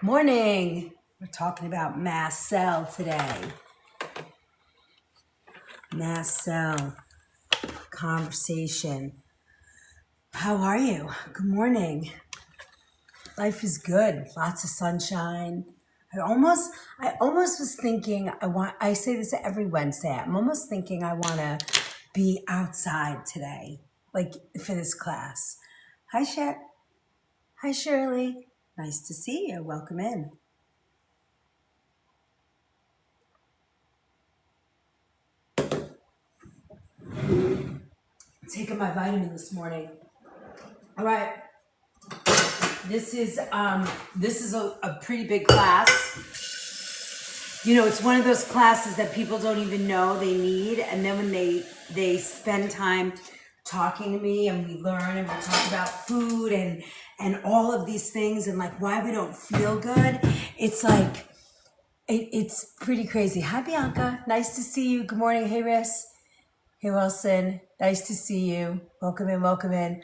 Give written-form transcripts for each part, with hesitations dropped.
Morning. We're talking about mast cell today. Mast cell conversation. How are you? Good morning. Life is good. Lots of sunshine. I almost was thinking I say this every Wednesday. I'm almost thinking I want to be outside today, like for this class. Hi, Chef. Hi, Shirley. Nice to see you. Welcome in. Taking my vitamin this morning. All right. This is a pretty big class. You know, it's one of those classes that people don't even know they need, and then when they spend time talking to me and we learn and we talk about food and all of these things and like why we don't feel good, it's like it's pretty crazy. Hi Bianca, nice to see you. Good morning. Hey Riss. Hey Wilson, nice to see you. Welcome in, welcome in.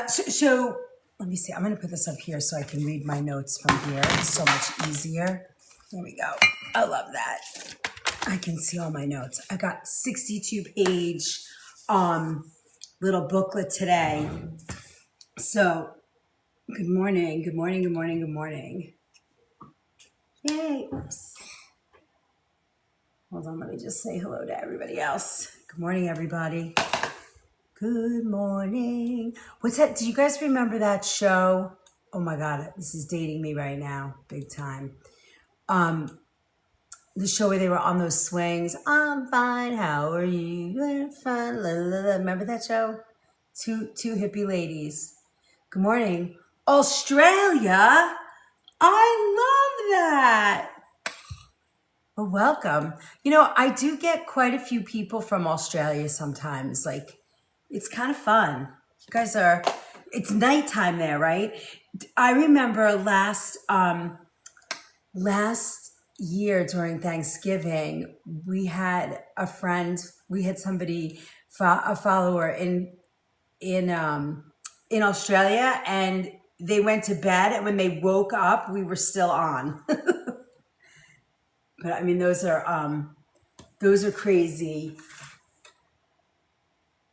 So let me see. I'm going to put this up here so I can read my notes from here. It's so much easier. There we go. I love that. I can see all my notes. I got 62-page little booklet today. So good morning, good morning, good morning, good morning. Yay. Oops. Hold on. Let me just say hello to everybody else. Good morning, everybody. Good morning. What's that? Do you guys remember that show? Oh my God, this is dating me right now, big time. The show where they were on those swings. I'm fine. How are you? You're fine. La, la, la. Remember that show? Two hippie ladies. Good morning, Australia. I love that. Well, welcome. You know, I do get quite a few people from Australia sometimes. Like, it's kind of fun. You guys it's nighttime there, right? I remember last year during Thanksgiving, we had a somebody, a follower in Australia, and they went to bed, and when they woke up, we were still on. But I mean, those are crazy.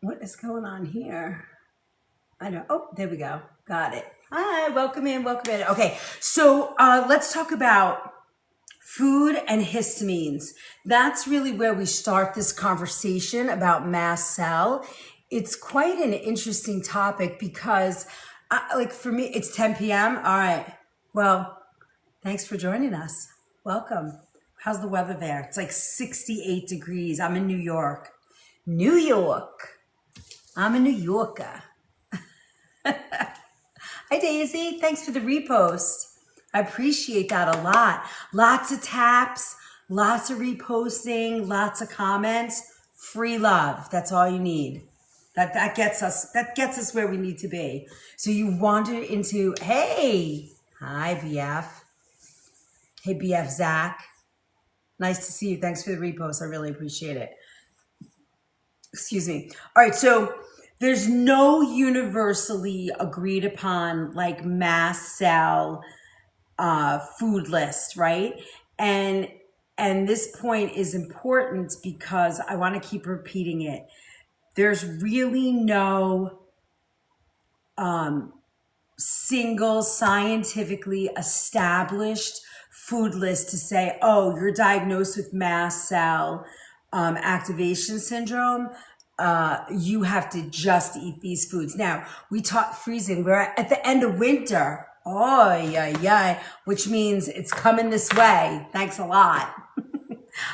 What is going on here? I know. Oh, there we go. Got it. Hi, welcome in, welcome in. Okay, so let's talk about food and histamines. That's really where we start this conversation about mast cell. It's quite an interesting topic because, like for me, it's 10 p.m. All right. Well, thanks for joining us. Welcome. How's the weather there? It's like 68 degrees. I'm in New York. New York. I'm a New Yorker. Hi, Daisy. Thanks for the repost. I appreciate that a lot. Lots of taps, lots of reposting, lots of comments. Free love. That's all you need. That gets us where we need to be. So you wander into, hey, hi, BF. Hey, BF Zach. Nice to see you. Thanks for the repost. I really appreciate it. Excuse me. All right, so there's no universally agreed upon like mast cell food list, right? And this point is important because I want to keep repeating it. There's really no single scientifically established food list to say, oh, you're diagnosed with mast cell activation syndrome. You have to just eat these foods. Now, we taught freezing. We're at the end of winter. Oh, yeah, which means it's coming this way. Thanks a lot.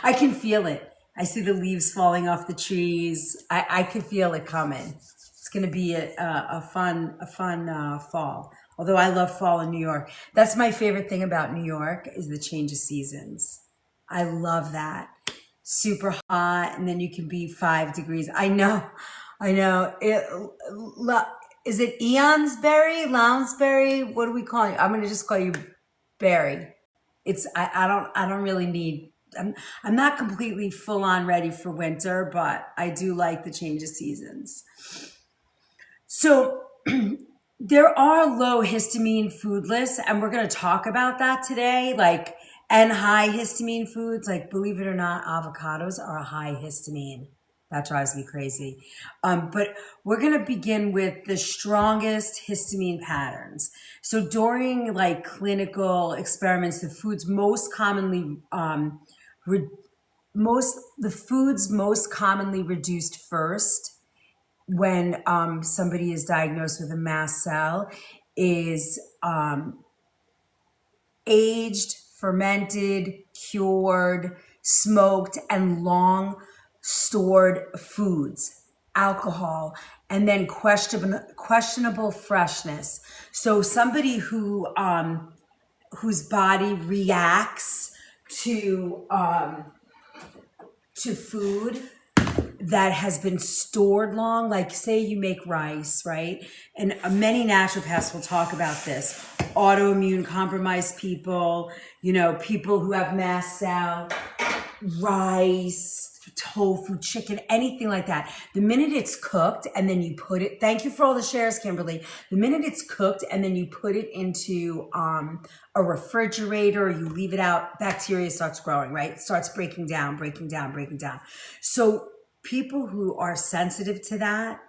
I can feel it. I see the leaves falling off the trees. I can feel it coming. It's going to be a fun fall. Although I love fall in New York. That's my favorite thing about New York is the change of seasons. I love that. Super hot, and then you can be 5 degrees. I know. Is it Eonsberry, Lounsbury? What do we call you? I'm going to just call you Barry. I don't really need. I'm not completely full on ready for winter, but I do like the change of seasons. So There are low histamine food lists, and we're going to talk about that today. And high histamine foods, like, believe it or not, avocados are a high histamine. That drives me crazy. But we're going to begin with the strongest histamine patterns. So during like clinical experiments, the foods most commonly the foods most commonly reduced first when somebody is diagnosed with a mast cell is aged, fermented, cured, smoked, and long stored foods, alcohol, and then questionable freshness. So somebody whose body reacts to food that has been stored long, like say you make rice, right? And many naturopaths will talk about this. Autoimmune compromised people, people who have mast cell, rice, tofu, chicken, anything like that. The minute it's cooked and then you put it, thank you for all the shares, Kimberly. The minute it's cooked and then you put it into a refrigerator, you leave it out, bacteria starts growing, right? It starts breaking down. So people who are sensitive to that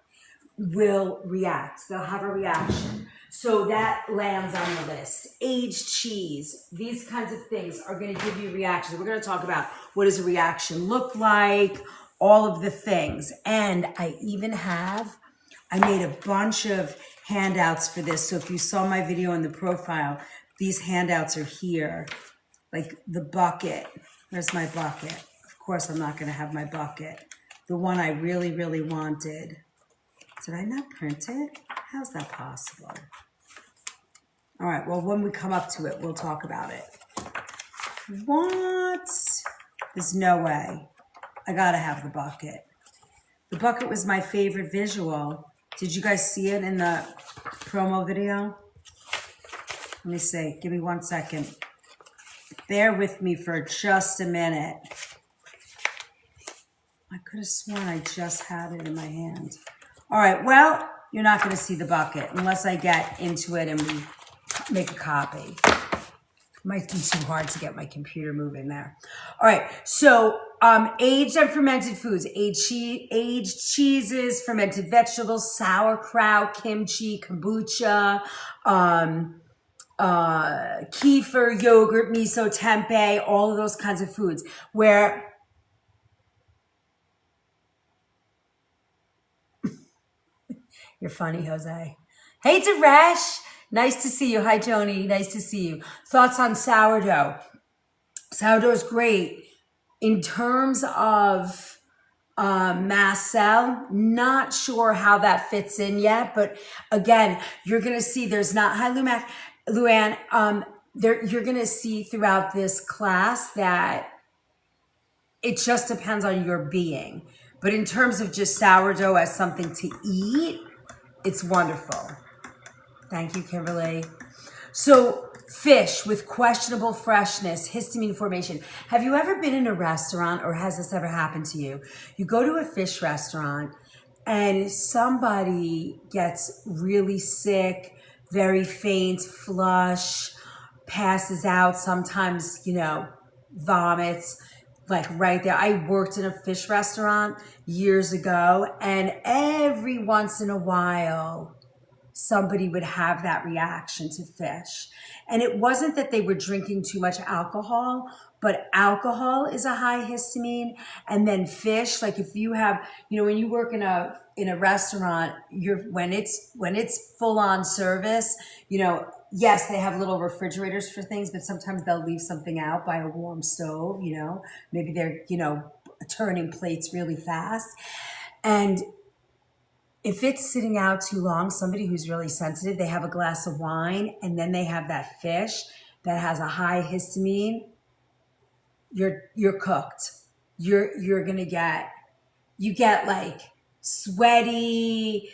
will react. They'll have a reaction. So that lands on the list. Aged cheese, these kinds of things are going to give you reactions. We're going to talk about what does a reaction look like, all of the things. And I made a bunch of handouts for this. So if you saw my video in the profile, these handouts are here. Like the bucket. Where's my bucket? Of course, I'm not going to have my bucket. The one I really, really wanted. Did I not print it? How's that possible? All right, well, when we come up to it, we'll talk about it. What? There's no way. I gotta have the bucket. The bucket was my favorite visual. Did you guys see it in the promo video? Let me see, give me 1 second. Bear with me for just a minute. I could have sworn I just had it in my hand. All right, well, you're not going to see the bucket unless I get into it and we make a copy. Might be too hard to get my computer moving there. All right, so aged and fermented foods, aged cheeses, fermented vegetables, sauerkraut, kimchi, kombucha, kefir, yogurt, miso, tempeh, all of those kinds of foods where you're funny, Jose. Hey, Daresh. Nice to see you. Hi, Joni. Nice to see you. Thoughts on sourdough? Sourdough is great. In terms of mast cell, not sure how that fits in yet. But again, you're going to see there's not, hi, Luann, you're going to see throughout this class that it just depends on your being. But in terms of just sourdough as something to eat, it's wonderful. Thank you, Kimberly. So fish with questionable freshness, histamine formation. Have you ever been in a restaurant, or has this ever happened to you? You go to a fish restaurant and somebody gets really sick, very faint, flush, passes out, sometimes, vomits. Like right there. I worked in a fish restaurant years ago, and every once in a while, somebody would have that reaction to fish. And it wasn't that they were drinking too much alcohol, but alcohol is a high histamine. And then fish, like if you have, when you work in a restaurant, when it's full on service, yes, they have little refrigerators for things, but sometimes they'll leave something out by a warm stove, maybe they're, turning plates really fast. And if it's sitting out too long, somebody who's really sensitive, they have a glass of wine and then they have that fish that has a high histamine, you're cooked. You're going to get like sweaty,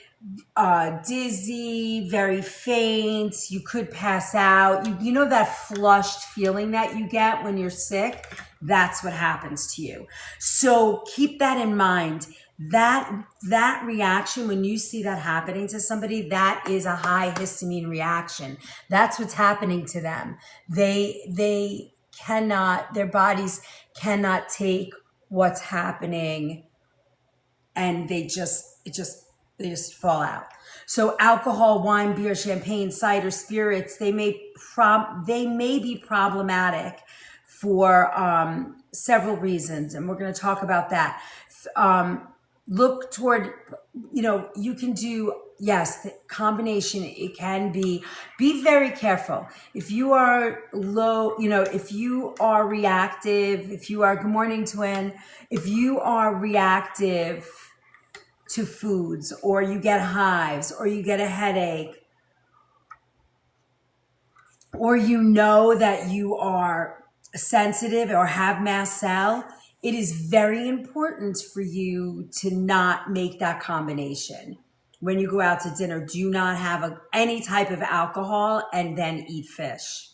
dizzy, very faint. You could pass out. You know that flushed feeling that you get when you're sick? That's what happens to you. So keep that in mind. That reaction, when you see that happening to somebody, that is a high histamine reaction. That's what's happening to them. They cannot, their bodies cannot take what's happening, and they just fall out. So alcohol, wine, beer, champagne, cider, spirits, they may be problematic for several reasons, and we're going to talk about that. Look toward, you can do, yes, the combination, it can be very careful. If you are low, if you are reactive, if you are, good morning, twin, if you are reactive to foods, or you get hives, or you get a headache, or that you are sensitive or have mast cell, it is very important for you to not make that combination. When you go out to dinner, do not have any type of alcohol and then eat fish.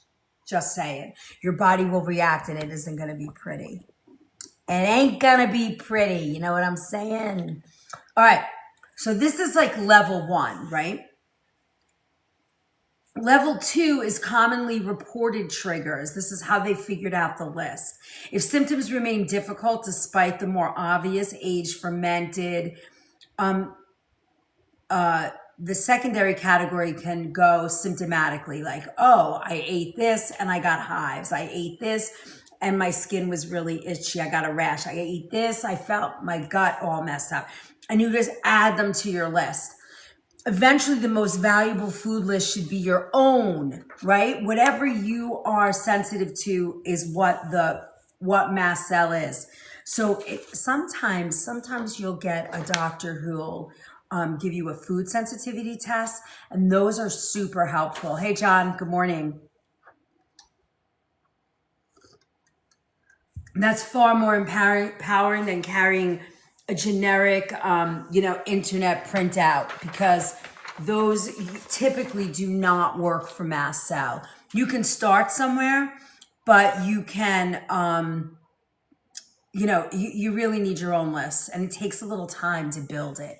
Just saying. Your body will react, and it isn't going to be pretty. It ain't going to be pretty. You know what I'm saying? All right. So this is like level 1, right? Level 2 is commonly reported triggers. This is how they figured out the list. If symptoms remain difficult despite the more obvious age fermented, the secondary category can go symptomatically, like, oh, I ate this and I got hives. I ate this and my skin was really itchy. I got a rash. I ate this. I felt my gut all messed up. And you just add them to your list. Eventually, the most valuable food list should be your own, right? Whatever you are sensitive to is what mast cell is. So sometimes you'll get a doctor who'll give you a food sensitivity test, and those are super helpful. Hey, John, good morning. That's far more empowering than carrying a generic, internet printout, because those typically do not work for mast cell. You can start somewhere, but you can, you really need your own list, and it takes a little time to build it.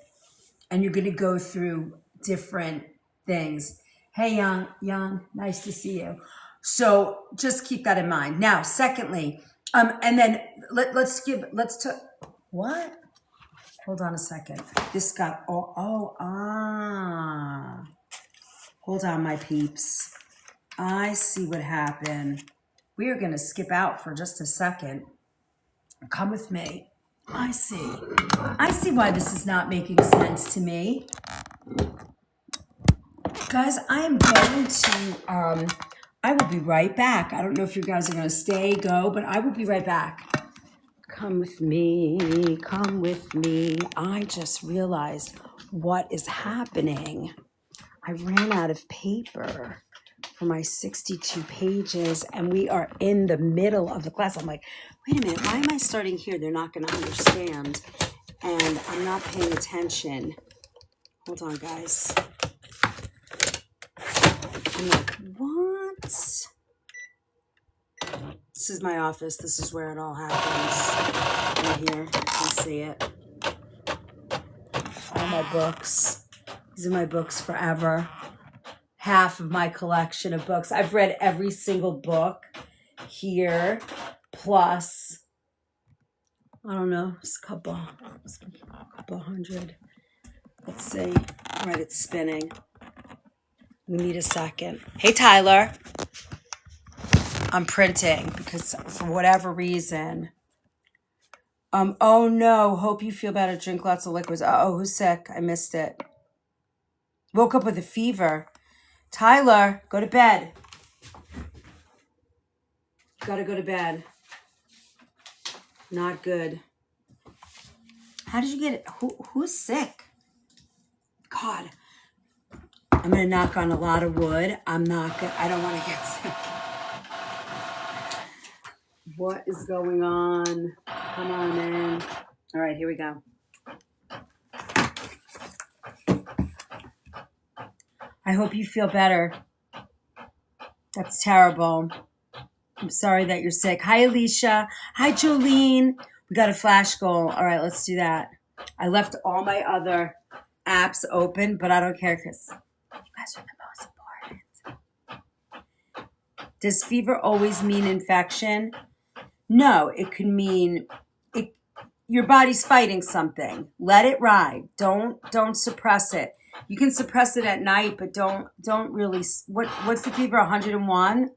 And you're going to go through different things. Hey, Young, nice to see you. So just keep that in mind. Now, secondly, and then what? Hold on a second. This got, hold on, my peeps. I see what happened. We are going to skip out for just a second. Come with me. I see why this is not making sense to me. Guys, I am going to, I will be right back. I don't know if you guys are going to stay, go, but I will be right back. Come with me. I just realized what is happening. I ran out of paper for my 62 pages, and we are in the middle of the class. I'm like, wait a minute, why am I starting here? They're not going to understand, and I'm not paying attention. Hold on, guys. I'm like, what? This is my office. This is where it all happens. Right here. You can see it. All my books. These are my books forever. Half of my collection of books. I've read every single book here, plus, I don't know, it's a couple hundred. Let's see. All right, it's spinning. We need a second. Hey, Tyler. I'm printing because for whatever reason. Oh no, hope you feel better. Drink lots of liquids. Oh, who's sick? I missed it. Woke up with a fever. Tyler, go to bed. Gotta go to bed. Not good. How did you get it? Who's sick? God. I'm gonna knock on a lot of wood. I don't want to get sick. What is going on? Come on in. All right, here we go. I hope you feel better. That's terrible. I'm sorry that you're sick. Hi, Alicia. Hi, Jolene. We got a flash goal. All right, let's do that. I left all my other apps open, but I don't care because you guys are the most important. Does fever always mean infection? No, it could mean your body's fighting something. Let it ride. Don't suppress it. You can suppress it at night, but don't really. What's the fever? 101.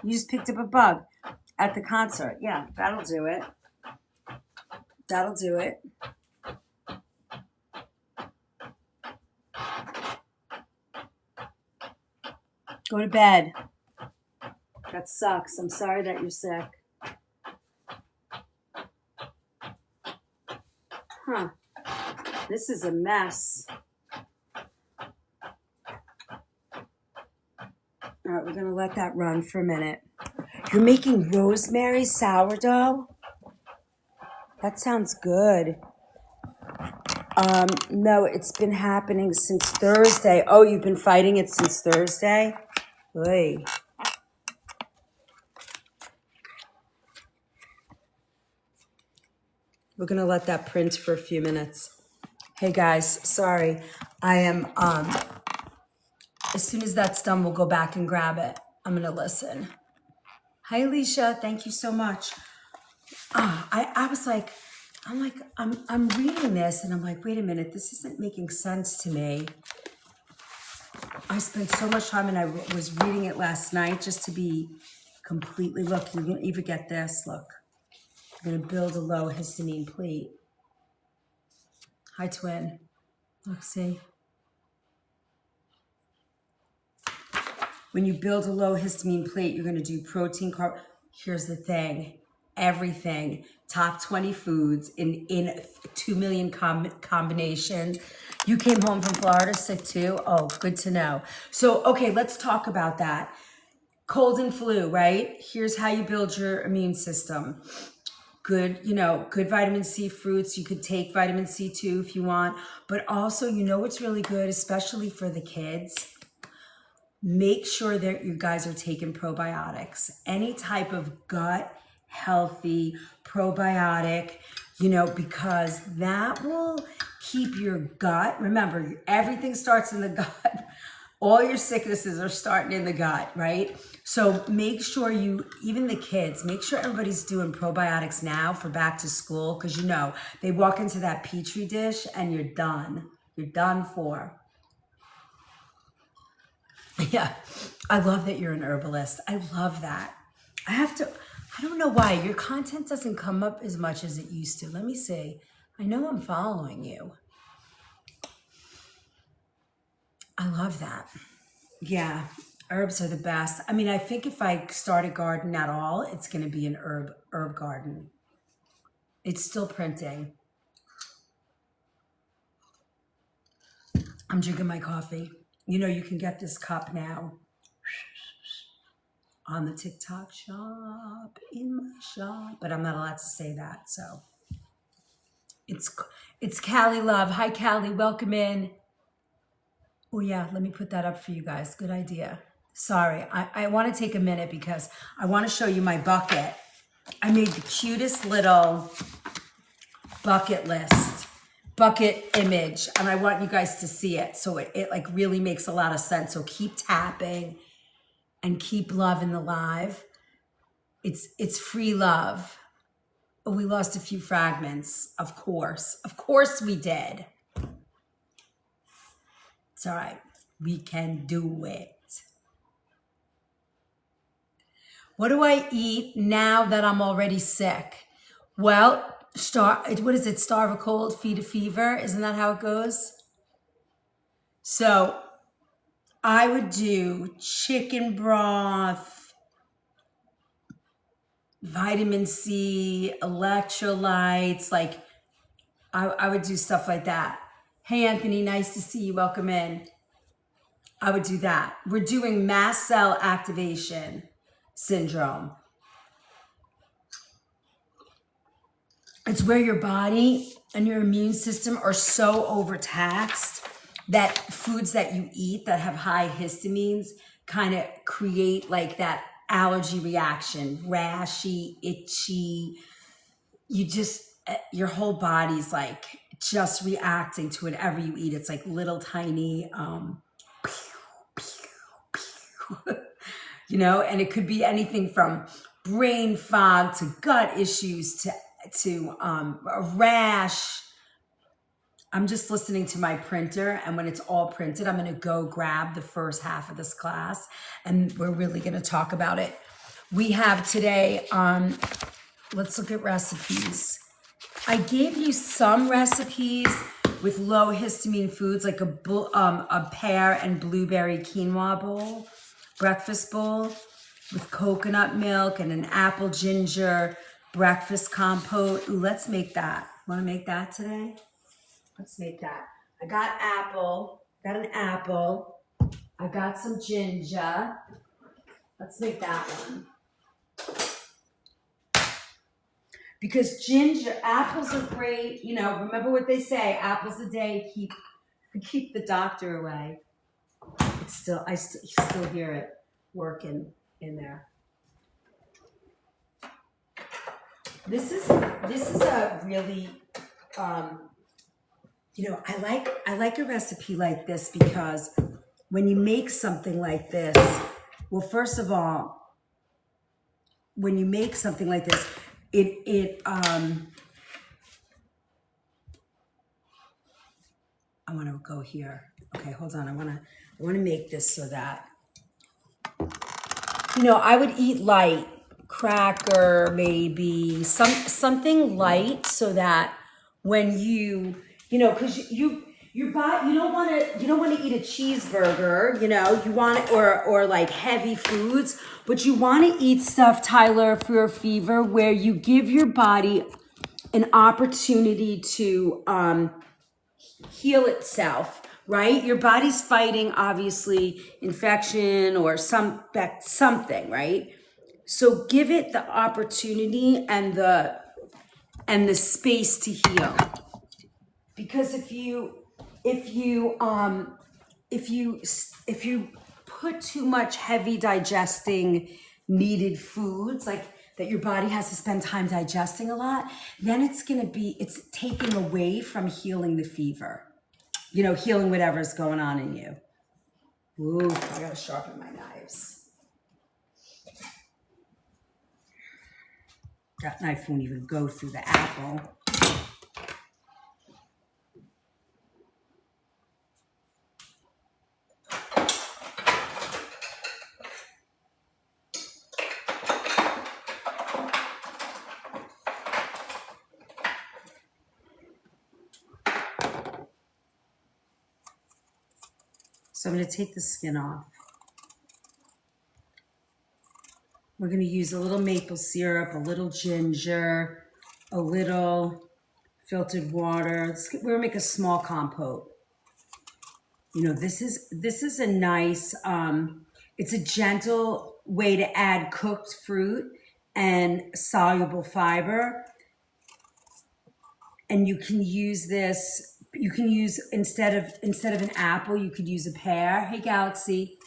You just picked up a bug at the concert. Yeah, that'll do it. That'll do it. Go to bed. That sucks. I'm sorry that you're sick. Huh. This is a mess. All right, we're going to let that run for a minute. You're making rosemary sourdough? That sounds good. No, it's been happening since Thursday. Oh, you've been fighting it since Thursday? Oy. We're going to let that print for a few minutes. Hey guys, sorry. I am, as soon as that's done, we'll go back and grab it. I'm going to listen. Hi, Alicia. Thank you so much. I was like, I'm reading this and I'm like, wait a minute, this isn't making sense to me. I spent so much time and I was reading it last night just to be completely, look, you're going to even get this, look. I'm going to build a low histamine plate. Hi, twin. Look, see. When you build a low histamine plate, you're going to do protein, carb. Here's the thing. Everything. Top 20 foods in 2 million combinations. You came home from Florida sick too? Oh, good to know. So, okay, let's talk about that. Cold and flu, right? Here's how you build your immune system. Good, good vitamin C fruits. You could take vitamin C too if you want. But also, what's really good, especially for the kids? Make sure that you guys are taking probiotics. Any type of gut healthy probiotic, because that will keep your gut. Remember, everything starts in the gut. All your sicknesses are starting in the gut, right? So make sure even the kids, make sure everybody's doing probiotics now for back to school, because they walk into that petri dish and you're done. You're done for. Yeah, I love that you're an herbalist. I love that. I don't know why your content doesn't come up as much as it used to. Let me see. I know I'm following you. I love that. Yeah, herbs are the best. I mean, I think if I start a garden at all, it's going to be an herb garden. It's still printing. I'm drinking my coffee. You can get this cup now on the TikTok shop, in my shop, but I'm not allowed to say that. So it's Callie Love. Hi, Callie. Welcome in. Oh, yeah. Let me put that up for you guys. Good idea. Sorry. I want to take a minute because I want to show you my bucket. I made the cutest little bucket image, and I want you guys to see it. So it like really makes a lot of sense. So keep tapping and keep loving the live. It's free love. Oh, we lost a few fragments. Of course we did. It's all right. We can do it. What do I eat now that I'm already sick? Well, what is it? Starve a cold, feed a fever. Isn't that how it goes? So I would do chicken broth, vitamin C, electrolytes. Like I would do stuff like that. Hey, Anthony, nice to see you. Welcome in. I would do that. We're doing mast cell activation syndrome. It's where your body and your immune system are so overtaxed that foods that you eat that have high histamines kind of create like that allergy reaction, rashy, itchy. Your whole body's like just reacting to whatever you eat. It's like little tiny, you know, and it could be anything from brain fog to gut issues to a rash. I'm just listening to my printer, and when it's all printed, I'm going to go grab the first half of this class, and we're really going to talk about it. We have today, let's look at recipes. I gave you some recipes with low histamine foods, like a pear and blueberry quinoa bowl, breakfast bowl with coconut milk and an apple ginger breakfast compote. Ooh, let's make that. Want to make that today? Let's make that. I got an apple. I got some ginger. Let's make that one. Because apples are great. You know, remember what they say, apples a day keep the doctor away. You still hear it working in there. This is a really, you know, I like a recipe like this because when you make something like this, well, first of all, when you make something like this, I want to go here. Okay, hold on. I want to make this so that, you know, I would eat light, cracker, maybe something light, so that when you know, because you don't want to eat a cheeseburger, you know, you want it, or like heavy foods, but you want to eat stuff, Tyler, for your fever, where you give your body an opportunity to heal itself, right? Your body's fighting, obviously, infection or something, right? So give it the opportunity and the space to heal. Because if you put too much heavy digesting needed foods, like that your body has to spend time digesting a lot, then it's taking away from healing the fever, you know, healing whatever's going on in you. Ooh, I gotta sharpen my knives. That knife won't even go through the apple. So I'm going to take the skin off. We're going to use a little maple syrup, a little ginger, a little filtered water. We're going to make a small compote. You know, this is a nice, it's a gentle way to add cooked fruit and soluble fiber. And you can use this. You can use, instead of an apple, you could use a pear. Hey, Galaxy.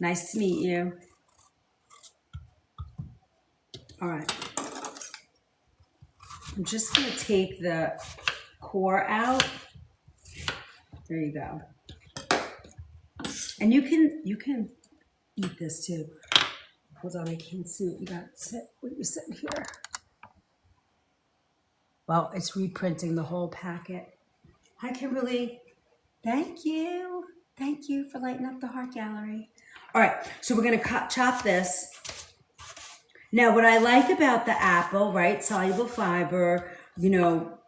Nice to meet you. All right. I'm just going to take the core out. There you go. And you can eat this too. Hold on, I can't see what you're sitting here. Well, it's reprinting the whole packet. Hi, Kimberly. Thank you. Thank you for lighting up the heart gallery. All right, so we're going to chop this. Now, what I like about the apple, right, soluble fiber, you know,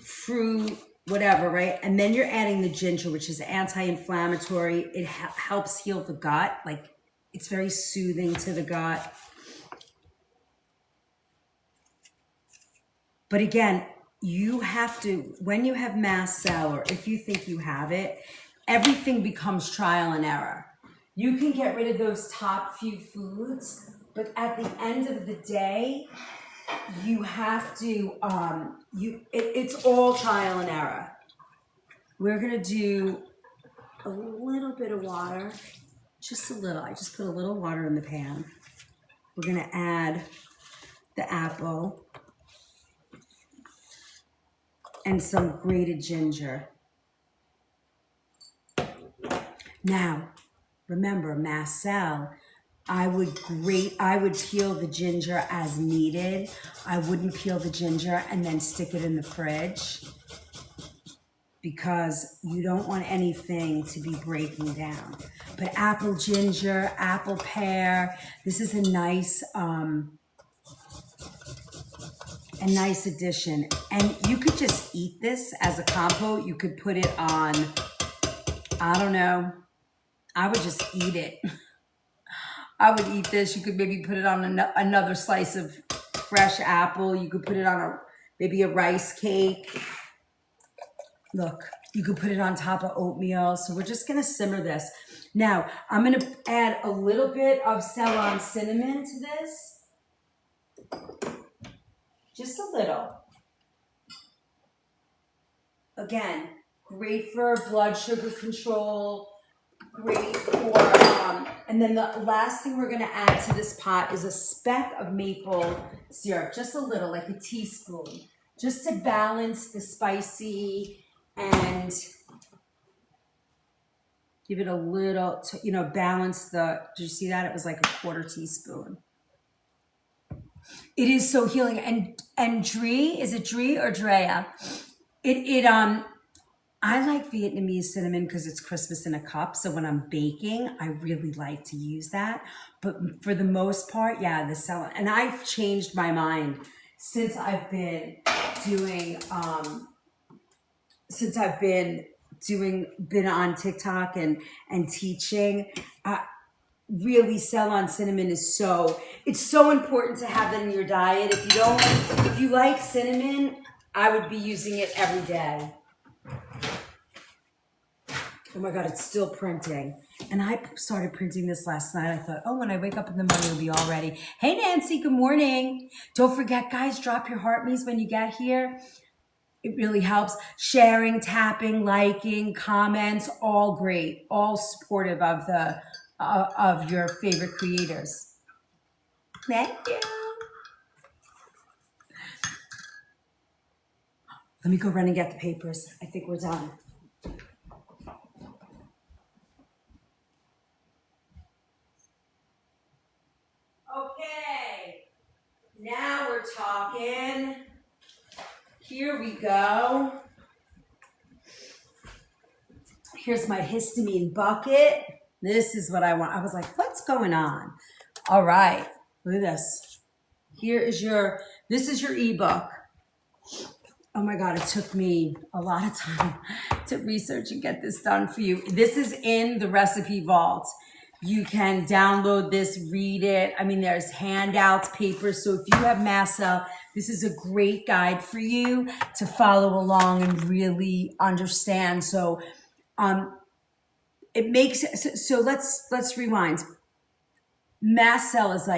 fruit, whatever, right? And then you're adding the ginger, which is anti-inflammatory. It helps heal the gut. Like, it's very soothing to the gut. But again, you have to, when you have mast cell, or if you think you have it, everything becomes trial and error. You can get rid of those top few foods, but at the end of the day, you have to, it's all trial and error. We're going to do a little bit of water, just a little. I just put a little water in the pan. We're going to add the apple. and some grated ginger. Now, remember, Mast Cell, I would peel the ginger as needed. I wouldn't peel the ginger and then stick it in the fridge because you don't want anything to be breaking down. But apple ginger, apple pear, this is a nice addition. And you could just eat this as a compote. You could put it on, I don't know, I would just eat it. I would eat this. You could maybe put it on another slice of fresh apple. You could put it on maybe a rice cake. Look, you could put it on top of oatmeal. So we're just gonna simmer this. Now, I'm gonna add a little bit of Ceylon cinnamon to this. Just a little. Again, great for blood sugar control, great for, and then the last thing we're gonna add to this pot is a speck of maple syrup, just a little, like a teaspoon, just to balance the spicy and give it a little, balance the, did you see that? It was like a quarter teaspoon. It is so healing. And Dree, is it Dree or Drea? I like Vietnamese cinnamon because it's Christmas in a cup. So when I'm baking, I really like to use that. But for the most part, yeah, the Ceylon. And I've changed my mind since I've been been on TikTok and teaching. Really, Ceylon cinnamon is it's so important to have that in your diet. If you like cinnamon, I would be using it every day. Oh my God, it's still printing. And I started printing this last night. I thought, oh, when I wake up in the morning, it'll be all ready. Hey, Nancy, good morning. Don't forget, guys, drop your heart me's when you get here. It really helps. Sharing, tapping, liking, comments, all great, all supportive of your favorite creators. Thank you. Let me go run and get the papers. I think we're done. Okay, now we're talking. Here we go. Here's my histamine bucket. This is what I want. I was like, what's going on? All right, look at this. This is your ebook. Oh my God, it took me a lot of time to research and get this done for you. This is in the recipe vault. You can download this, read it. I mean, there's handouts, papers. So if you have Mast Cell, this is a great guide for you to follow along and really understand. So it makes, so let's rewind. Mast Cell is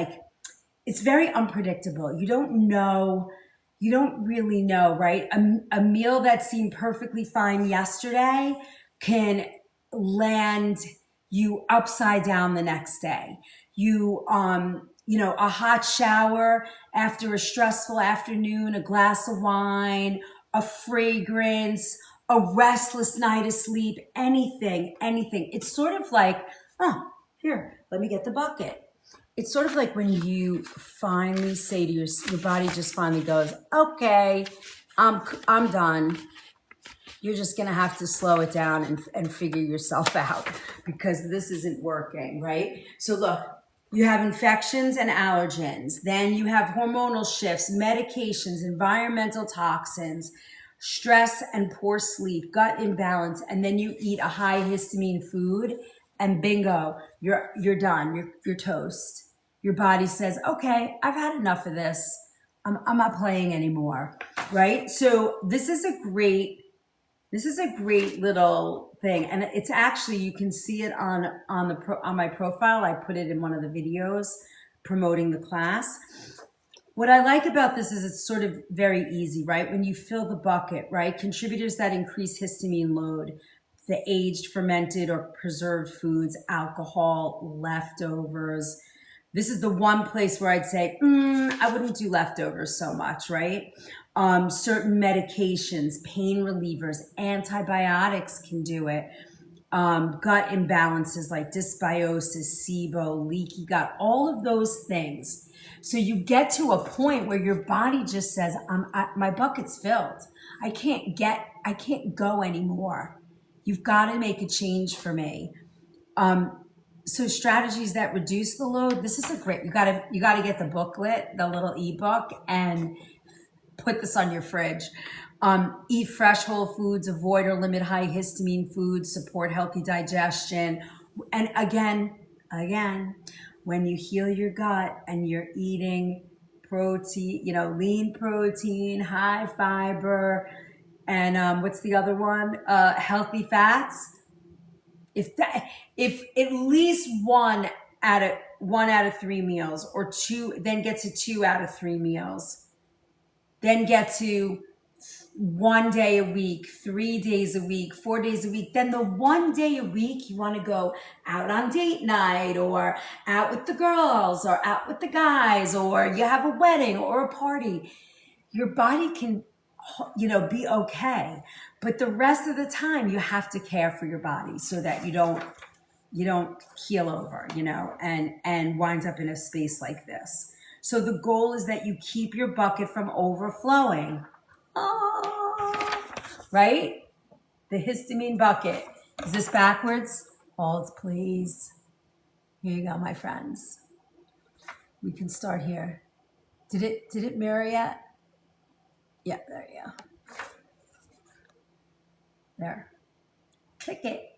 it's very unpredictable. You don't really know, right? A meal that seemed perfectly fine yesterday can land you upside down the next day. A hot shower after a stressful afternoon, a glass of wine, a fragrance, a restless night of sleep, anything. It's sort of like, oh, here, let me get the bucket. It's sort of like when you finally say to your body just finally goes, okay, I'm done. You're just going to have to slow it down and figure yourself out because this isn't working, right? So look, you have infections and allergens. Then you have hormonal shifts, medications, environmental toxins, stress and poor sleep, gut imbalance. And then you eat a high histamine food and bingo, you're done. You're toast. Your body says, okay, I've had enough of this. I'm not playing anymore, right? So this is a great little thing. And it's actually, you can see it on my profile. I put it in one of the videos promoting the class. What I like about this is it's sort of very easy, right? When you fill the bucket, right? Contributors that increase histamine load, the aged, fermented, or preserved foods, alcohol, leftovers. This is the one place where I'd say, I wouldn't do leftovers so much, right? certain medications, pain relievers, antibiotics can do it. Gut imbalances like dysbiosis, SIBO, leaky gut, all of those things. So you get to a point where your body just says, my bucket's filled. I can't go anymore. You've got to make a change for me. So strategies that reduce the load. This is a great, you gotta get the booklet, the little ebook, and put this on your fridge. Eat fresh whole foods, avoid or limit high histamine foods, support healthy digestion. And again, when you heal your gut and you're eating protein, lean protein, high fiber, and what's the other one? Healthy fats. If at least one out of 3 meals, or two, then get to 2 out of 3 meals, then get to 1 day a week, 3 days a week, 4 days a week. Then the 1 day a week you want to go out on date night, or out with the girls, or out with the guys, or you have a wedding or a party. Your body can, be okay. But the rest of the time you have to care for your body so that you don't keel over, and wind up in a space like this. So the goal is that you keep your bucket from overflowing. Right? The histamine bucket. Is this backwards? Hold, please. Here you go, my friends. We can start here. Did it mirror yet? Yeah, there you go. There. Click it.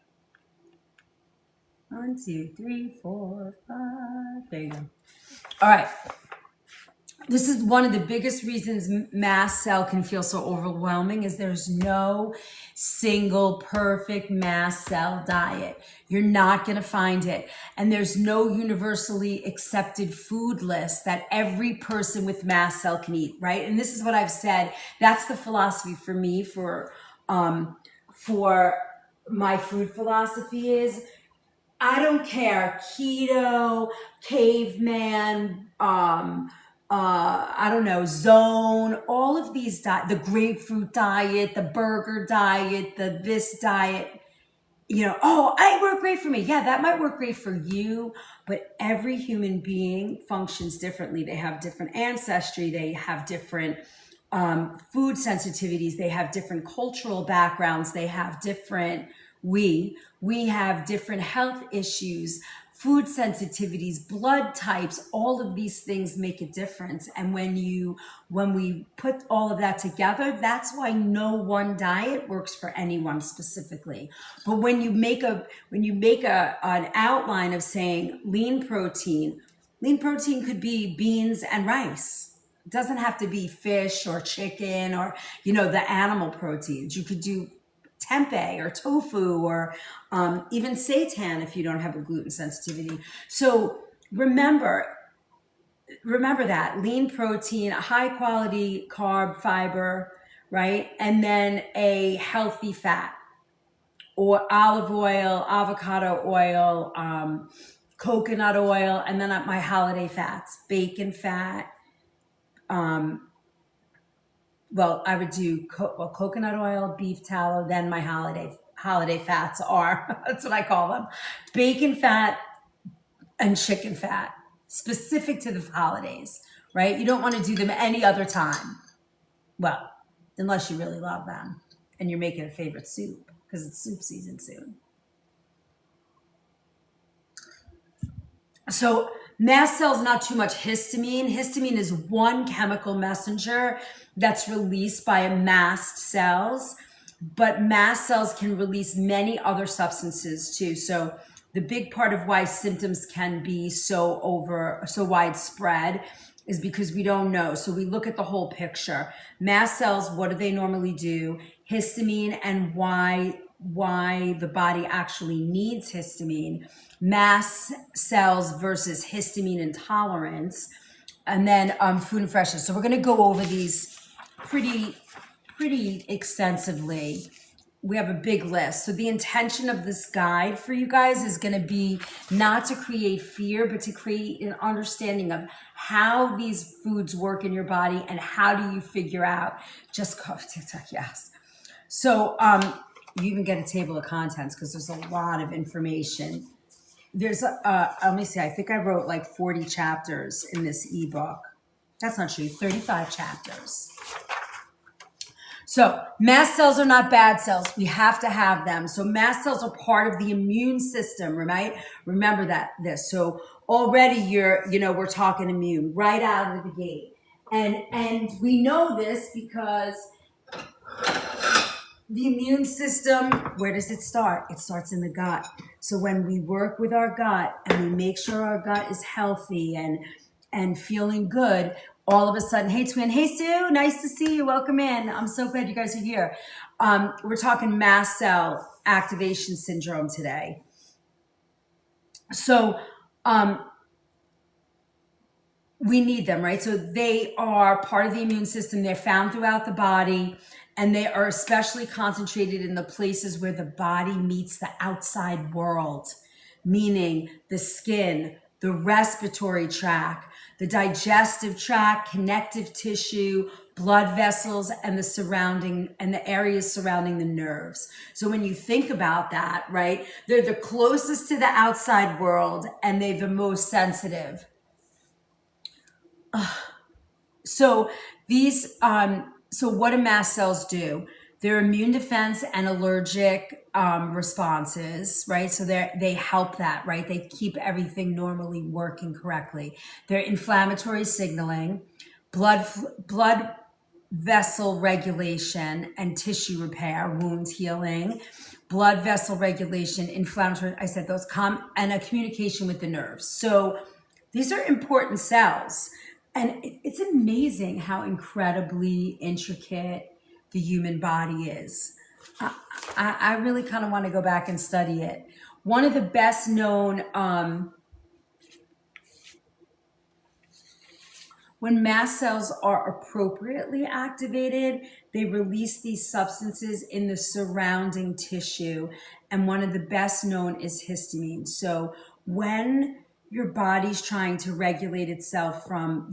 1, 2, 3, 4, 5. There you go. All right. This is one of the biggest reasons mast cell can feel so overwhelming, is there's no single perfect mast cell diet. You're not going to find it. And there's no universally accepted food list that every person with mast cell can eat, right? And this is what I've said. That's the philosophy for me, for my food philosophy is, I don't care, keto, caveman, I don't know, zone, all of these the grapefruit diet, the burger diet, the this diet, it worked great for me. Yeah, that might work great for you, but every human being functions differently. They have different ancestry. They have different food sensitivities. They have different cultural backgrounds. They have different, we have different health issues, food sensitivities, blood types. All of these things make a difference. And when we put all of that together, that's why no one diet works for anyone specifically. But when you make an outline of saying lean protein could be beans and rice. It doesn't have to be fish or chicken or, the animal proteins. You could do tempeh or tofu, or even seitan if you don't have a gluten sensitivity. So remember that lean protein, high quality carb, fiber, right? And then a healthy fat, or olive oil, avocado oil, coconut oil, and then my holiday fats, bacon fat. I would do coconut oil, beef tallow, then my holiday fats are, that's what I call them, bacon fat and chicken fat, specific to the holidays, right? You don't want to do them any other time. Well, unless you really love them and you're making a favorite soup, because it's soup season soon. So mast cells, not too much histamine. Histamine is one chemical messenger that's released by mast cells, but mast cells can release many other substances too. So the big part of why symptoms can be so widespread is because we don't know. So we look at the whole picture. Mast cells, what do they normally do? Histamine, and why the body actually needs histamine. Mast cells versus histamine intolerance, and then food and freshness. So we're going to go over these pretty extensively. we have a big list. So the intention of this guide for you guys is going to be not to create fear, but to create an understanding of how these foods work in your body and how do you figure out. Just go TikTok, yes. So you even get a table of contents because there's a lot of information. There's let me see, I think I wrote like 40 chapters in this ebook. That's not true, 35 chapters. So mast cells are not bad cells. We have to have them. So mast cells are part of the immune system, right? Remember this. So already we're talking immune right out of the gate. And we know this because the immune system, where does it start? It starts in the gut. So when we work with our gut and we make sure our gut is healthy and feeling good, all of a sudden, hey twin, hey Sue, nice to see you, welcome in. I'm so glad you guys are here. We're talking mast cell activation syndrome today. So we need them, right? So they are part of the immune system. They're found throughout the body, and they are especially concentrated in the places where the body meets the outside world, meaning the skin, the respiratory tract, the digestive tract, connective tissue, blood vessels, and the areas surrounding the nerves. So when you think about that, right, they're the closest to the outside world and they're the most sensitive. So what do mast cells do? They're immune defense and allergic responses, right? So they help that, right? They keep everything normally working correctly. They're inflammatory signaling, blood vessel regulation and tissue repair, wounds healing, blood vessel regulation, inflammatory, I said those, and a communication with the nerves. So these are important cells. And it's amazing how incredibly intricate the human body is. I really kind of want to go back and study it. One of the best known, when mast cells are appropriately activated, they release these substances in the surrounding tissue. And one of the best known is histamine. So when your body's trying to regulate itself from,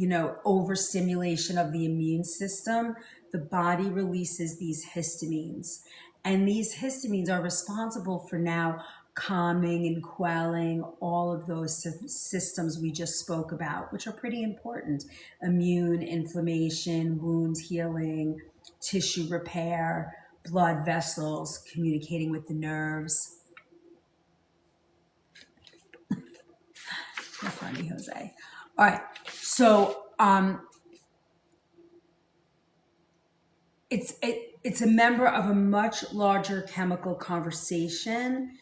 overstimulation of the immune system, the body releases these histamines. And these histamines are responsible for now calming and quelling all of those systems we just spoke about, which are pretty important. Immune, inflammation, wound healing, tissue repair, blood vessels, communicating with the nerves. You're funny, Jose. All right. So it's a member of a much larger chemical conversation.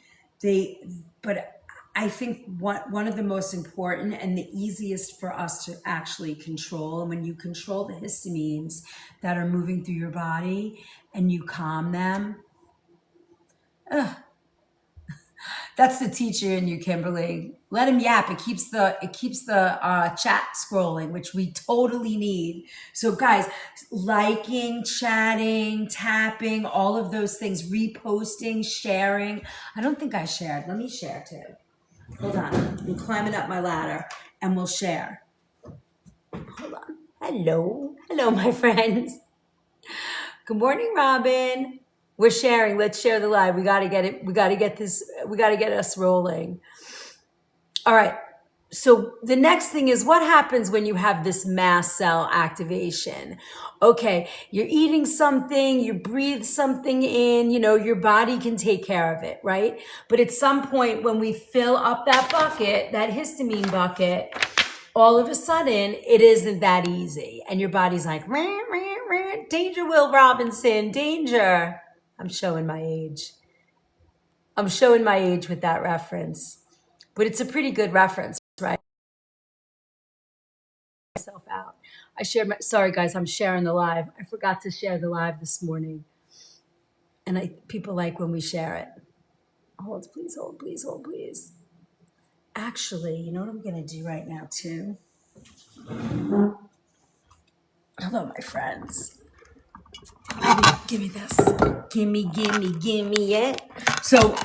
But I think one of the most important and the easiest for us to actually control, and when you control the histamines that are moving through your body and you calm them, that's the teacher in you, Kimberly. Let him yap. It keeps the chat scrolling, which we totally need. So guys, liking, chatting, tapping, all of those things, reposting, sharing. I don't think I shared. Let me share too. Hold on. I'm climbing up my ladder and we'll share. Hold on. Hello, my friends. Good morning, Robin. We're sharing. Let's share the live. We got to get it. We got to get this. We got to get us rolling. All right. So the next thing is what happens when you have this mast cell activation. Okay, you're eating something, you breathe something in, your body can take care of it, right? But at some point when we fill up that bucket, that histamine bucket, all of a sudden it isn't that easy. And your body's like, rah, rah, rah, danger, Will Robinson, danger. I'm showing my age. I'm showing my age with that reference. But it's a pretty good reference, right? Myself out. Sorry guys, I'm sharing the live. I forgot to share the live this morning. And people like when we share it. Hold, please. Actually, you know what I'm gonna do right now too? Hello, my friends. Give me this. Give me it. So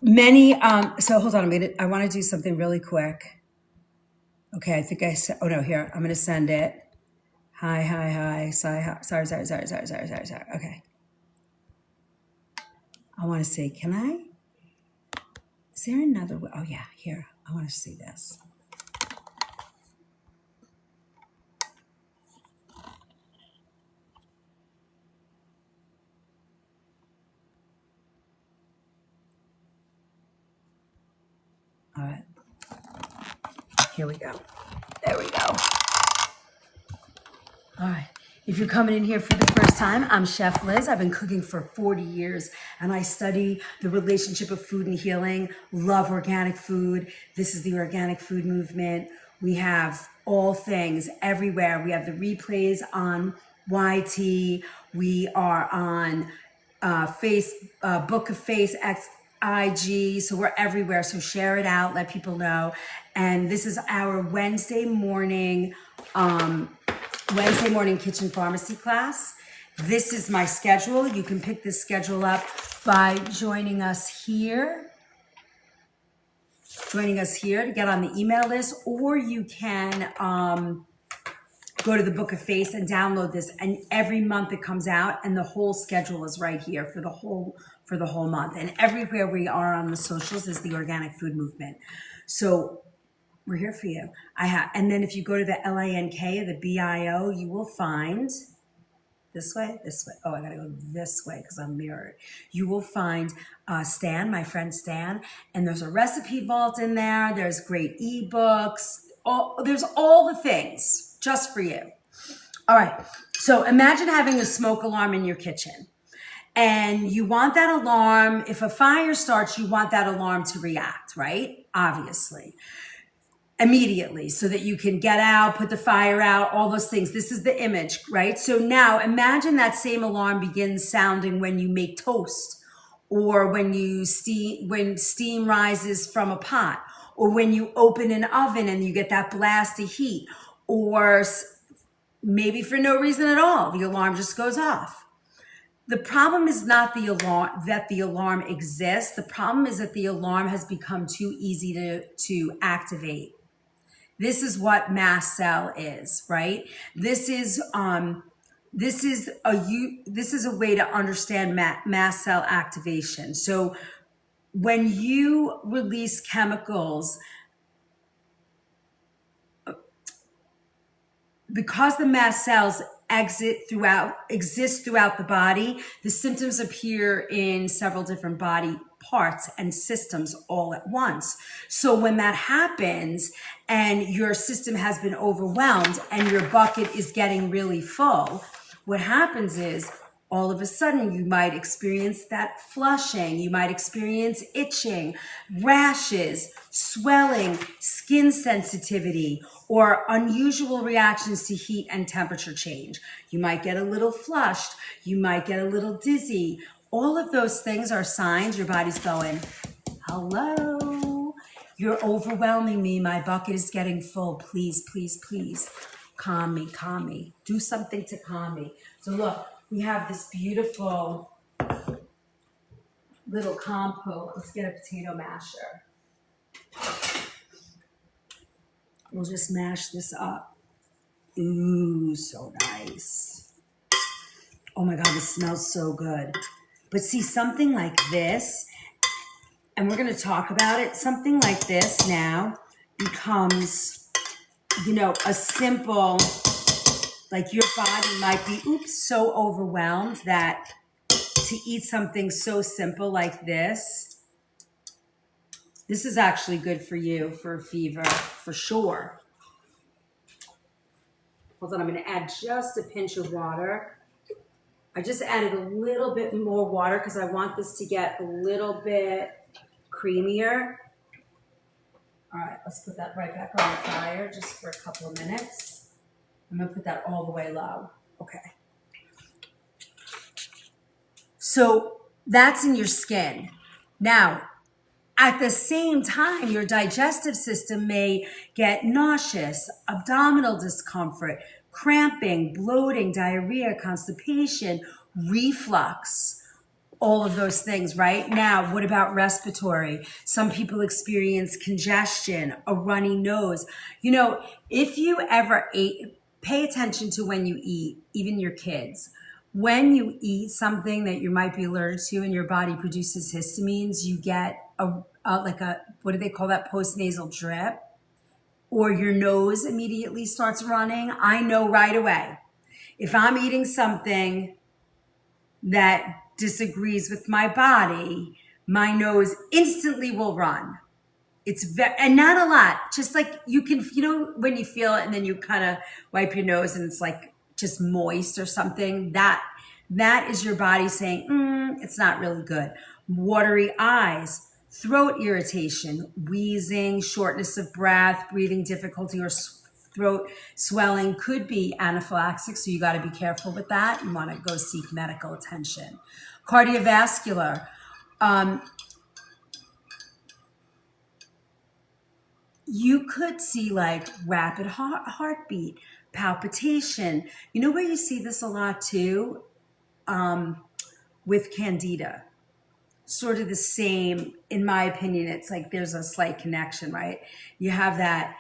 many, so hold on, I want to do something really quick. Okay, I think I said, oh no, here, I'm going to send it. Hi. Sorry. Okay. I want to see, is there another way? Oh yeah, here, I want to see this. All right. Here we go. There we go. All right. If you're coming in here for the first time, I'm Chef Liz. I've been cooking for 40 years and I study the relationship of food and healing, love organic food. This is the organic food movement. We have all things everywhere. We have the replays on YT. We are on Book of Face, IG. So we're everywhere. So share it out, let people know. And this is our Wednesday morning kitchen pharmacy class. This is my schedule. You can pick this schedule up by joining us here to get on the email list, or you can go to the Book of Face and download this. And every month it comes out, and the whole schedule is right here for the whole month. And everywhere we are on the socials is the organic food movement. So we're here for you. And then if you go to the LINK or the BIO, you will find this way. Oh, I gotta go this way because I'm mirrored. You will find Stan, my friend Stan, and there's a recipe vault in there. There's great ebooks. There's all the things just for you. All right. So imagine having a smoke alarm in your kitchen. And you want that alarm, if a fire starts, you want that alarm to react, right? Obviously. Immediately, so that you can get out, put the fire out, all those things. This is the image, right? So now imagine that same alarm begins sounding when you make toast, or when steam rises from a pot, or when you open an oven and you get that blast of heat, or maybe for no reason at all, the alarm just goes off. The problem is not the alarm exists. The problem is that the alarm has become too easy to activate. This is what mast cell is, right? This is a way to understand mast cell activation. So when you release chemicals, because the mast cells exist throughout the body, the symptoms appear in several different body parts and systems all at once. So when that happens and your system has been overwhelmed and your bucket is getting really full, what happens is all of a sudden you might experience that flushing, you might experience itching, rashes, swelling, skin sensitivity, or unusual reactions to heat and temperature change. You might get a little flushed, you might get a little dizzy. All of those things are signs your body's going, hello, you're overwhelming me. My bucket is getting full. Please, please, please, calm me. Do something to calm me. So look, we have this beautiful little compote. Let's get a potato masher. We'll just mash this up. Ooh, so nice. Oh my God, this smells so good. But see, something like this, and we're going to talk about it, something like this now becomes, a simple, like your body might be, so overwhelmed that to eat something so simple like this is actually good for you for a fever, for sure. Hold on, I'm going to add just a pinch of water. I just added a little bit more water because I want this to get a little bit creamier. All right, let's put that right back on the fire just for a couple of minutes. I'm going to put that all the way low. Okay. So that's in your skin. Now, at the same time, your digestive system may get nauseous, abdominal discomfort, cramping, bloating, diarrhea, constipation, reflux, all of those things, right? Now, what about respiratory? Some people experience congestion, a runny nose. You know, if you ever ate, pay attention to when you eat, even your kids. When you eat something that you might be allergic to and your body produces histamines, you get like a, what do they call that, postnasal drip, or your nose immediately starts running. I know right away. If I'm eating something that disagrees with my body, my nose instantly will run. It's and not a lot, just like you can, you know, when you feel it and then you kind of wipe your nose and it's like just moist or something, that is your body saying, it's not really good. Watery eyes, throat irritation, wheezing, shortness of breath, breathing difficulty, or throat swelling could be anaphylaxis, so you got to be careful with that. You want to go seek medical attention. Cardiovascular, you could see like rapid heartbeat, palpitation. You know where you see this a lot too? With candida. Sort of the same, in my opinion. It's like there's a slight connection, right? You have that,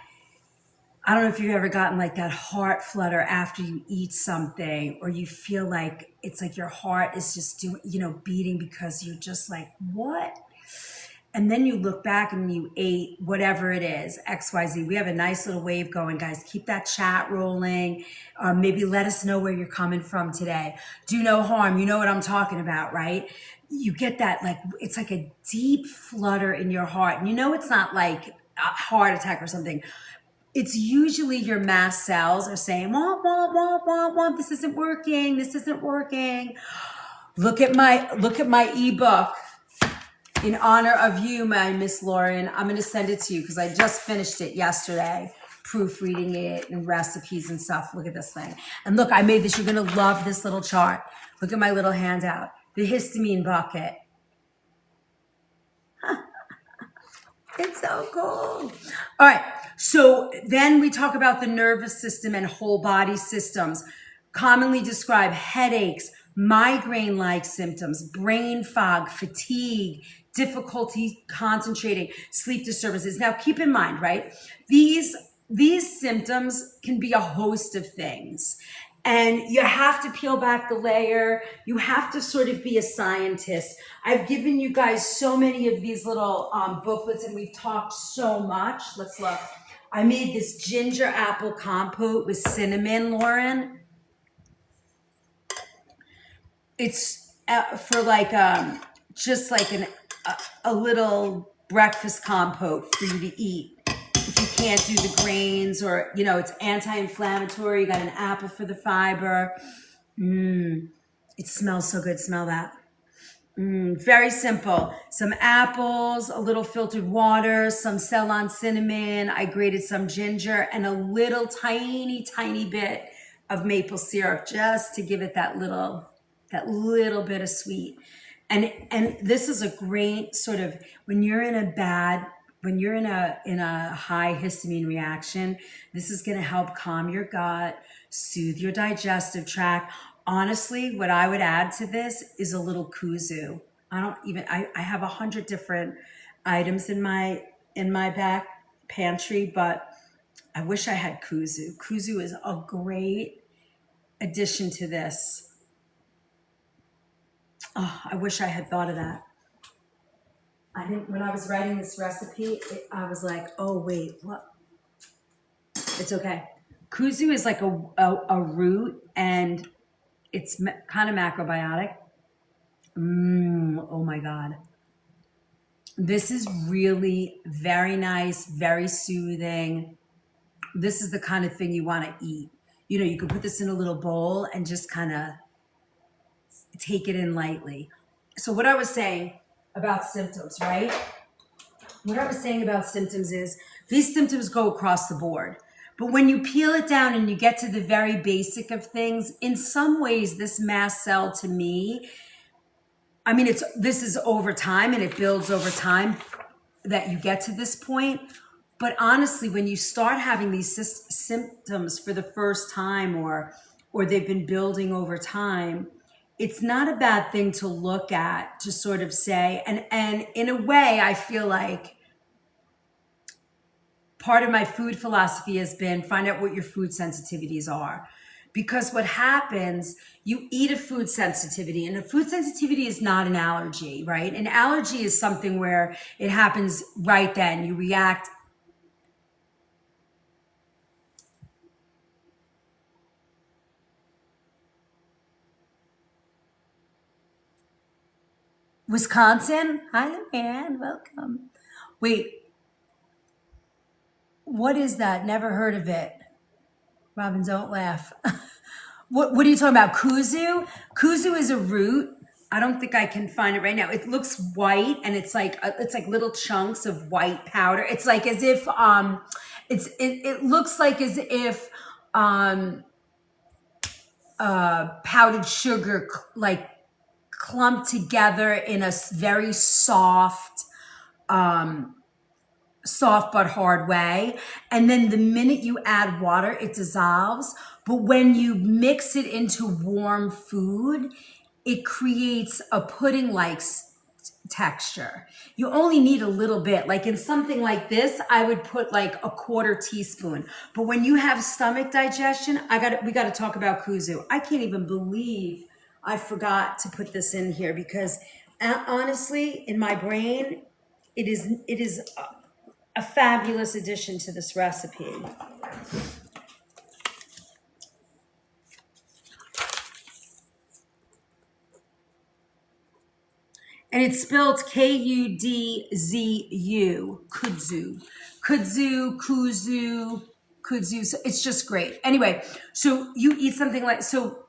I don't know if you've ever gotten like that heart flutter after you eat something, or you feel like it's like your heart is just doing, you know, beating because you're just like, what? And then you look back and you ate whatever it is, XYZ. We have a nice little wave going, guys. Keep that chat rolling. Maybe let us know where you're coming from today. Do no harm. You know what I'm talking about, right? You get that, like, it's like a deep flutter in your heart. And you know it's not like a heart attack or something. It's usually your mast cells are saying, womp, womp, womp, womp, womp. This isn't working. This isn't working. Look at my ebook. In honor of you, my Miss Lauren, I'm going to send it to you because I just finished it yesterday, proofreading it and recipes and stuff. Look at this thing. And look, I made this. You're going to love this little chart. Look at my little handout. The histamine bucket. It's so cool. All right. So then we talk about the nervous system and whole body systems. Commonly describe headaches, migraine-like symptoms, brain fog, fatigue, difficulty concentrating, sleep disturbances. Now, keep in mind, right? These symptoms can be a host of things. And you have to peel back the layer. You have to sort of be a scientist. I've given you guys so many of these little booklets, and we've talked so much. Let's look. I made this ginger apple compote with cinnamon, Lauren. It's for like just like a little breakfast compote for you to eat if you can't do the grains, or, you know, it's anti-inflammatory. You got an apple for the fiber. It smells so good. Smell that. Very simple. Some apples, a little filtered water, some Ceylon cinnamon. I grated some ginger and a little tiny bit of maple syrup just to give it that little bit of sweet. And this is a great sort of, when you're in a high histamine reaction, this is going to help calm your gut, soothe your digestive tract. Honestly, what I would add to this is a little kuzu. I have 100 different items in my back pantry, but I wish I had kuzu. Kuzu is a great addition to this. Oh, I wish I had thought of that. When I was writing this recipe, I was like, oh, wait, what? It's okay. Kuzu is like a root, and it's kind of macrobiotic. Oh my God. This is really very nice, very soothing. This is the kind of thing you want to eat. You know, you could put this in a little bowl and just kind of take it in lightly. So what I was saying about symptoms, right? What I was saying about symptoms is these symptoms go across the board. But when you peel it down and you get to the very basic of things, in some ways, this mast cell to me, I mean, this is over time and it builds over time that you get to this point. But honestly, when you start having these symptoms for the first time, or they've been building over time, it's not a bad thing to look at, to sort of say, and in a way, I feel like part of my food philosophy has been find out what your food sensitivities are. Because what happens, you eat a food sensitivity, and a food sensitivity is not an allergy, right? An allergy is something where it happens right then. You react. Wisconsin? Hi, Luann. Welcome. Wait, what is that? Never heard of it. Robin, don't laugh. What are you talking about? Kuzu? Kuzu is a root. I don't think I can find it right now. It looks white, and it's like little chunks of white powder. It's like as if it looks like as if powdered sugar like clumped together in a very soft but hard way. And then the minute you add water, it dissolves. But when you mix it into warm food, it creates a pudding-like texture. You only need a little bit. Like in something like this, I would put like a quarter teaspoon. But when you have stomach digestion, we got to talk about kuzu. I can't even believe I forgot to put this in here, because honestly, in my brain, it is a fabulous addition to this recipe. And it's spelled Kudzu, kudzu, kudzu. So it's just great. Anyway, so you eat something like, so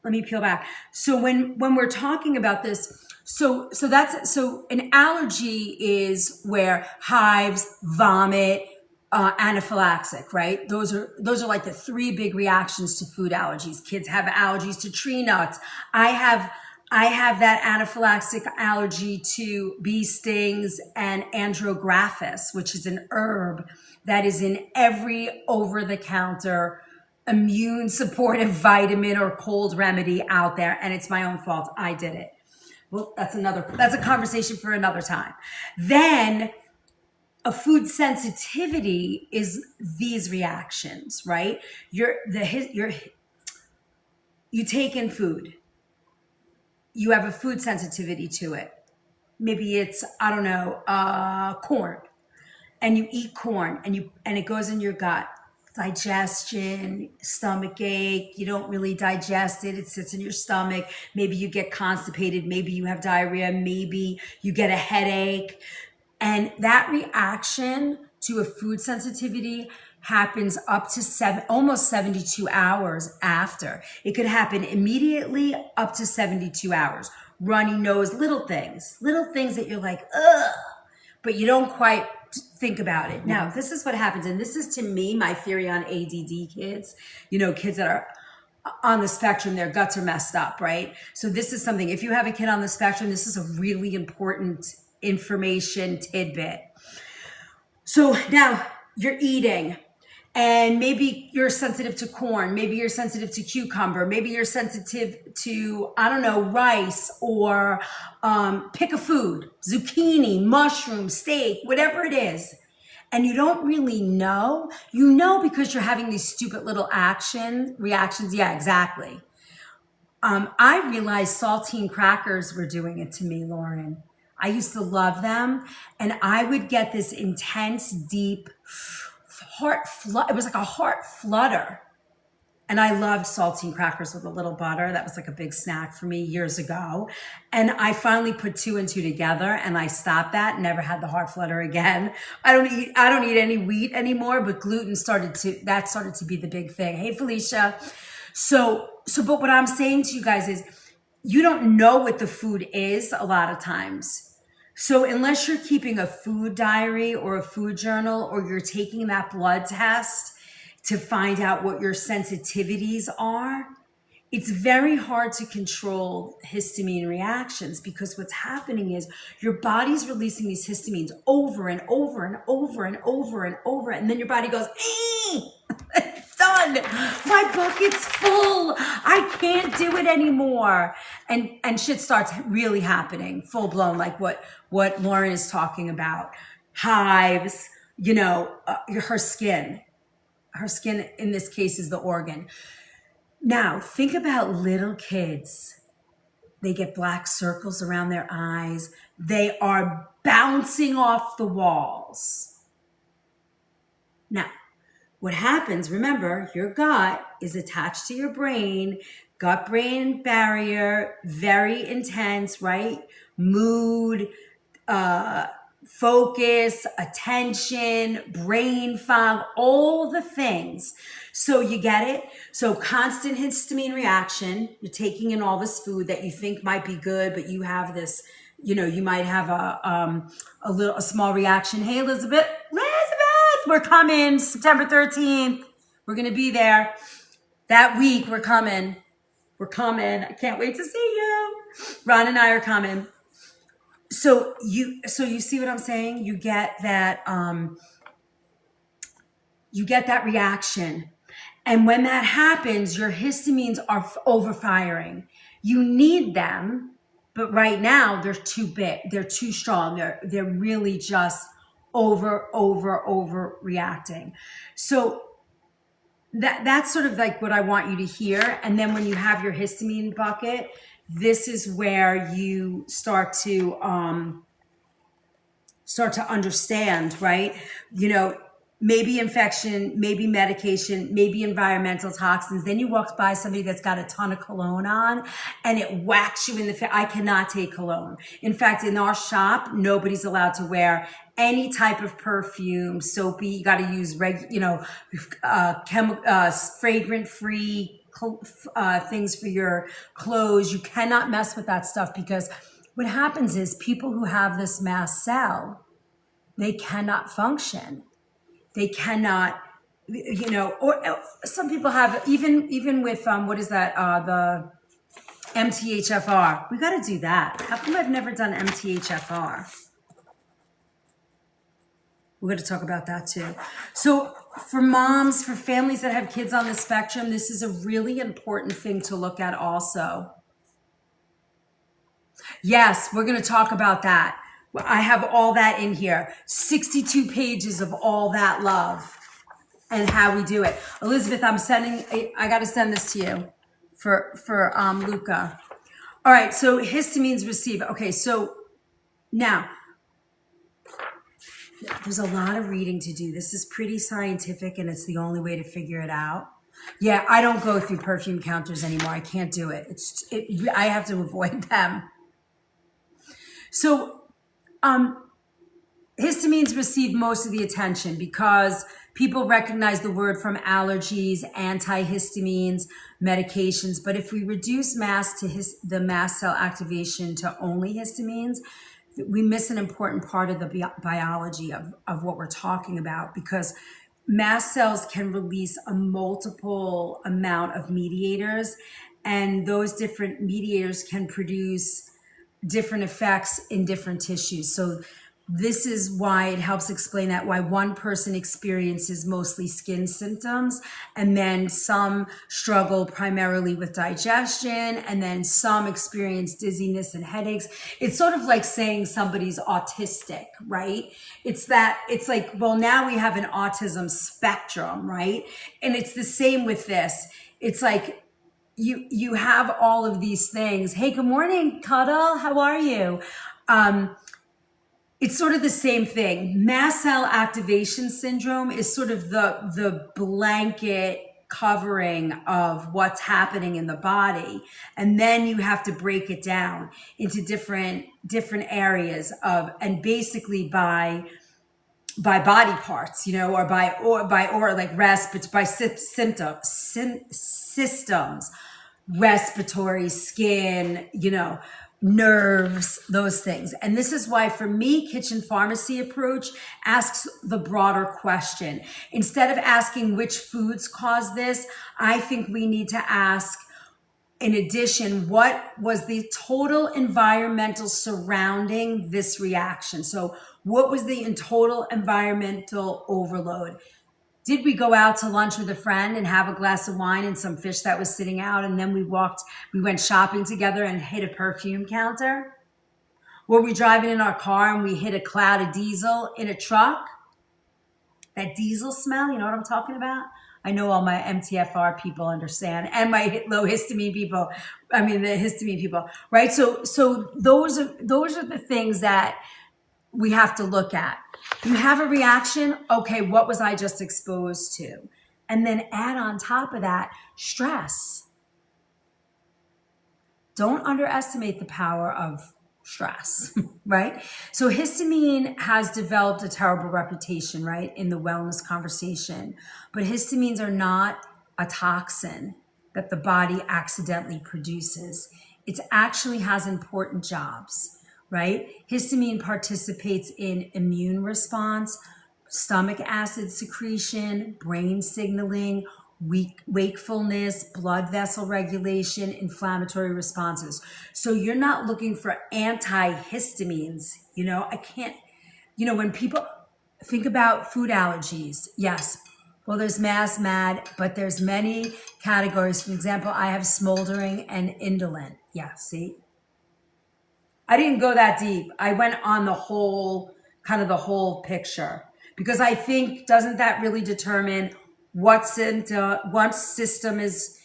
let me peel back. So when we're talking about this, so an allergy is where hives, vomit, anaphylaxis, right? Those are like the three big reactions to food allergies. Kids have allergies to tree nuts. I have that anaphylactic allergy to bee stings and andrographis, which is an herb that is in every over-the-counter immune supportive vitamin or cold remedy out there. And it's my own fault. I did it. Well, that's a conversation for another time. Then a food sensitivity is these reactions, right? You take in food. You have a food sensitivity to it. Maybe it's, I don't know, corn. And you eat corn and it goes in your gut. Digestion, stomach ache, you don't really digest it. It sits in your stomach. Maybe you get constipated. Maybe you have diarrhea. Maybe you get a headache. And that reaction to a food sensitivity happens up to almost 72 hours after. It could happen immediately up to 72 hours. Runny nose, little things that you're like, ugh, but you don't quite think about it. Now, this is what happens. And this is, to me, my theory on ADD kids, kids that are on the spectrum, their guts are messed up, right? So this is something, if you have a kid on the spectrum, this is a really important information tidbit. So now you're eating, and maybe you're sensitive to corn, maybe you're sensitive to cucumber, maybe you're sensitive to, I don't know, rice, or pick a food, zucchini, mushroom, steak, whatever it is. And you don't really know. You know because you're having these stupid little reactions. Yeah, exactly. I realized saltine crackers were doing it to me, Lauren. I used to love them, and I would get this intense, deep it was like a heart flutter. And I loved saltine crackers with a little butter. That was like a big snack for me years ago. And I finally put two and two together, and I stopped that, never had the heart flutter again. I don't eat any wheat anymore, but gluten started to be the big thing. Hey, Felicia. But what I'm saying to you guys is, you don't know what the food is a lot of times. So unless you're keeping a food diary or a food journal, or you're taking that blood test to find out what your sensitivities are, it's very hard to control histamine reactions because what's happening is your body's releasing these histamines over and over and over and over and over. And then your body goes, it's done. My bucket's full. I can't do it anymore. And shit starts really happening full blown, like what Lauren is talking about. Hives, her skin in this case is the organ. Now, think about little kids. They get black circles around their eyes. They are bouncing off the walls. Now, what happens, remember, your gut is attached to your brain, gut-brain barrier, very intense, right? Mood, focus, attention, brain fog, all the things. So you get it? So constant histamine reaction, you're taking in all this food that you think might be good, but you have this, you might have a small reaction. Hey, Elizabeth, we're coming September 13th. We're going to be there that week. We're coming. I can't wait to see you. Ron and I are coming. So you see what I'm saying? You get that reaction. And when that happens, your histamines are overfiring. You need them, but right now they're too big. They're too strong. They're really just over reacting. So that's sort of like what I want you to hear. And then when you have your histamine bucket, this is where you start to understand, right? Maybe infection, maybe medication, maybe environmental toxins. Then you walk by somebody that's got a ton of cologne on and it whacks you in the face. I cannot take cologne. In fact, in our shop, nobody's allowed to wear any type of perfume, soapy. You got to use fragrant-free things for your clothes. You cannot mess with that stuff because what happens is people who have this mast cell, they cannot function. They cannot, or some people have, even with, the MTHFR. We got to do that. How come I've never done MTHFR? We're going to talk about that too. So for moms, for families that have kids on the spectrum, this is a really important thing to look at also. Yes, we're going to talk about that. I have all that in here. 62 pages of all that love and how we do it. Elizabeth, I got to send this to you for Luca. All right, so histamines receive. Okay, so now there's a lot of reading to do. This is pretty scientific and it's the only way to figure it out. Yeah, I don't go through perfume counters anymore. I can't do it. I have to avoid them. So histamines receive most of the attention because people recognize the word from allergies, antihistamines, medications. But if we reduce the mast cell activation to only histamines, we miss an important part of the biology of what we're talking about, because mast cells can release a multiple amount of mediators, and those different mediators can produce different effects in different tissues. So this is why it helps explain why one person experiences mostly skin symptoms, and then some struggle primarily with digestion, and then some experience dizziness and headaches. It's sort of like saying somebody's autistic, right? It's like, well, now we have an autism spectrum, right? And it's the same with this. It's like, you have all of these things. Hey, good morning, Cuddle. How are you? It's sort of the same thing. Mast cell activation syndrome is sort of the blanket covering of what's happening in the body. And then you have to break it down into different areas and basically by body parts, or like by systems, respiratory, skin, nerves, those things. And this is why, for me, kitchen pharmacy approach asks the broader question. Instead of asking which foods cause this, I think we need to ask, In addition, what was the total environmental surrounding this reaction? So what was the total environmental overload? Did we go out to lunch with a friend and have a glass of wine and some fish that was sitting out, and then we went shopping together and hit a perfume counter? Were we driving in our car and we hit a cloud of diesel in a truck? That diesel smell, you know what I'm talking about? I know all my MTFR people understand, and my low histamine people. I mean, the histamine people, right? So those are the things that we have to look at. You have a reaction. Okay, what was I just exposed to? And then add on top of that stress. Don't underestimate the power of stress, right? So histamine has developed a terrible reputation, right, in the wellness conversation. But histamines are not a toxin that the body accidentally produces. It actually has important jobs, right? Histamine participates in immune response, stomach acid secretion, brain signaling, wakefulness, blood vessel regulation, inflammatory responses. So you're not looking for antihistamines. When people think about food allergies, yes, well, there's MAS, MAD, but there's many categories. For example, I have smoldering and indolent. Yeah, see? I didn't go that deep. I went on the whole picture, because I think, doesn't that really determine what system is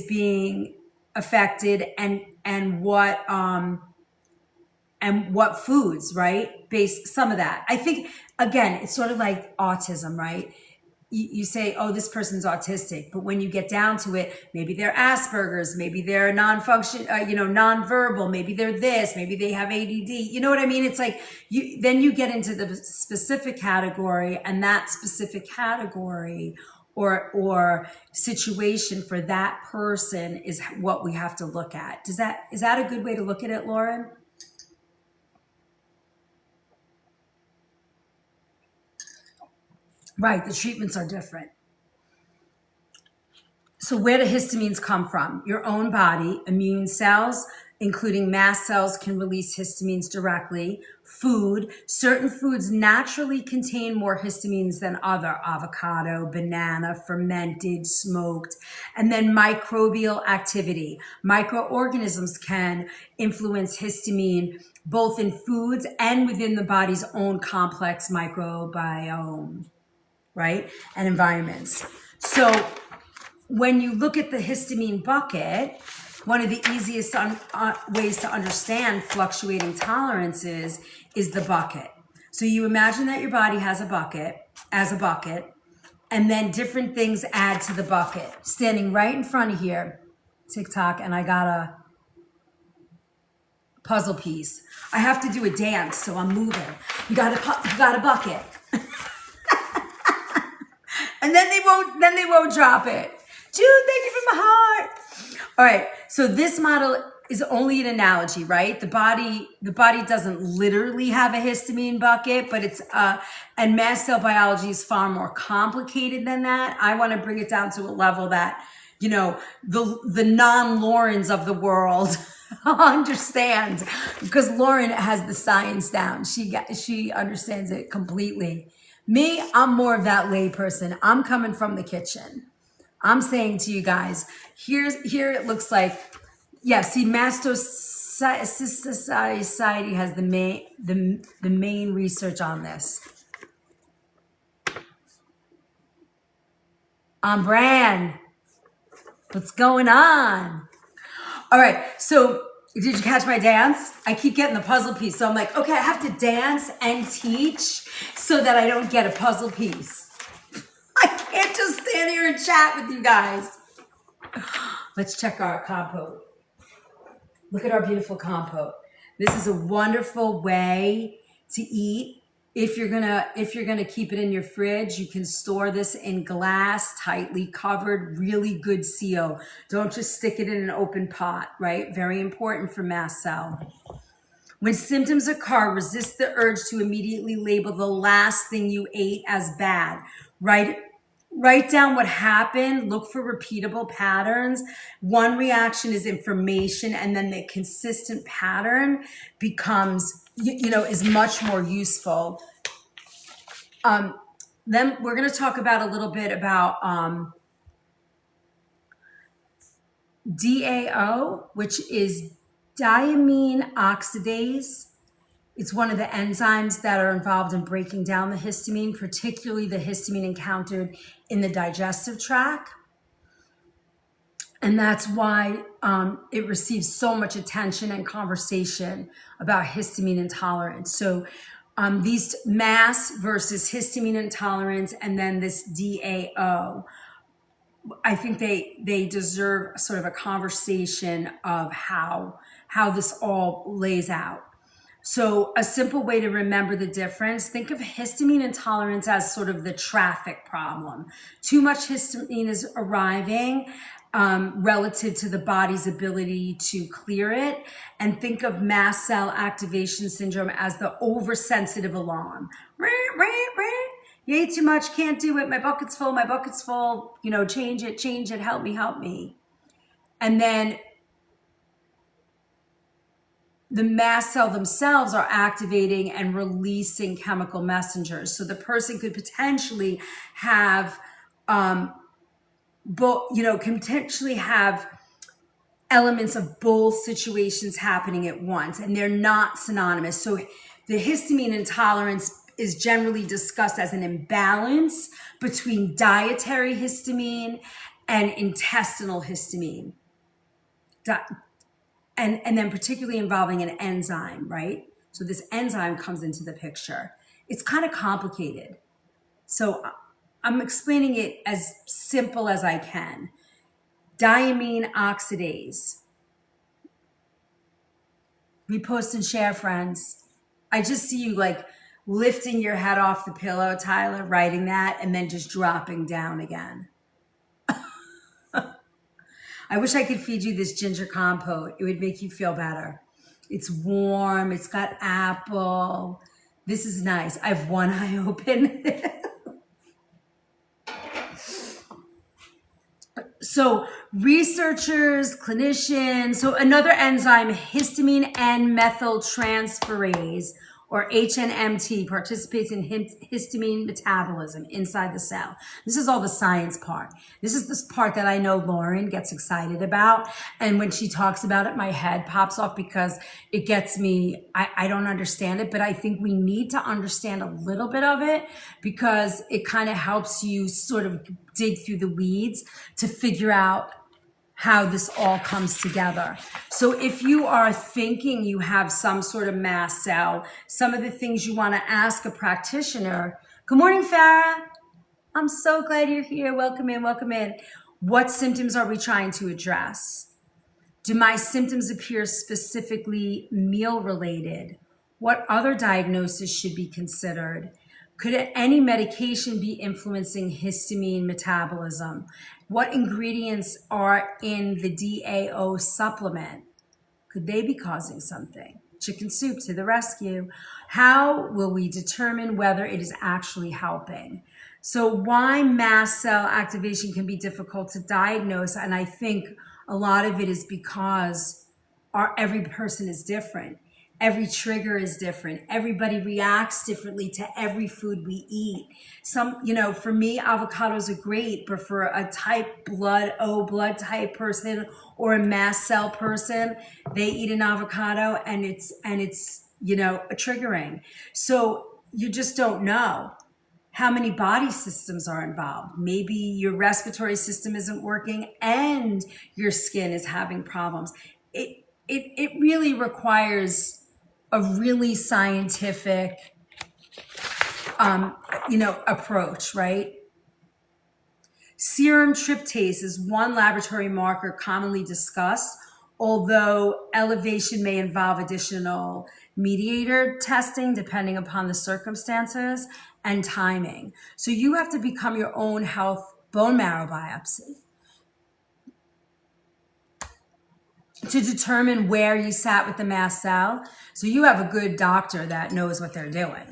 being affected and what foods, right? Based some of that. I think, again, it's sort of like autism, right? You say, oh, this person's autistic, but when you get down to it, maybe they're Asperger's, maybe they're nonverbal, maybe they're this, maybe they have ADD. You know what I mean? It's like then you get into the specific category, and that specific category or situation for that person is what we have to look at. Is that a good way to look at it, Lauren? Right, the treatments are different. So where do histamines come from? Your own body. Immune cells, including mast cells, can release histamines directly. Food. Certain foods naturally contain more histamines than other. Avocado, banana, fermented, smoked. And then microbial activity. Microorganisms can influence histamine both in foods and within the body's own complex microbiome, right? And environments. So when you look at the histamine bucket, one of the easiest ways to understand fluctuating tolerances is the bucket. So you imagine that your body has a bucket, and then different things add to the bucket. Standing right in front of here, TikTok, and I got a puzzle piece. I have to do a dance, so I'm moving. You got a bucket. And then they won't drop it. Jude, thank you from my heart. All right, so this model is only an analogy, right? The body doesn't literally have a histamine bucket, but it's and mast cell biology is far more complicated than that. I want to bring it down to a level that, the non-Laurens of the world understand, because Lauren has the science down. She understands it completely. Me, I'm more of that lay person. I'm coming from the kitchen. I'm saying to you guys, here it looks like, see, Mast Cell Society has the main research on this. On brand. What's going on? All right, so did you catch my dance? I keep getting the puzzle piece. So I'm like, okay, I have to dance and teach so that I don't get a puzzle piece. I can't just stand here and chat with you guys. Let's check our compote. Look at our beautiful compote. This is a wonderful way to eat. If you're gonna keep it in your fridge, you can store this in glass, tightly covered, really good seal. Don't just stick it in an open pot, right? Very important for mast cell. When symptoms occur, resist the urge to immediately label the last thing you ate as bad. Write Write down what happened, look for repeatable patterns. One reaction is information, and then the consistent pattern becomes, is much more useful. Then we're going to talk about a little bit about DAO, which is diamine oxidase. It's one of the enzymes that are involved in breaking down the histamine, particularly the histamine encountered in the digestive tract. And that's why it receives so much attention and conversation about histamine intolerance. So these MAS versus histamine intolerance, and then this DAO, I think they deserve sort of a conversation of how this all lays out. So a simple way to remember the difference, think of histamine intolerance as sort of the traffic problem. Too much histamine is arriving relative to the body's ability to clear it. And think of mast cell activation syndrome as the oversensitive alarm. You ate too much, can't do it, my bucket's full, change it, help me. And then the mast cell themselves are activating and releasing chemical messengers. So the person could potentially have, potentially have elements of both situations happening at once, and they're not synonymous. So the histamine intolerance is generally discussed as an imbalance between dietary histamine and intestinal histamine. And then particularly involving an enzyme, right? So this enzyme comes into the picture. It's kind of complicated. So I'm explaining it as simple as I can. Diamine oxidase. Repost and share, friends. I just see you like lifting your head off the pillow, Tyler, writing that, and then just dropping down again. I wish I could feed you this ginger compote. It would make you feel better. It's warm. It's got apple. This is nice. I have one eye open. So researchers, clinicians, so another enzyme, histamine N-methyltransferase, or HNMT, participates in histamine metabolism inside the cell. This is all the science part. This is this part that I know Lauren gets excited about. And when she talks about it, my head pops off because it gets me, I don't understand it, but I think we need to understand a little bit of it because it kind of helps you sort of dig through the weeds to figure out how this all comes together. So if you are thinking you have some sort of mast cell, some of the things you want to ask a practitioner. Good morning, Farah. I'm so glad you're here. Welcome in, welcome in. What symptoms are we trying to address? Do my symptoms appear specifically meal related? What other diagnosis should be considered? Could any medication be influencing histamine metabolism? What ingredients are in the DAO supplement? Could they be causing something? Chicken soup to the rescue. How will we determine whether it is actually helping? So why mast cell activation can be difficult to diagnose, and I think a lot of it is because every person is different. Every trigger is different. Everybody reacts differently to every food we eat. Some, for me, avocados are great, but for a blood type person or a mast cell person, they eat an avocado and it's a triggering. So you just don't know how many body systems are involved. Maybe your respiratory system isn't working and your skin is having problems. It really requires a really scientific, approach, right? Serum tryptase is one laboratory marker commonly discussed, although elevation may involve additional mediator testing depending upon the circumstances and timing. So you have to become your own health bone marrow biopsy to determine where you sat with the mast cell. So you have a good doctor that knows what they're doing.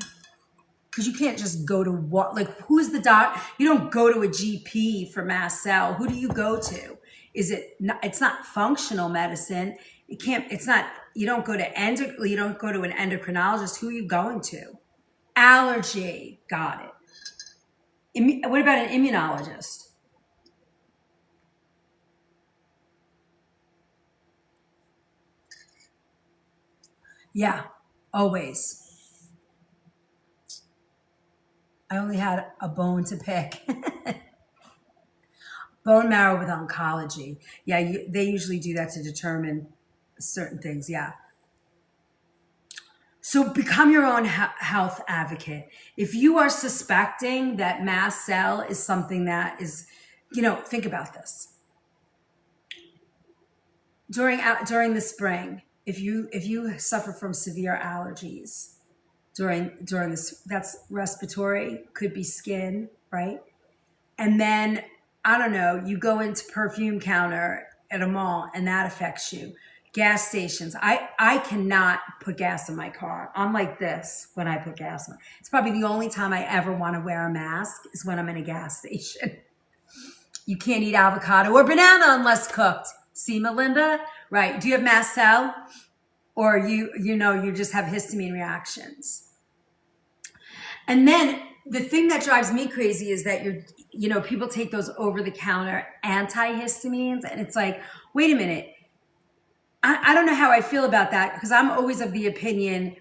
because you can't just go to what, like, who's the doc? You don't go to a GP for mast cell. Who do you go to? Is it not, it's not functional medicine. It can't, it's not, you don't go to you don't go to an endocrinologist. Who are you going to? Allergy. Got it. What about an immunologist? Yeah, always. I only had a bone to pick. Bone marrow with oncology. Yeah, they usually do that to determine certain things. Yeah. So become your own health advocate. If you are suspecting that mast cell is something that is, think about this. During the spring, if you suffer from severe allergies during this, that's respiratory, could be skin, right? And then, I don't know, you go into perfume counter at a mall and that affects you. Gas stations. I cannot put gas in my car. I'm like this when I put gas in. It's probably the only time I ever want to wear a mask is when I'm in a gas station. You can't eat avocado or banana unless cooked. See, Melinda? Right. Do you have mast cell? Or you just have histamine reactions? And then the thing that drives me crazy is that people take those over-the-counter antihistamines, and it's like, wait a minute. I don't know how I feel about that, because I'm always of the opinion,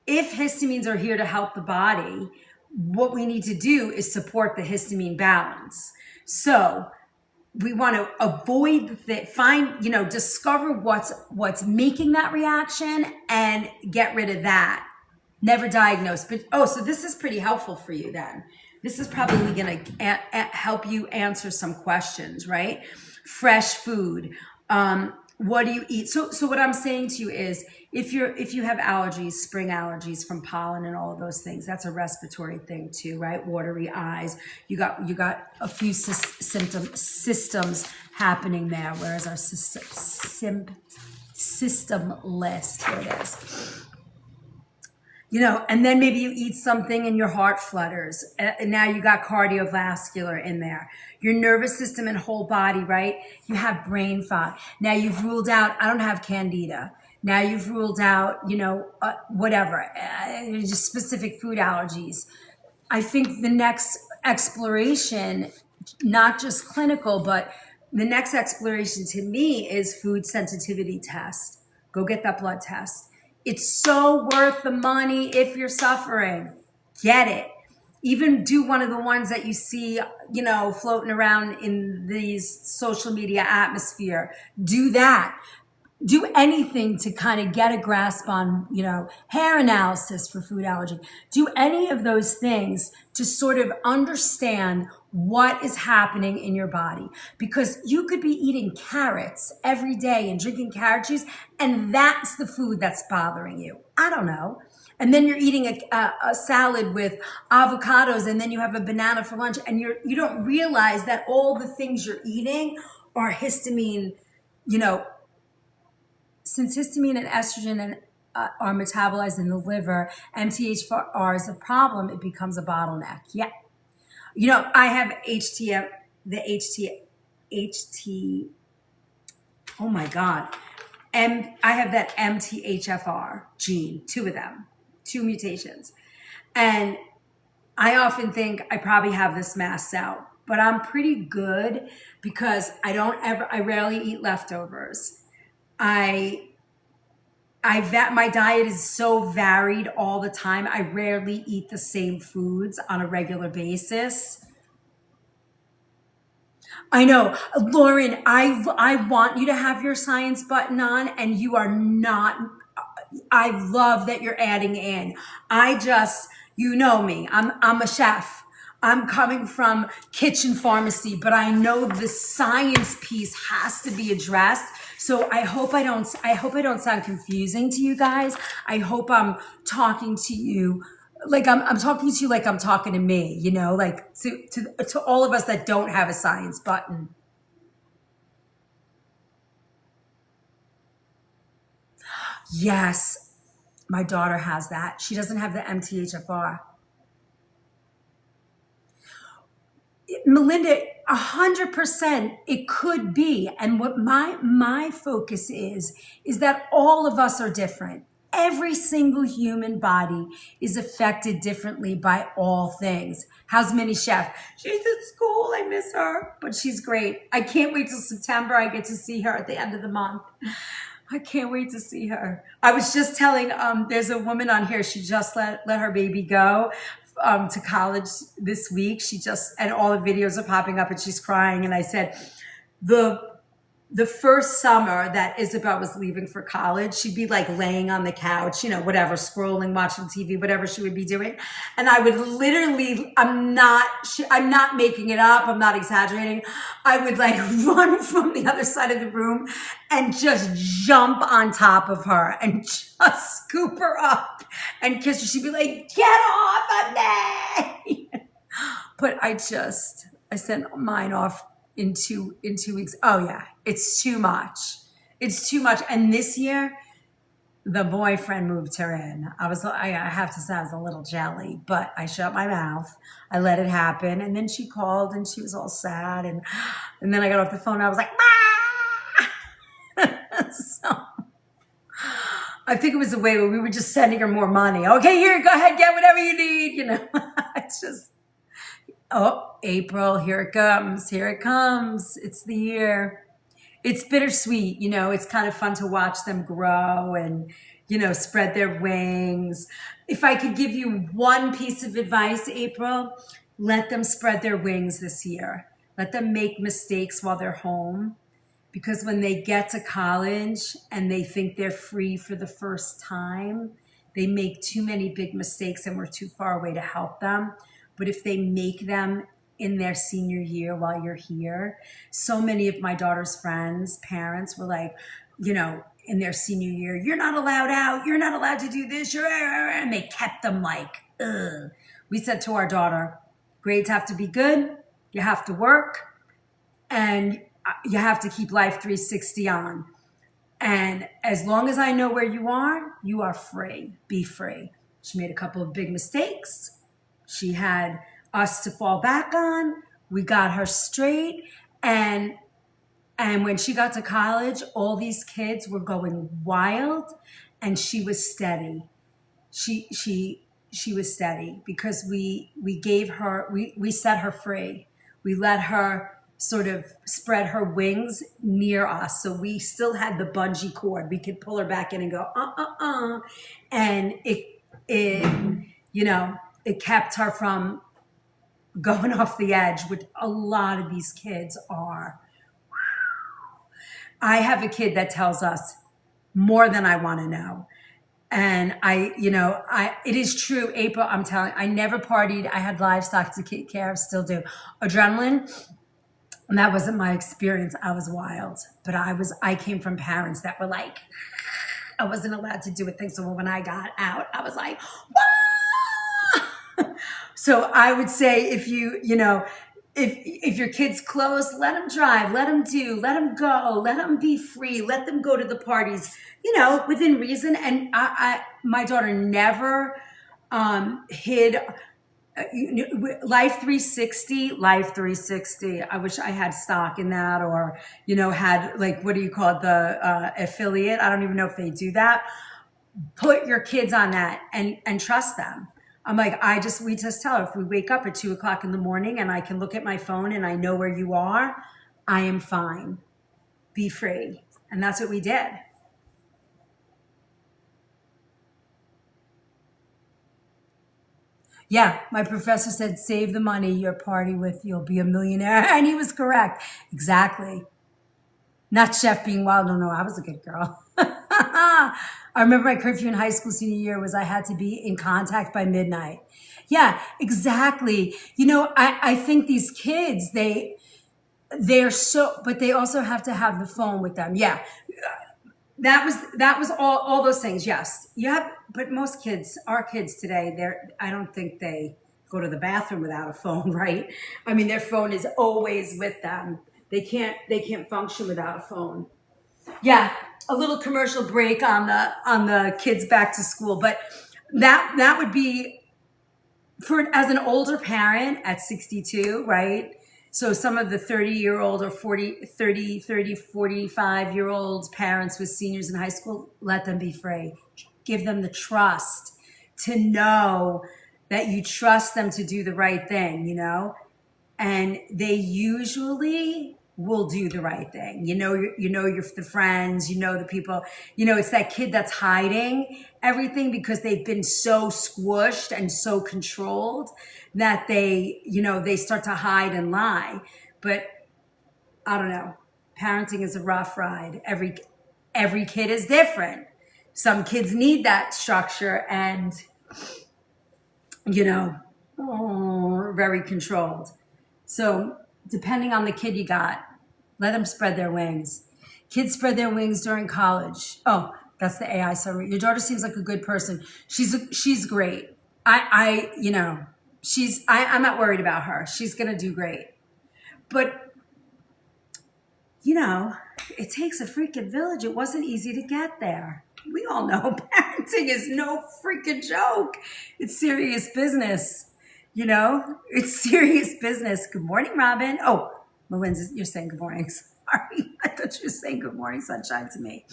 if histamines are here to help the body, what we need to do is support the histamine balance. So we want to avoid discover what's making that reaction and get rid of that. Never diagnose. But so this is pretty helpful for you then. This is probably going to help you answer some questions, right? Fresh food. What do you eat? So what I'm saying to you is, if you have allergies, spring allergies from pollen and all of those things, that's a respiratory thing too, right? Watery eyes. You got a few systems happening there. Whereas our system list, here it is. And then maybe you eat something and your heart flutters. And now you got cardiovascular in there. Your nervous system and whole body, right? You have brain fog. Now you've ruled out, I don't have candida. Now you've ruled out, whatever, just specific food allergies. I think the next exploration, not just clinical, but the next exploration to me is food sensitivity test. Go get that blood test. It's so worth the money if you're suffering. Get it. Even do one of the ones that you see, floating around in these social media atmosphere. Do that. Do anything to kind of get a grasp on, hair analysis for food allergy. Do any of those things to sort of understand what is happening in your body. Because you could be eating carrots every day and drinking carrot juice, and that's the food that's bothering you. I don't know. And then you're eating a salad with avocados, and then you have a banana for lunch, and you don't realize that all the things you're eating are histamine, since histamine and estrogen are metabolized in the liver, MTHFR is a problem, it becomes a bottleneck. Yeah. I have oh my God. I have that MTHFR gene, 2 of them, 2 mutations. And I often think I probably have this mast cell, but I'm pretty good because I rarely eat leftovers. My diet is so varied all the time. I rarely eat the same foods on a regular basis. I know, Lauren, I want you to have your science button on, and you are not. I love that you're adding in. You know me, I'm a chef. I'm coming from kitchen pharmacy, but I know the science piece has to be addressed. So I hope I don't sound confusing to you guys. I hope I'm talking to you like I'm talking to you like I'm talking to me, like to all of us that don't have a science button. Yes, my daughter has that. She doesn't have the MTHFR. Melinda, 100% it could be. And what my focus is that all of us are different. Every single human body is affected differently by all things. How's Minnie Chef? She's at school. I miss her, but she's great. I can't wait till September. I get to see her at the end of the month. I can't wait to see her. I was just telling, there's a woman on here. She just let her baby go to college this week. And all the videos are popping up and she's crying. And I said, the first summer that Isabel was leaving for college, she'd be like laying on the couch, whatever, scrolling, watching TV, whatever she would be doing. And I would literally, I'm not making it up. I'm not exaggerating. I would like run from the other side of the room and just jump on top of her and just scoop her up and kiss her. She'd be like, get off of me. But I sent mine off in 2 weeks. Oh yeah, it's too much. It's too much. And this year, the boyfriend moved her in. I have to say I was a little jelly, but I shut my mouth. I let it happen. And then she called and she was all sad. And then I got off the phone and I was like, ah! So I think it was a way where we were just sending her more money. Okay, here, go ahead, get whatever you need. It's just, oh, April, here it comes. Here it comes. It's the year. It's bittersweet. It's kind of fun to watch them grow and, spread their wings. If I could give you one piece of advice, April, let them spread their wings this year. Let them make mistakes while they're home. Because when they get to college and they think they're free for the first time, they make too many big mistakes and we're too far away to help them. But if they make them in their senior year while you're here, so many of my daughter's friends, parents were like, in their senior year, you're not allowed out. You're not allowed to do this. And they kept them like, ugh. We said to our daughter, grades have to be good. You have to work. And you have to keep Life 360 on. And as long as I know where you are free. Be free. She made a couple of big mistakes. She had us to fall back on. We got her straight. And when she got to college, all these kids were going wild and she was steady. She was steady because we gave her, we set her free. We let her sort of spread her wings near us. So we still had the bungee cord. We could pull her back in and go, And it kept her from going off the edge, which a lot of these kids are. I have a kid that tells us more than I want to know. And it is true, April, I'm telling you, I never partied. I had livestock to take care of, still do. Adrenaline, and that wasn't my experience. I was wild, but I came from parents that were like, I wasn't allowed to do a thing. So when I got out, I was like, wah! So I would say if if your kid's close, let them drive, let them go, let them be free, let them go to the parties, within reason. And my daughter never hid Life 360. I wish I had stock in that or, had like, what do you call it? The affiliate. I don't even know if they do that. Put your kids on that and trust them. I'm like, we just tell her if we wake up at 2:00 in the morning and I can look at my phone and I know where you are, I am fine. Be free. And that's what we did. Yeah, my professor said, save the money you're party with, you'll be a millionaire. And he was correct. Exactly. Not Chef being wild. No, I was a good girl. I remember my curfew in high school senior year was I had to be in contact by midnight. Yeah, exactly. I think these kids, they're so, but they also have to have the phone with them. Yeah. That was all those things. Yes. Yeah. But most kids, our kids today, I don't think they go to the bathroom without a phone, right? I mean, their phone is always with them. They can't function without a phone. Yeah. A little commercial break on the kids back to school, but that would be as an older parent at 62, right? So some of the 30-year-old or 45-year-old parents with seniors in high school, let them be free. Give them the trust to know that you trust them to do the right thing, and they usually will do the right thing. You're the friends, the people, it's that kid that's hiding everything because they've been so squished and so controlled that they start to hide and lie. But I don't know. Parenting is a rough ride. Every kid is different. Some kids need that structure and, very controlled. So depending on the kid you got, let them spread their wings. Kids spread their wings during college. Oh, that's the AI summary. Your daughter seems like a good person. She's great. I'm not worried about her. She's going to do great. But, it takes a freaking village. It wasn't easy to get there. We all know parenting is no freaking joke. It's serious business. It's serious business. Good morning, Robin. Oh, Melinda, you're saying good morning. Sorry. I thought you were saying good morning, sunshine to me.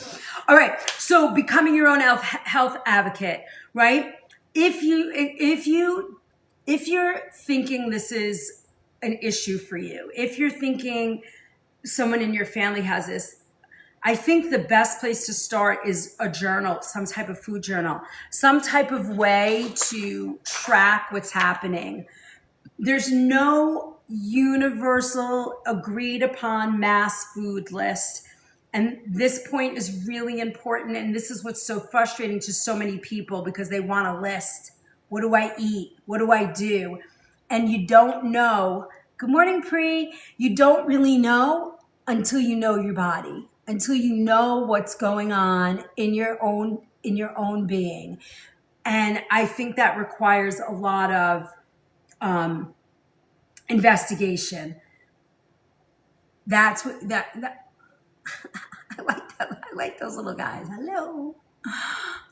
All right. So becoming your own health advocate, right? If you're thinking this is an issue for you, if you're thinking someone in your family has this, I think the best place to start is a journal, some type of food journal, some type of way to track what's happening. There's no universal agreed upon mass food list. And this point is really important. And this is what's so frustrating to so many people because they want a list. What do I eat? What do I do? And you don't know. Good morning, Pri. You don't really know until you know your body, until you know what's going on in your own being. And I think that requires a lot of investigation. That's what that I like that. I like those little guys. Hello.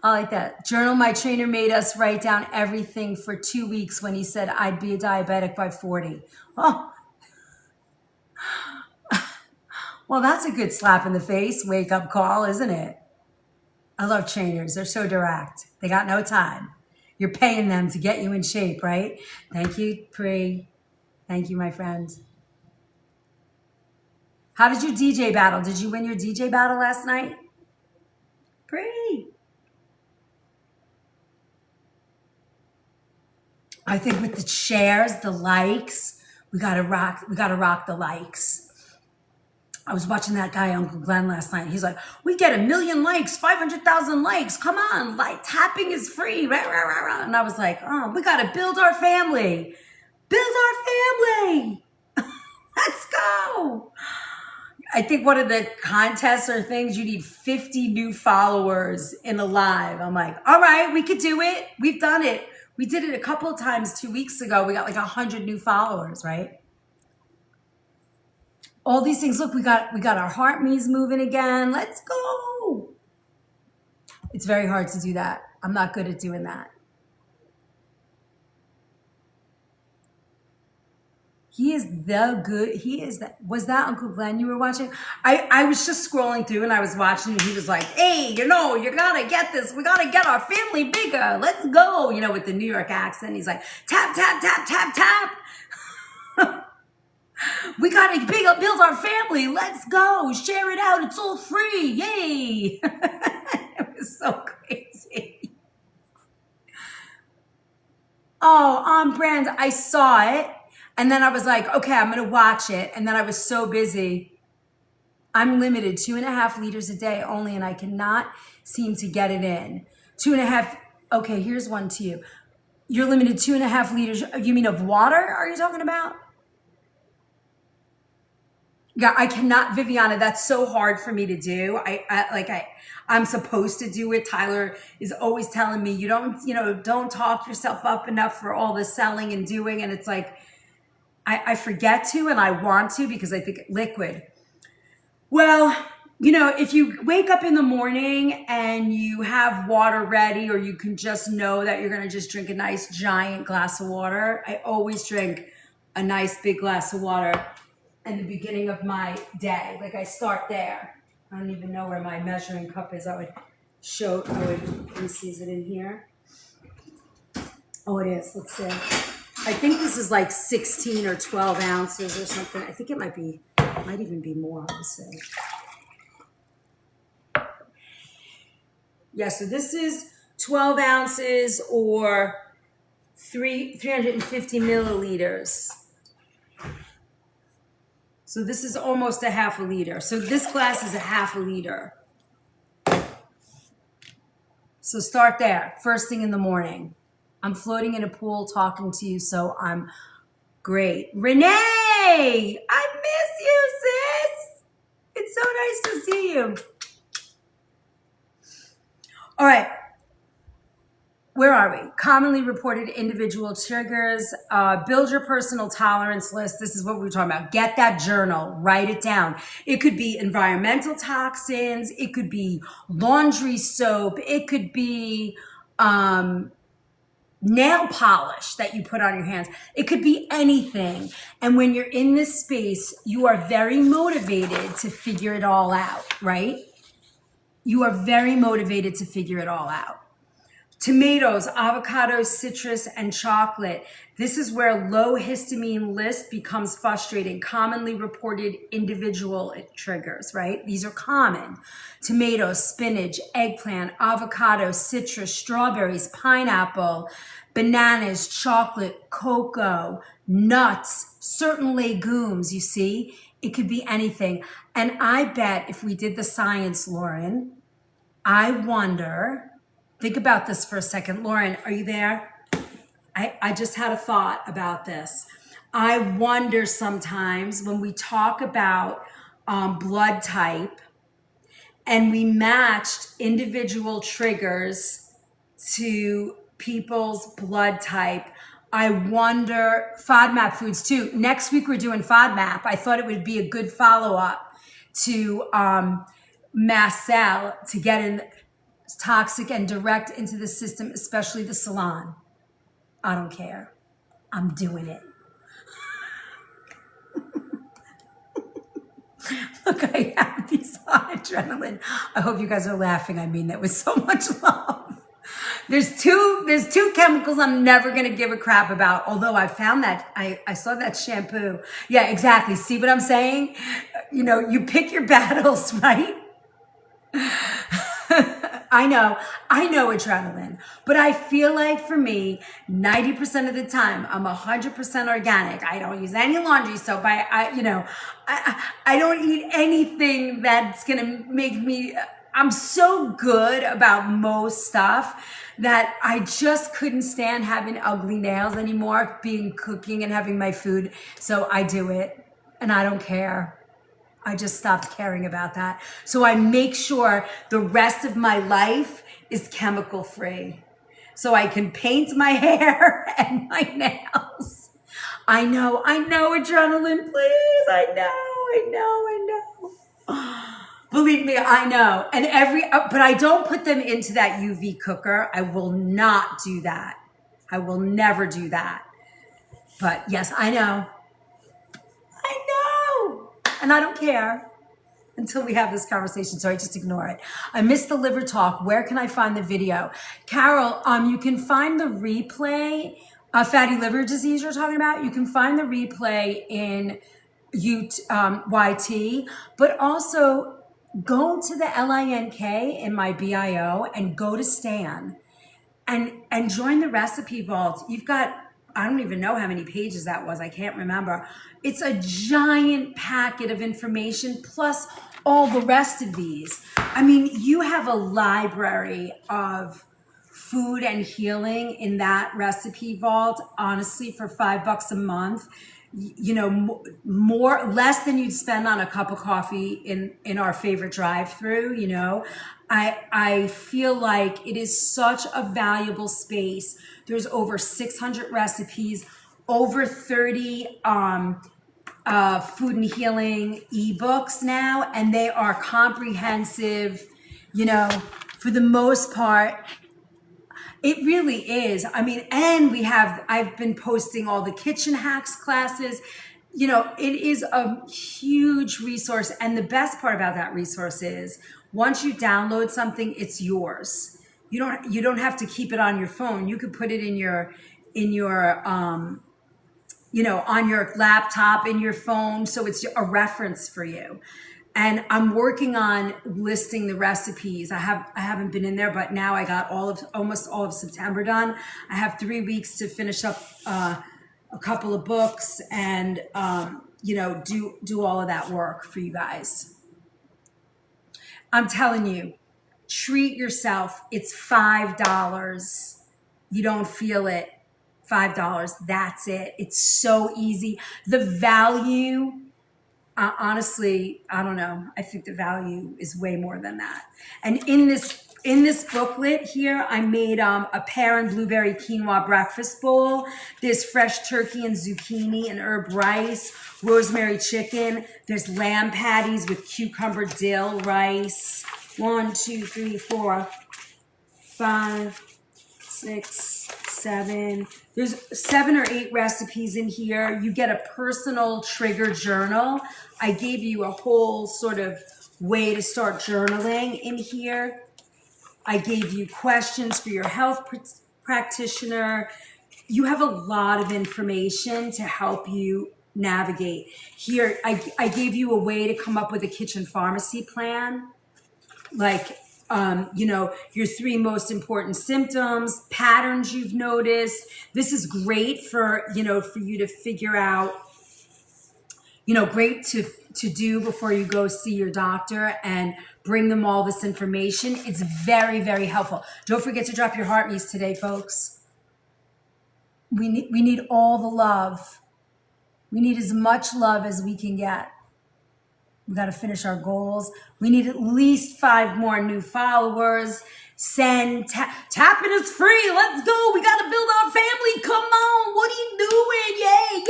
I like that. Journal, my trainer made us write down everything for 2 weeks when he said I'd be a diabetic by 40. Oh, well, that's a good slap in the face, wake up call, isn't it? I love trainers. They're so direct. They got no time. You're paying them to get you in shape, right? Thank you, Pri. Thank you, my friend. How did you DJ battle? Did you win your DJ battle last night? Pri. I think with the shares, the likes, we gotta rock the likes. I was watching that guy, Uncle Glenn, last night. He's like, we get 1 million likes, 500,000 likes. Come on, like tapping is free. And I was like, oh, we got to build our family. Build our family. Let's go. I think one of the contests or things, you need 50 new followers in a live. I'm like, all right, we could do it. We've done it. We did it a couple of times 2 weeks ago. We got like 100 new followers, right? All these things. Look, we got our heart me's moving again. Let's go. It's very hard to do that. I'm not good at doing that. He is was that Uncle Glenn you were watching? I was just scrolling through and I was watching and he was like, hey, you gotta get this. We gotta get our family bigger. Let's go. With the New York accent. He's like, tap, tap, tap, tap, tap. We gotta build our family. Let's go. Share it out. It's all free. Yay. It was so crazy. Oh, on brand. I saw it. And then I was like, okay, I'm going to watch it. And then I was so busy. I'm limited 2.5 liters a day only, and I cannot seem to get it in. 2.5. Okay, here's one to you. You're limited 2.5 liters. You mean of water? Are you talking about? Yeah, I cannot, Viviana. That's so hard for me to do. I'm supposed to do it. Tyler is always telling me, don't talk yourself up enough for all the selling and doing. And it's like, I forget to, and I want to because I think liquid. Well, You know, if you wake up in the morning and you have water ready, or you can just know that you're going to just drink a nice giant glass of water. I always drink a nice big glass of water in the beginning of my day. Like I start there. I don't even know where my measuring cup is. Let me see, is it in here? Oh, it is. Let's see. I think this is like 16 or 12 ounces or something. I think it might even be more. Let's see. Yeah, so this is 12 ounces or 350 milliliters. So this is almost a half a liter. So this glass is a half a liter. So start there, first thing in the morning. I'm floating in a pool talking to you, so I'm great. Renee, I miss you, sis. It's so nice to see you. All right, where are we? Commonly reported individual triggers. Build your personal tolerance list. This is what we were talking about. Get that journal, write it down. It could be environmental toxins. It could be laundry soap. It could be nail polish that you put on your hands. It could be anything. And when you're in this space, you are very motivated to figure it all out, right? You are very motivated to figure it all out. Tomatoes, avocados, citrus, and chocolate. This is where low histamine list becomes frustrating. Commonly reported individual triggers, right? These are common. Tomatoes, spinach, eggplant, avocado, citrus, strawberries, pineapple, bananas, chocolate, cocoa, nuts, certain legumes, you see? It could be anything. And I bet if we did the science, Lauren, I wonder, think about this for a second. Lauren, are you there? I just had a thought about this. I wonder sometimes when we talk about blood type and we matched individual triggers to people's blood type, I wonder, FODMAP foods too. Next week we're doing FODMAP. I thought it would be a good follow-up to Mast Cell to get in toxic and direct into the system, especially the salon. I don't care. I'm doing it. Look, I have these on adrenaline. I hope you guys are laughing. I mean that with so much love. There's two chemicals I'm never going to give a crap about. Although I found that, I saw that shampoo. Yeah, exactly. See what I'm saying? You know, you pick your battles, right? I know adrenaline, but I feel like for me, 90% of the time, I'm 100% organic. I don't use any laundry soap. I don't eat anything that's going to make me, I'm so good about most stuff that I just couldn't stand having ugly nails anymore, cooking and having my food. So I do it and I don't care. I just stopped caring about that. So I make sure the rest of my life is chemical free. So I can paint my hair and my nails. I know, adrenaline, please. I know. Believe me, I know. And but I don't put them into that UV cooker. I will not do that. I will never do that. But yes, I know. And I don't care until we have this conversation, so I just ignore it. I missed the liver talk. Where can I find the video? Carol, you can find the replay, fatty liver disease you're talking about. You can find the replay in YT, but also go to the LINK in my bio and go to Stan and join the recipe vault. You've got, I don't even know how many pages that was. I can't remember. It's a giant packet of information plus all the rest of these. I mean, you have a library of food and healing in that recipe vault, honestly, for $5 a month. You know, less than you'd spend on a cup of coffee in our favorite drive-through. You know, I feel like it is such a valuable space. There's over 600 recipes, over 30 food and healing ebooks now, and they are comprehensive, you know, for the most part. It really is. I mean, and I've been posting all the kitchen hacks classes. You know, it is a huge resource. And the best part about that resource is once you download something, it's yours. You don't have to keep it on your phone. You could put it in your on your laptop, in your phone. So it's a reference for you. And I'm working on listing the recipes. I haven't been in there, but now I got almost all of September done. I have 3 weeks to finish up a couple of books and do all of that work for you guys. I'm telling you, treat yourself. It's $5. You don't feel it. $5. That's it. It's so easy. The value. Honestly, I don't know. I think the value is way more than that. And in this booklet here, I made a pear and blueberry quinoa breakfast bowl. There's fresh turkey and zucchini and herb rice, rosemary chicken. There's lamb patties with cucumber dill rice. 1, 2, 3, 4, 5, 6, 7. There's 7 or 8 recipes in here. You get a personal trigger journal. I gave you a whole sort of way to start journaling in here. I gave you questions for your health practitioner. You have a lot of information to help you navigate. Here, I gave you a way to come up with a kitchen pharmacy plan. Like, your 3 most important symptoms, patterns you've noticed. This is great for you to figure out, great to do before you go see your doctor and bring them all this information. It's very, very helpful. Don't forget to drop your heartbeats today, folks. We need all the love. We need as much love as we can get. We got to finish our goals. We need at least 5 more new followers. Tapping is free. Let's go. We got to build our family. Come on. What are you doing? Yay.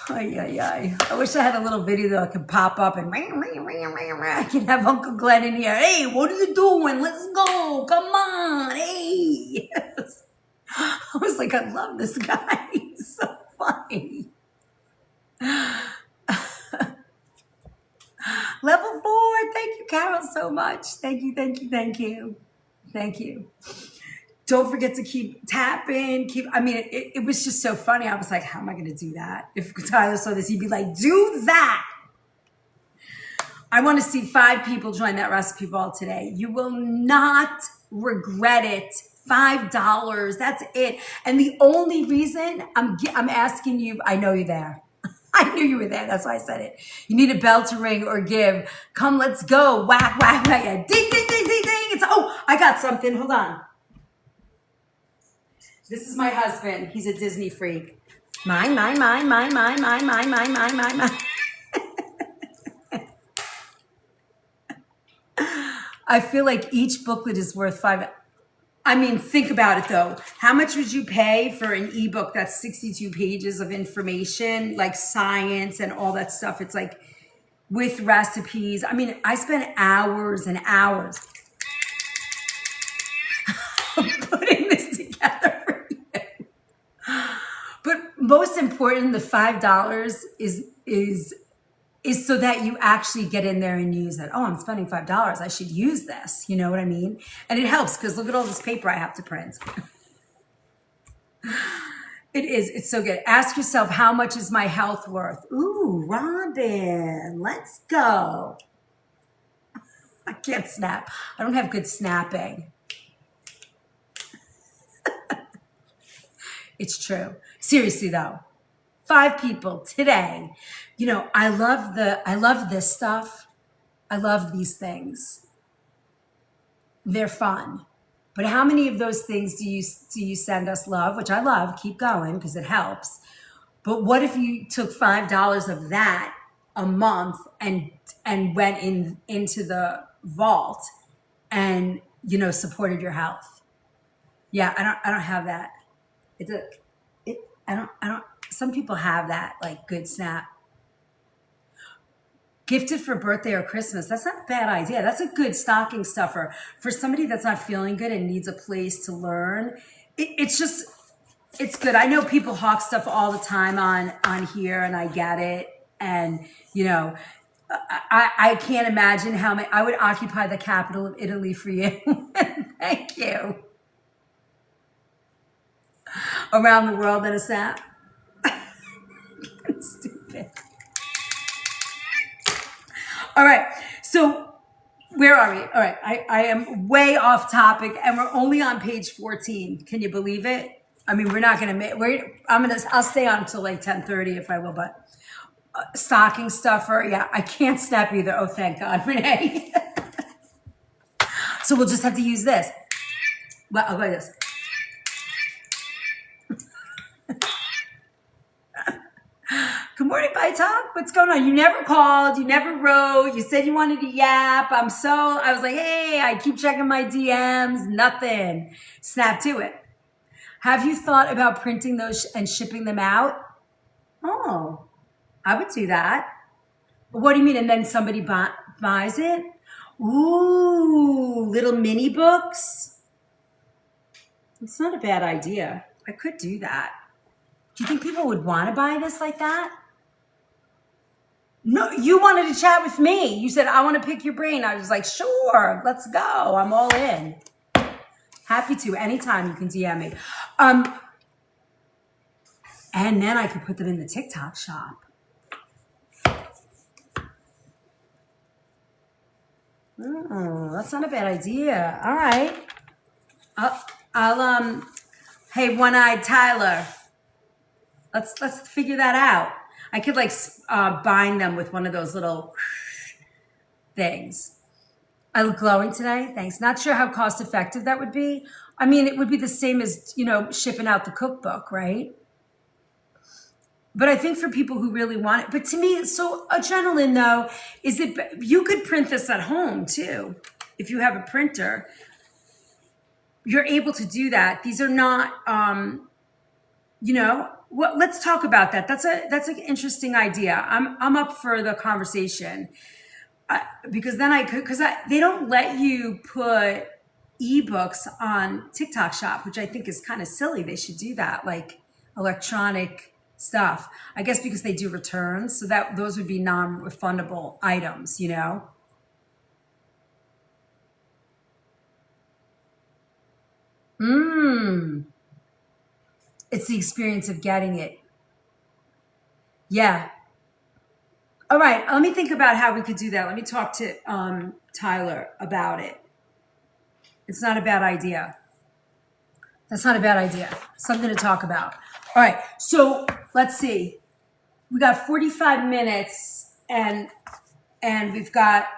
Ay. I wish I had a little video that could pop up and I can have Uncle Glenn in here. Hey, what are you doing? Let's go. Come on. Hey. I was like, I love this guy. He's so funny. Level 4. Thank you, Carol, so much. Thank you. Don't forget to keep tapping. It was just so funny. I was like, how am I going to do that? If Tyler saw this, he'd be like, do that. I want to see 5 people join that recipe vault today. You will not regret it. $5. That's it. And the only reason I'm asking you, I know you're there. I knew you were there. That's why I said it. You need a bell to ring or give. Come, let's go. Whack. Yeah. Ding. I got something. Hold on. This is my husband. He's a Disney freak. Mine. I feel like each booklet is worth $5. Think about it though. How much would you pay for an ebook that's 62 pages of information, like science and all that stuff? It's like with recipes. I spent hours and hours putting this together for you. But most important, the $5 is so that you actually get in there and use it. Oh, I'm spending $5. I should use this. You know what I mean? And it helps because look at all this paper I have to print. It's so good. Ask yourself, how much is my health worth? Ooh, Robin, let's go. I can't snap. I don't have good snapping. It's true. Seriously though. 5 people today. I love this stuff. I love these things. They're fun. But how many of those things do you send us love, which I love, keep going because it helps. But what if you took $5 of that a month and went into the vault and, supported your health? Yeah, I don't have that. some people have that, like, good snap. Gifted for birthday or Christmas. That's not a bad idea. That's a good stocking stuffer for somebody that's not feeling good and needs a place to learn. It's good. I know people hawk stuff all the time on here, and I get it. And, you know, I can't imagine how many, I would occupy the capital of Italy for you. Thank you. Around the world in a snap. Stupid. All right. So where are we? All right. I am way off topic, and we're only on page 14. Can you believe it? I mean, we're not going to make, I'll stay on until like 10:30 if I will, but stocking stuffer. Yeah, I can't snap either. Oh, thank God, Renee. So we'll just have to use this. Well, I'll go like this. Good morning, Bye Talk. What's going on? You never called. You never wrote. You said you wanted to yap. I was like, hey, I keep checking my DMs. Nothing. Snap to it. Have you thought about printing those and shipping them out? Oh, I would do that. What do you mean? And then somebody buys it? Ooh, little mini books. It's not a bad idea. I could do that. Do you think people would want to buy this like that? No, you wanted to chat with me. You said, I want to pick your brain. I was like, sure, let's go. I'm all in. Happy to. Anytime you can DM me. And then I could put them in the TikTok shop. Oh, that's not a bad idea. All right. Hey, One-Eyed Tyler. Let's figure that out. I could like bind them with one of those little things. I look glowing today. Thanks. Not sure how cost effective that would be. I mean, it would be the same as, shipping out the cookbook, right? But I think for people who really want it, but to me, so adrenaline though, is that you could print this at home too. If you have a printer, you're able to do that. These are not, well, let's talk about that. That's an interesting idea. I'm up for the conversation because then they don't let you put ebooks on TikTok Shop, which I think is kind of silly. They should do that, like electronic stuff. I guess because they do returns, so that those would be non-refundable items, It's the experience of getting it. Yeah. All right. Let me think about how we could do that. Let me talk to Tyler about it. It's not a bad idea. That's not a bad idea. Something to talk about. All right. So let's see. We got 45 minutes and we've got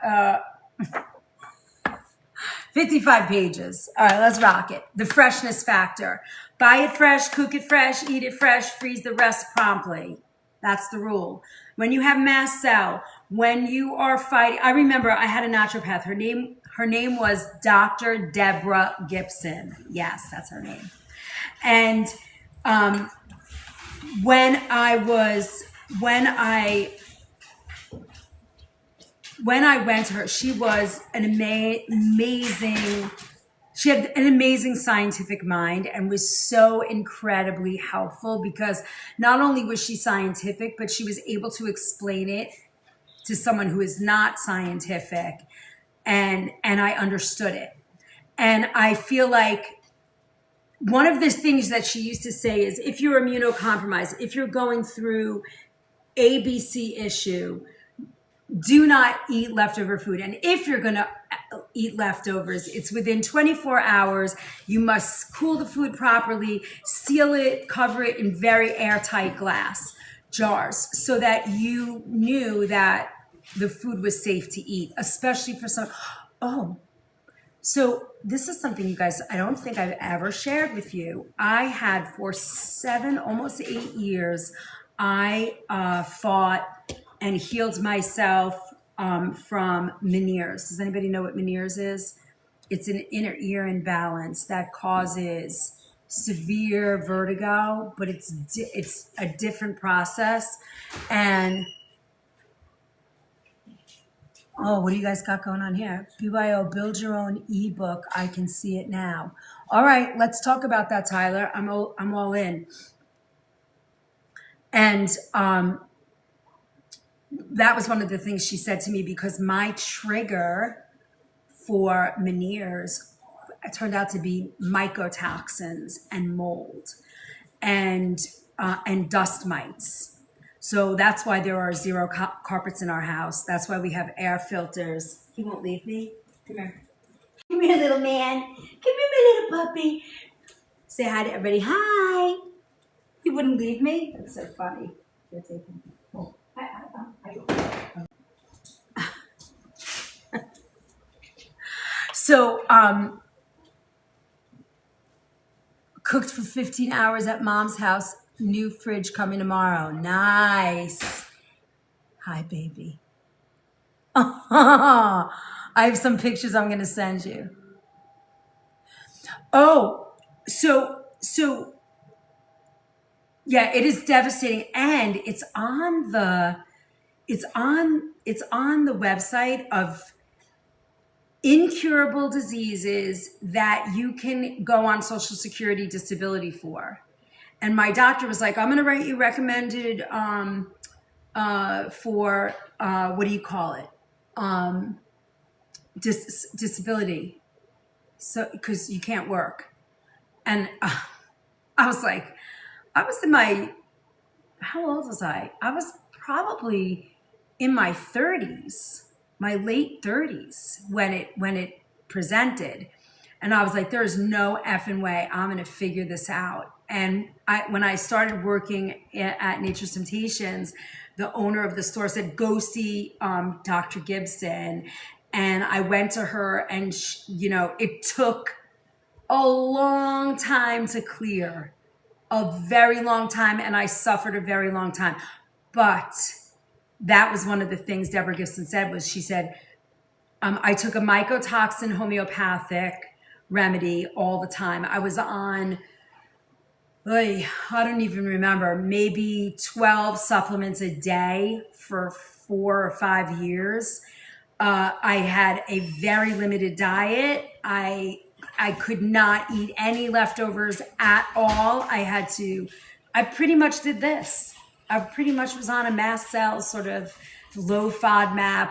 55 pages. All right, let's rock it. The freshness factor. Buy it fresh, cook it fresh, eat it fresh, freeze the rest promptly. That's the rule. When you have mast cell, when you are fighting, I remember I had a naturopath. Her name was Dr. Deborah Gibson. Yes, that's her name. And when I went to her, she was an amazing. She had an amazing scientific mind and was so incredibly helpful because not only was she scientific, but she was able to explain it to someone who is not scientific, and I understood it. And I feel like one of the things that she used to say is, if you're immunocompromised, if you're going through ABC issue, do not eat leftover food. And if you're going to eat leftovers, it's within 24 hours. You must cool the food properly, seal it, cover it in very airtight glass jars so that you knew that the food was safe to eat, especially for some. Oh, so this is something, you guys, I don't think I've ever shared with you. I had for 7, almost 8 years, I fought and healed myself from Meniere's. Does anybody know what Meniere's is? It's an inner ear imbalance that causes severe vertigo, but it's a different process. And oh, what do you guys got going on here? BYO, build your own ebook. I can see it now. All right, let's talk about that, Tyler. I'm all in. And that was one of the things she said to me, because my trigger for Meniere's turned out to be mycotoxins and mold and dust mites. So that's why there are 0 carpets in our house. That's why we have air filters. He won't leave me. Come here. Come here, little man. Come here, my little puppy. Say hi to everybody. Hi. He wouldn't leave me. That's so funny. Oh. So, cooked for 15 hours at mom's house. New fridge coming tomorrow. Nice. Hi, baby. I have some pictures I'm going to send you. Oh, so yeah, it is devastating, and it's on the website of incurable diseases that you can go on Social Security disability for. And my doctor was like, I'm going to write you recommended for, what do you call it? Disability. So, because you can't work. And I was like, how old was I? I was probably in my 30s, my late 30s when it presented. And I was like, there's no effing way I'm going to figure this out. And when I started working at Nature's Temptations, the owner of the store said, go see Dr. Gibson. And I went to her, and it took a long time to clear, a very long time. And I suffered a very long time. But that was one of the things Deborah Gibson said, was she said, I took a mycotoxin homeopathic remedy all the time. I was on, I don't even remember, maybe 12 supplements a day for 4 or 5 years. I had a very limited diet. I could not eat any leftovers at all. I pretty much did this. I pretty much was on a Mast Cell sort of low FODMAP.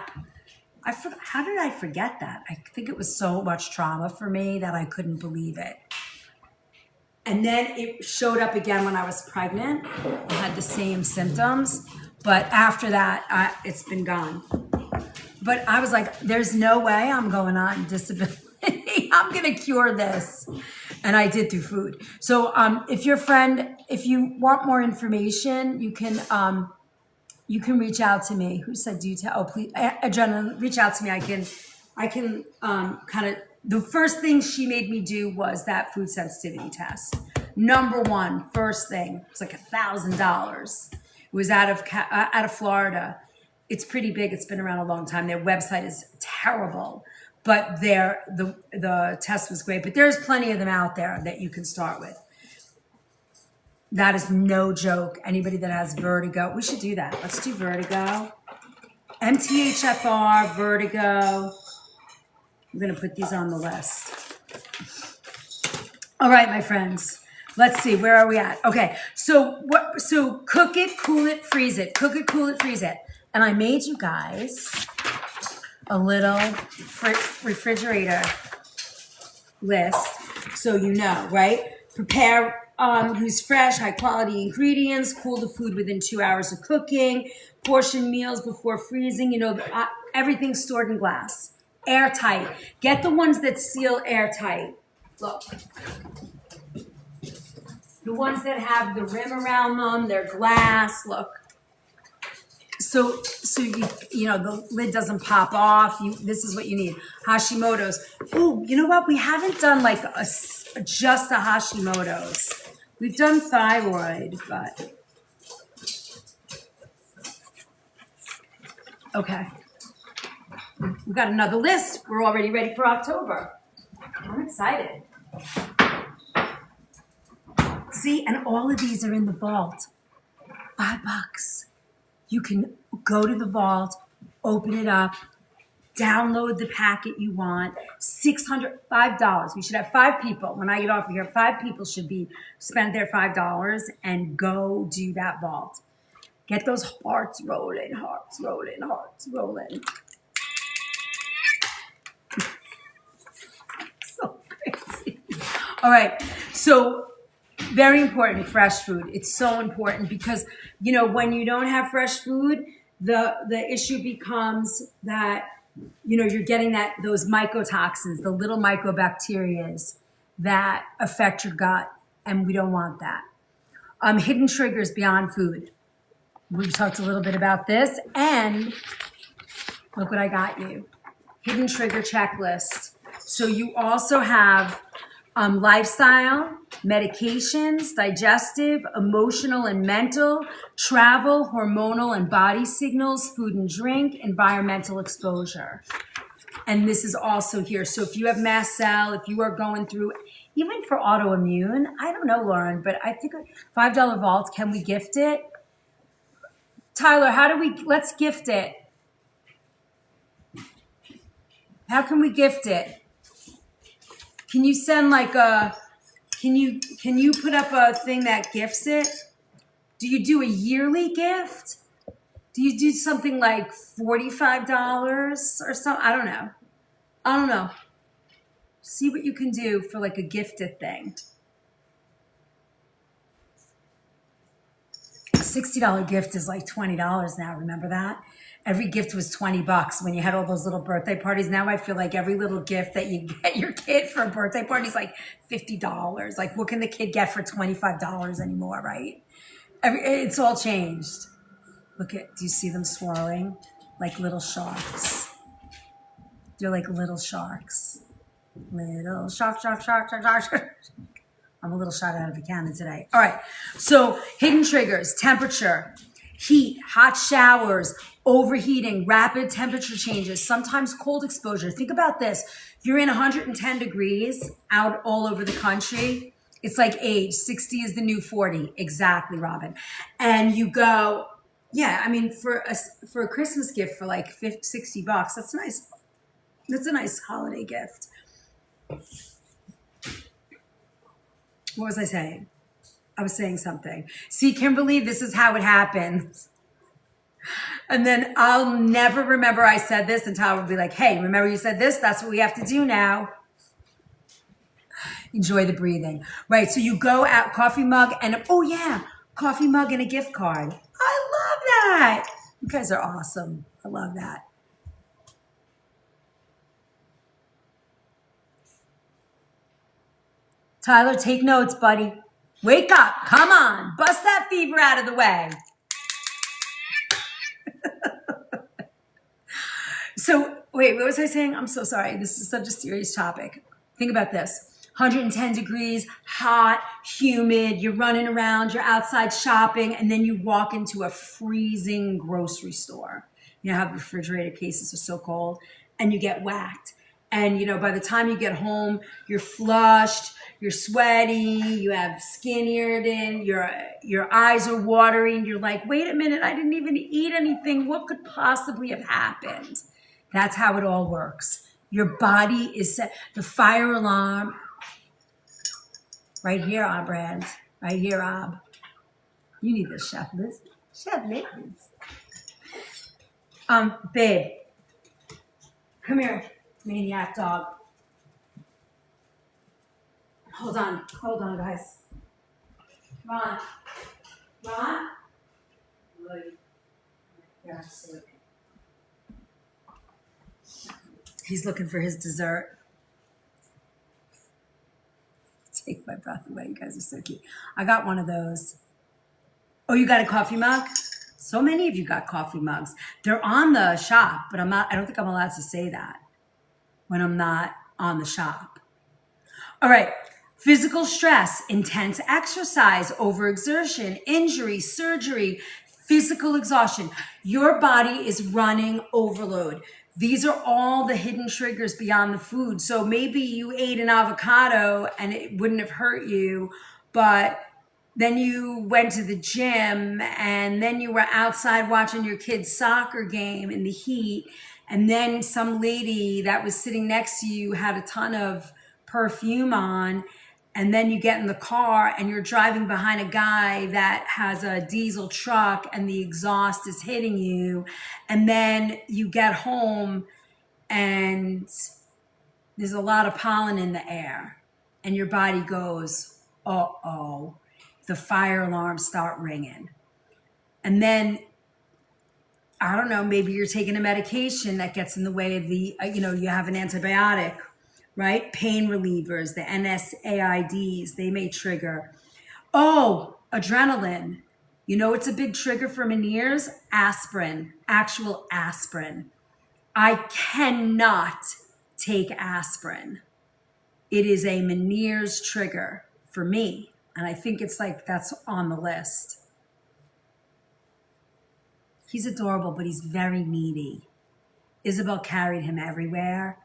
How did I forget that? I think it was so much trauma for me that I couldn't believe it. And then it showed up again when I was pregnant. I had the same symptoms, but after that, it's been gone. But I was like, there's no way I'm going on disability. I'm going to cure this. And I did through food. So if you want more information, you can reach out to me. Who said do tell? Oh, please, Adrenaline, reach out to me. I can kind of, the first thing she made me do was that food sensitivity test. Number one, first thing, it's like $1,000. It was out of Florida. It's pretty big. It's been around a long time. Their website is terrible, but the test was great. But there's plenty of them out there that you can start with. That is no joke. Anybody that has vertigo, we should do that. Let's do vertigo. MTHFR, vertigo. I'm going to put these on the list. All right, my friends. Let's see. Where are we at? Okay. So cook it, cool it, freeze it. Cook it, cool it, freeze it. And I made you guys a little refrigerator list, so you know, right? Prepare, use fresh, high quality ingredients, cool the food within 2 hours of cooking, portion meals before freezing, everything's stored in glass, airtight. Get the ones that seal airtight. Look. The ones that have the rim around them, they're glass, look. So the lid doesn't pop off. This is what you need. Hashimoto's. Ooh, you know what? We haven't done like just a Hashimoto's. We've done thyroid, but okay. We've got another list. We're already ready for October. I'm excited. See, and all of these are in the vault. $5. You can go to the vault, open it up, download the packet you want. $5. We should have 5 people. When I get off of here, 5 people should be spend their $5 and go do that vault. Get those hearts rolling, hearts rolling, hearts rolling. So crazy. All right, so very important, fresh food. It's so important because, you know, when you don't have fresh food, the issue becomes that, you know, you're getting those mycotoxins, the little mycobacterias that affect your gut, and we don't want that. Hidden triggers beyond food. We've talked a little bit about this, and look what I got you. Hidden trigger checklist. So you also have lifestyle, medications, digestive, emotional and mental, travel, hormonal and body signals, food and drink, environmental exposure. And this is also here. So if you have mast cell, if you are going through, even for autoimmune, I don't know, Lauren, but I think $5 vault, can we gift it? Tyler, let's gift it. How can we gift it? Can you send can you put up a thing that gifts it? Do you do a yearly gift? Do you do something like $45 or something? I don't know. See what you can do for like a gifted thing. A $60 gift is like $20 now. Remember that? Every gift was $20 when you had all those little birthday parties. Now I feel like every little gift that you get your kid for a birthday party is like $50. Like, what can the kid get for $25 anymore, right? It's all changed. Do you see them swirling like little sharks? They're like little sharks. Little shark. I'm a little shot out of a cannon today. All right. So hidden triggers, temperature, heat, hot showers, overheating, rapid temperature changes, sometimes cold exposure. Think about this. You're in 110 degrees out all over the country. It's like age. 60 is the new 40. Exactly, Robin. And you go, yeah, I mean, for a Christmas gift for like $60, that's nice. That's a nice holiday gift. What was I saying? I was saying something. See, Kimberly, this is how it happens. And then I'll never remember I said this, and Tyler will be like, hey, remember you said this? That's what we have to do now. Enjoy the breathing. Right, so you go out, coffee mug, and oh yeah, coffee mug and a gift card. I love that. You guys are awesome. I love that. Tyler, take notes, buddy. Wake up. Come on. Bust that fever out of the way. So, wait, what was I saying? I'm so sorry. This is such a serious topic. Think about this. 110 degrees, hot, humid. You're running around. You're outside shopping. And then you walk into a freezing grocery store. You know how refrigerator cases are so cold. And you get whacked. And, you know, by the time you get home, you're flushed. You're sweaty, you have skin irritant, your eyes are watering. You're like, wait a minute, I didn't even eat anything. What could possibly have happened? That's how it all works. Your body is set. The fire alarm, right here, Abrand. Right here, Ab. You need this, Chef Liz. Chef Liz. Babe. Come here, maniac dog. Hold on, guys. Ron. Yeah, he's looking for his dessert. Take my breath away. You guys are so cute. I got one of those. Oh, you got a coffee mug? So many of you got coffee mugs. They're on the shop, but I don't think I'm allowed to say that when I'm not on the shop. All right. Physical stress, intense exercise, overexertion, injury, surgery, physical exhaustion. Your body is running overload. These are all the hidden triggers beyond the food. So maybe you ate an avocado and it wouldn't have hurt you, but then you went to the gym, and then you were outside watching your kid's soccer game in the heat, and then some lady that was sitting next to you had a ton of perfume on, and then you get in the car and you're driving behind a guy that has a diesel truck and the exhaust is hitting you, and then you get home and there's a lot of pollen in the air and your body goes, uh-oh, the fire alarms start ringing. And then, I don't know, maybe you're taking a medication that gets in the way of the, you have an antibiotic, right? Pain relievers, the NSAIDs, they may trigger. Oh, adrenaline. It's a big trigger for Meniere's? Aspirin, actual aspirin. I cannot take aspirin. It is a Meniere's trigger for me. And I think it's like that's on the list. He's adorable, but he's very needy. Isabel carried him everywhere.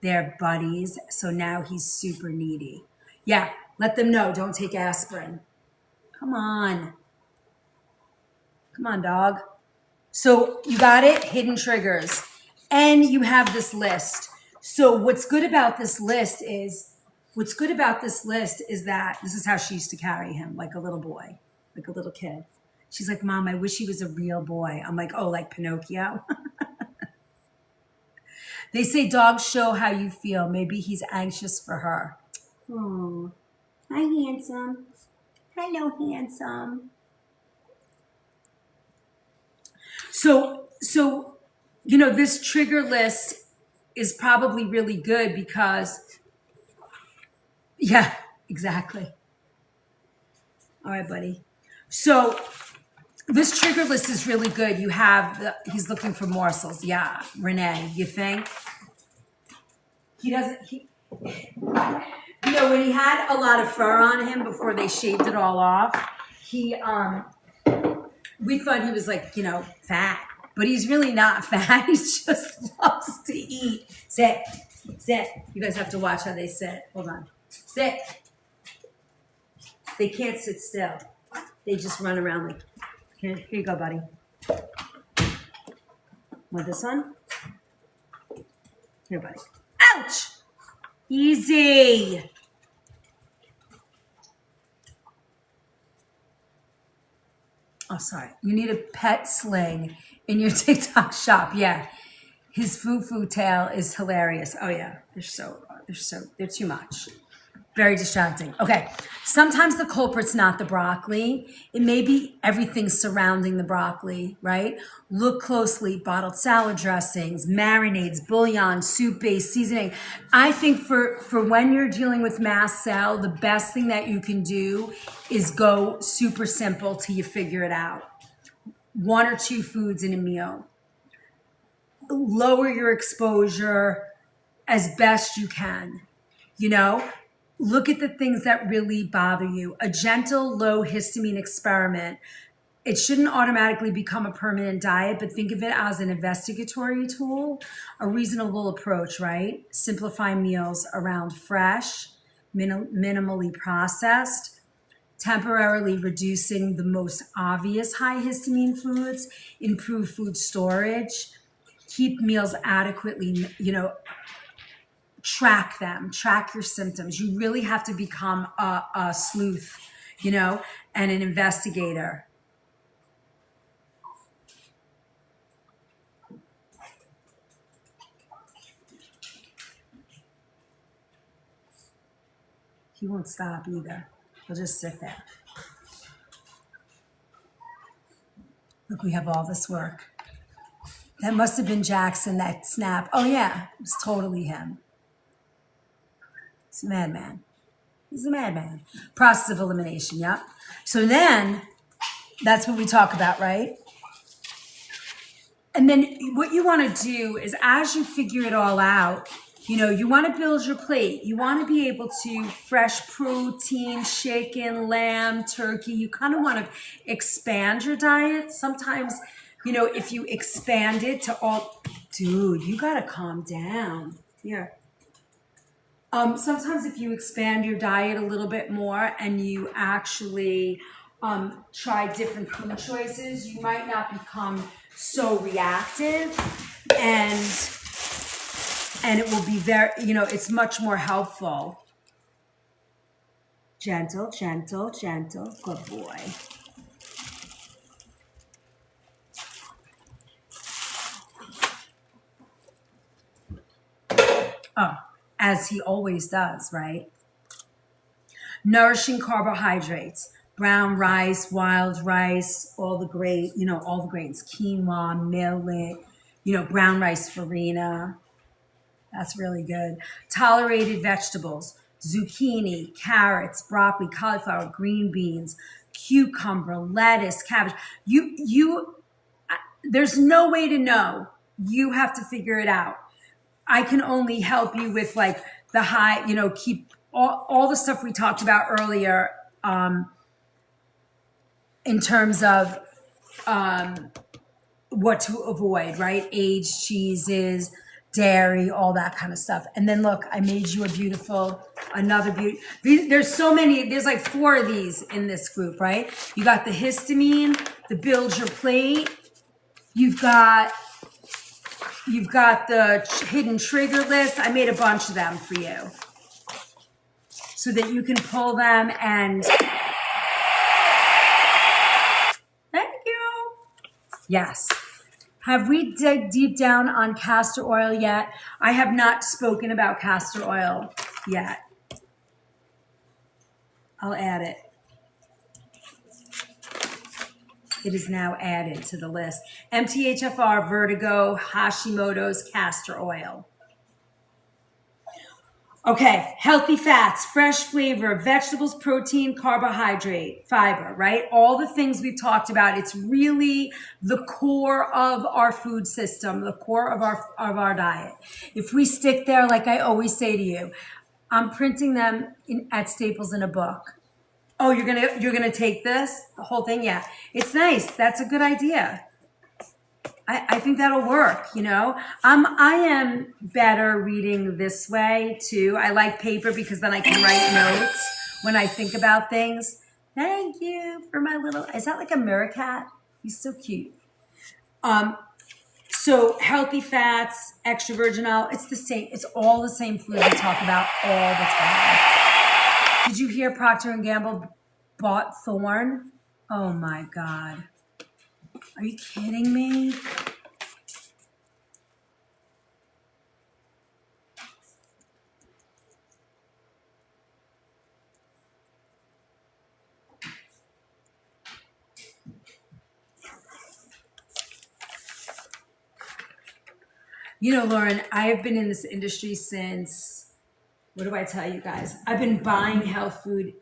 They're buddies, so now he's super needy. Yeah, let them know. Don't take aspirin. Come on. Come on, dog. So you got it? Hidden triggers. And you have this list. So what's good about this list is that this is how she used to carry him, like a little boy, like a little kid. She's like, Mom, I wish he was a real boy. I'm like, oh, like Pinocchio? They say dogs show how you feel. Maybe he's anxious for her. Oh, hi, handsome. Hello, handsome. So, this trigger list is probably really good because, yeah, exactly. All right, buddy. So this trigger list is really good. You have he's looking for morsels. Yeah, Renee, you think? He doesn't, when he had a lot of fur on him before they shaved it all off, we thought he was like, fat, but he's really not fat. He just loves to eat. Sit. You guys have to watch how they sit. Hold on. Sit. They can't sit still. They just run around like, here you go, buddy. Want this one? Here, buddy. Ouch! Easy. Oh, sorry. You need a pet sling in your TikTok shop. Yeah. His foo-foo tail is hilarious. Oh, yeah. They're too much. Very distracting. Okay. Sometimes the culprit's not the broccoli. It may be everything surrounding the broccoli, right? Look closely. Bottled salad dressings, marinades, bouillon, soup-based seasoning. I think for when you're dealing with mast cell, the best thing that you can do is go super simple till you figure it out. 1 or 2 foods in a meal. Lower your exposure as best you can, Look at the things that really bother you. A gentle, low histamine experiment. It shouldn't automatically become a permanent diet, but think of it as an investigatory tool, a reasonable approach, right? Simplify meals around fresh, minimally processed, temporarily reducing the most obvious high histamine foods, improve food storage, keep meals adequately, track them, track your symptoms. You really have to become a sleuth, and an investigator. He won't stop either. He'll just sit there. Look, we have all this work. That must have been Jackson, that snap. Oh, yeah, it was totally him. He's a madman. He's a madman. Process of elimination, yep. So then, that's what we talk about, right? And then what you want to do is, as you figure it all out, you want to build your plate. You want to be able to fresh protein, chicken, lamb, turkey. You kind of want to expand your diet. Sometimes, if you expand it to all, dude, you got to calm down. Here. Sometimes if you expand your diet a little bit more and you actually try different food choices, you might not become so reactive, and it will be very, it's much more helpful. Gentle, gentle, gentle. Good boy. Oh, as he always does, right? Nourishing carbohydrates, brown rice, wild rice, all the grains, quinoa, millet, brown rice farina. That's really good. Tolerated vegetables, zucchini, carrots, broccoli, cauliflower, green beans, cucumber, lettuce, cabbage. There's no way to know. You have to figure it out. I can only help you with like the high, keep all the stuff we talked about earlier in terms of what to avoid, right? Aged cheeses, dairy, all that kind of stuff. And then look, I made you another beauty. There's so many, there's like 4 of these in this group, right? You got the histamine, the build your plate. You've got the hidden trigger list. I made a bunch of them for you so that you can pull them and thank you. Yes. Have we dug deep down on castor oil yet? I have not spoken about castor oil yet. I'll add it. It is now added to the list. MTHFR, vertigo, Hashimoto's, castor oil. Okay, healthy fats, fresh flavor, vegetables, protein, carbohydrate, fiber, right? All the things we've talked about. It's really the core of our food system, the core of our diet. If we stick there, like I always say to you, I'm printing them at Staples in a book. Oh, you're gonna take this, the whole thing? Yeah, it's nice. That's a good idea. I think that'll work. I am better reading this way too. I like paper because then I can write notes when I think about things. Thank you for my little. Is that like a mirror cat? He's so cute. So healthy fats, extra virgin olive. It's the same. It's all the same food we talk about all the time. Did you hear Procter & Gamble bought Thorne? Oh my God. Are you kidding me? Lauren, I have been in this industry since, what do I tell you guys? I've been buying health food.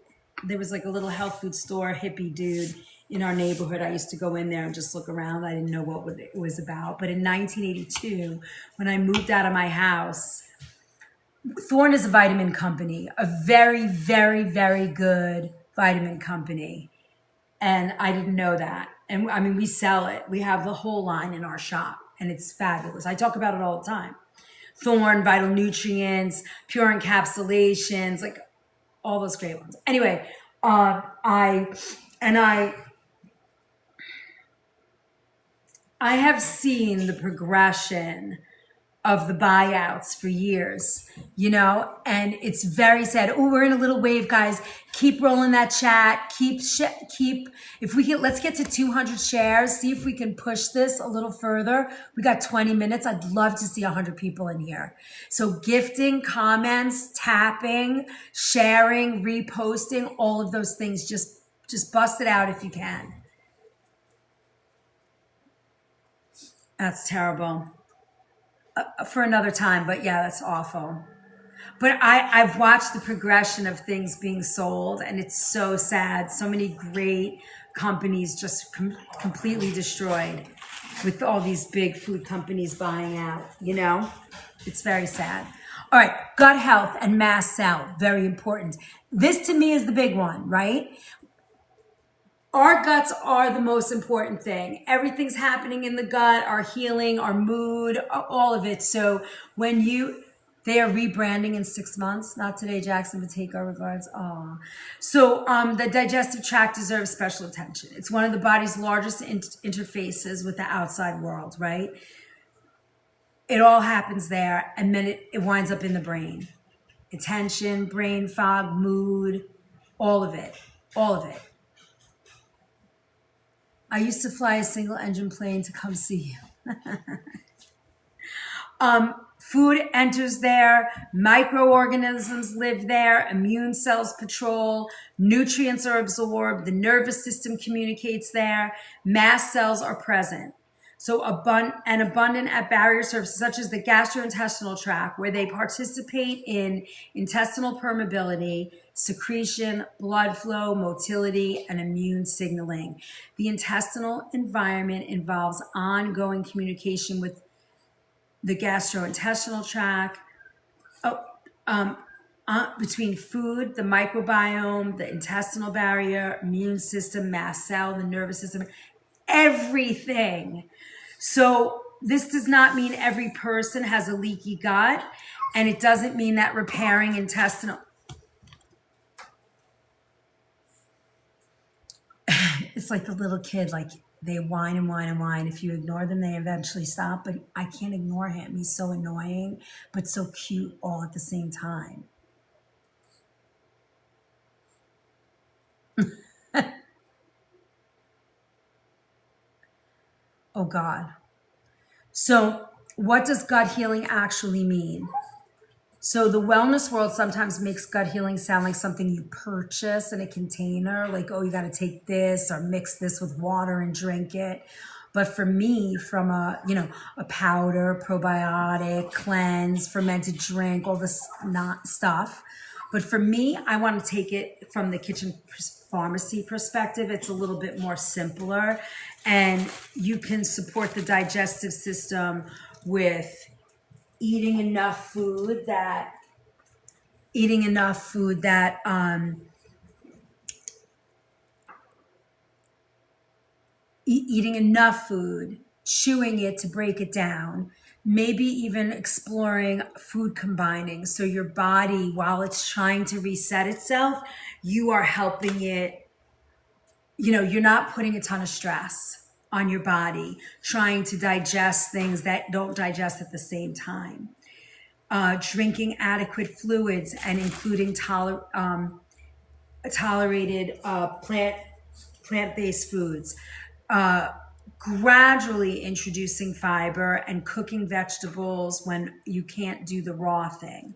There was like a little health food store, hippie dude in our neighborhood. I used to go in there and just look around. I didn't know what it was about. But in 1982, when I moved out of my house, Thorne is a vitamin company, a very, very, very good vitamin company. And I didn't know that. And I mean, we sell it. We have the whole line in our shop and it's fabulous. I talk about it all the time. Thorne, Vital Nutrients, Pure Encapsulations, like all those great ones. Anyway, I have seen the progression of the buyouts for years, and it's very sad. Oh, we're in a little wave, guys. Keep rolling that chat. Let's get to 200 shares. See if we can push this a little further. We got 20 minutes. I'd love to see 100 people in here. So gifting, comments, tapping, sharing, reposting, all of those things. Just bust it out if you can. That's terrible. For another time, but yeah, that's awful. But I've watched the progression of things being sold, and it's so sad. So many great companies just completely destroyed with all these big food companies buying out, It's very sad. All right, gut health and mast cell, very important. This to me is the big one, right? Our guts are the most important thing. Everything's happening in the gut, our healing, our mood, all of it. So when you They are rebranding in 6 months. Not today, Jackson, but take our regards. Aw. So the digestive tract deserves special attention. It's one of the body's largest interfaces with the outside world, right? It all happens there, and then it winds up in the brain. Attention, brain fog, mood, all of it. All of it. I used to fly a single engine plane to come see you. Food enters there, microorganisms live there, immune cells patrol, nutrients are absorbed, the nervous system communicates there, mast cells are present. So abundant at barrier surfaces such as the gastrointestinal tract, where they participate in intestinal permeability, secretion, blood flow, motility, and immune signaling. The intestinal environment involves ongoing communication with the gastrointestinal tract, between food, the microbiome, the intestinal barrier, immune system, mast cell, the nervous system, everything. So this does not mean every person has a leaky gut, and it doesn't mean that repairing intestinal... It's like the little kid, like they whine and whine and whine. If you ignore them, they eventually stop. But I can't ignore him. He's so annoying, but so cute all at the same time. Oh, God. So what does gut healing actually mean? So the wellness world sometimes makes gut healing sound like something you purchase in a container, like, oh, you got to take this or mix this with water and drink it. But for me, from a powder, probiotic, cleanse, fermented drink, all this not stuff. But for me, I want to take it from the kitchen pharmacy perspective. It's a little bit more simpler, and you can support the digestive system with eating enough food that chewing it to break it down, maybe even exploring food combining. So your body, while it's trying to reset itself, you are helping it. You're not putting a ton of stress on your body, trying to digest things that don't digest at the same time. Drinking adequate fluids and including tolerated plant-based foods. Gradually introducing fiber and cooking vegetables when you can't do the raw thing.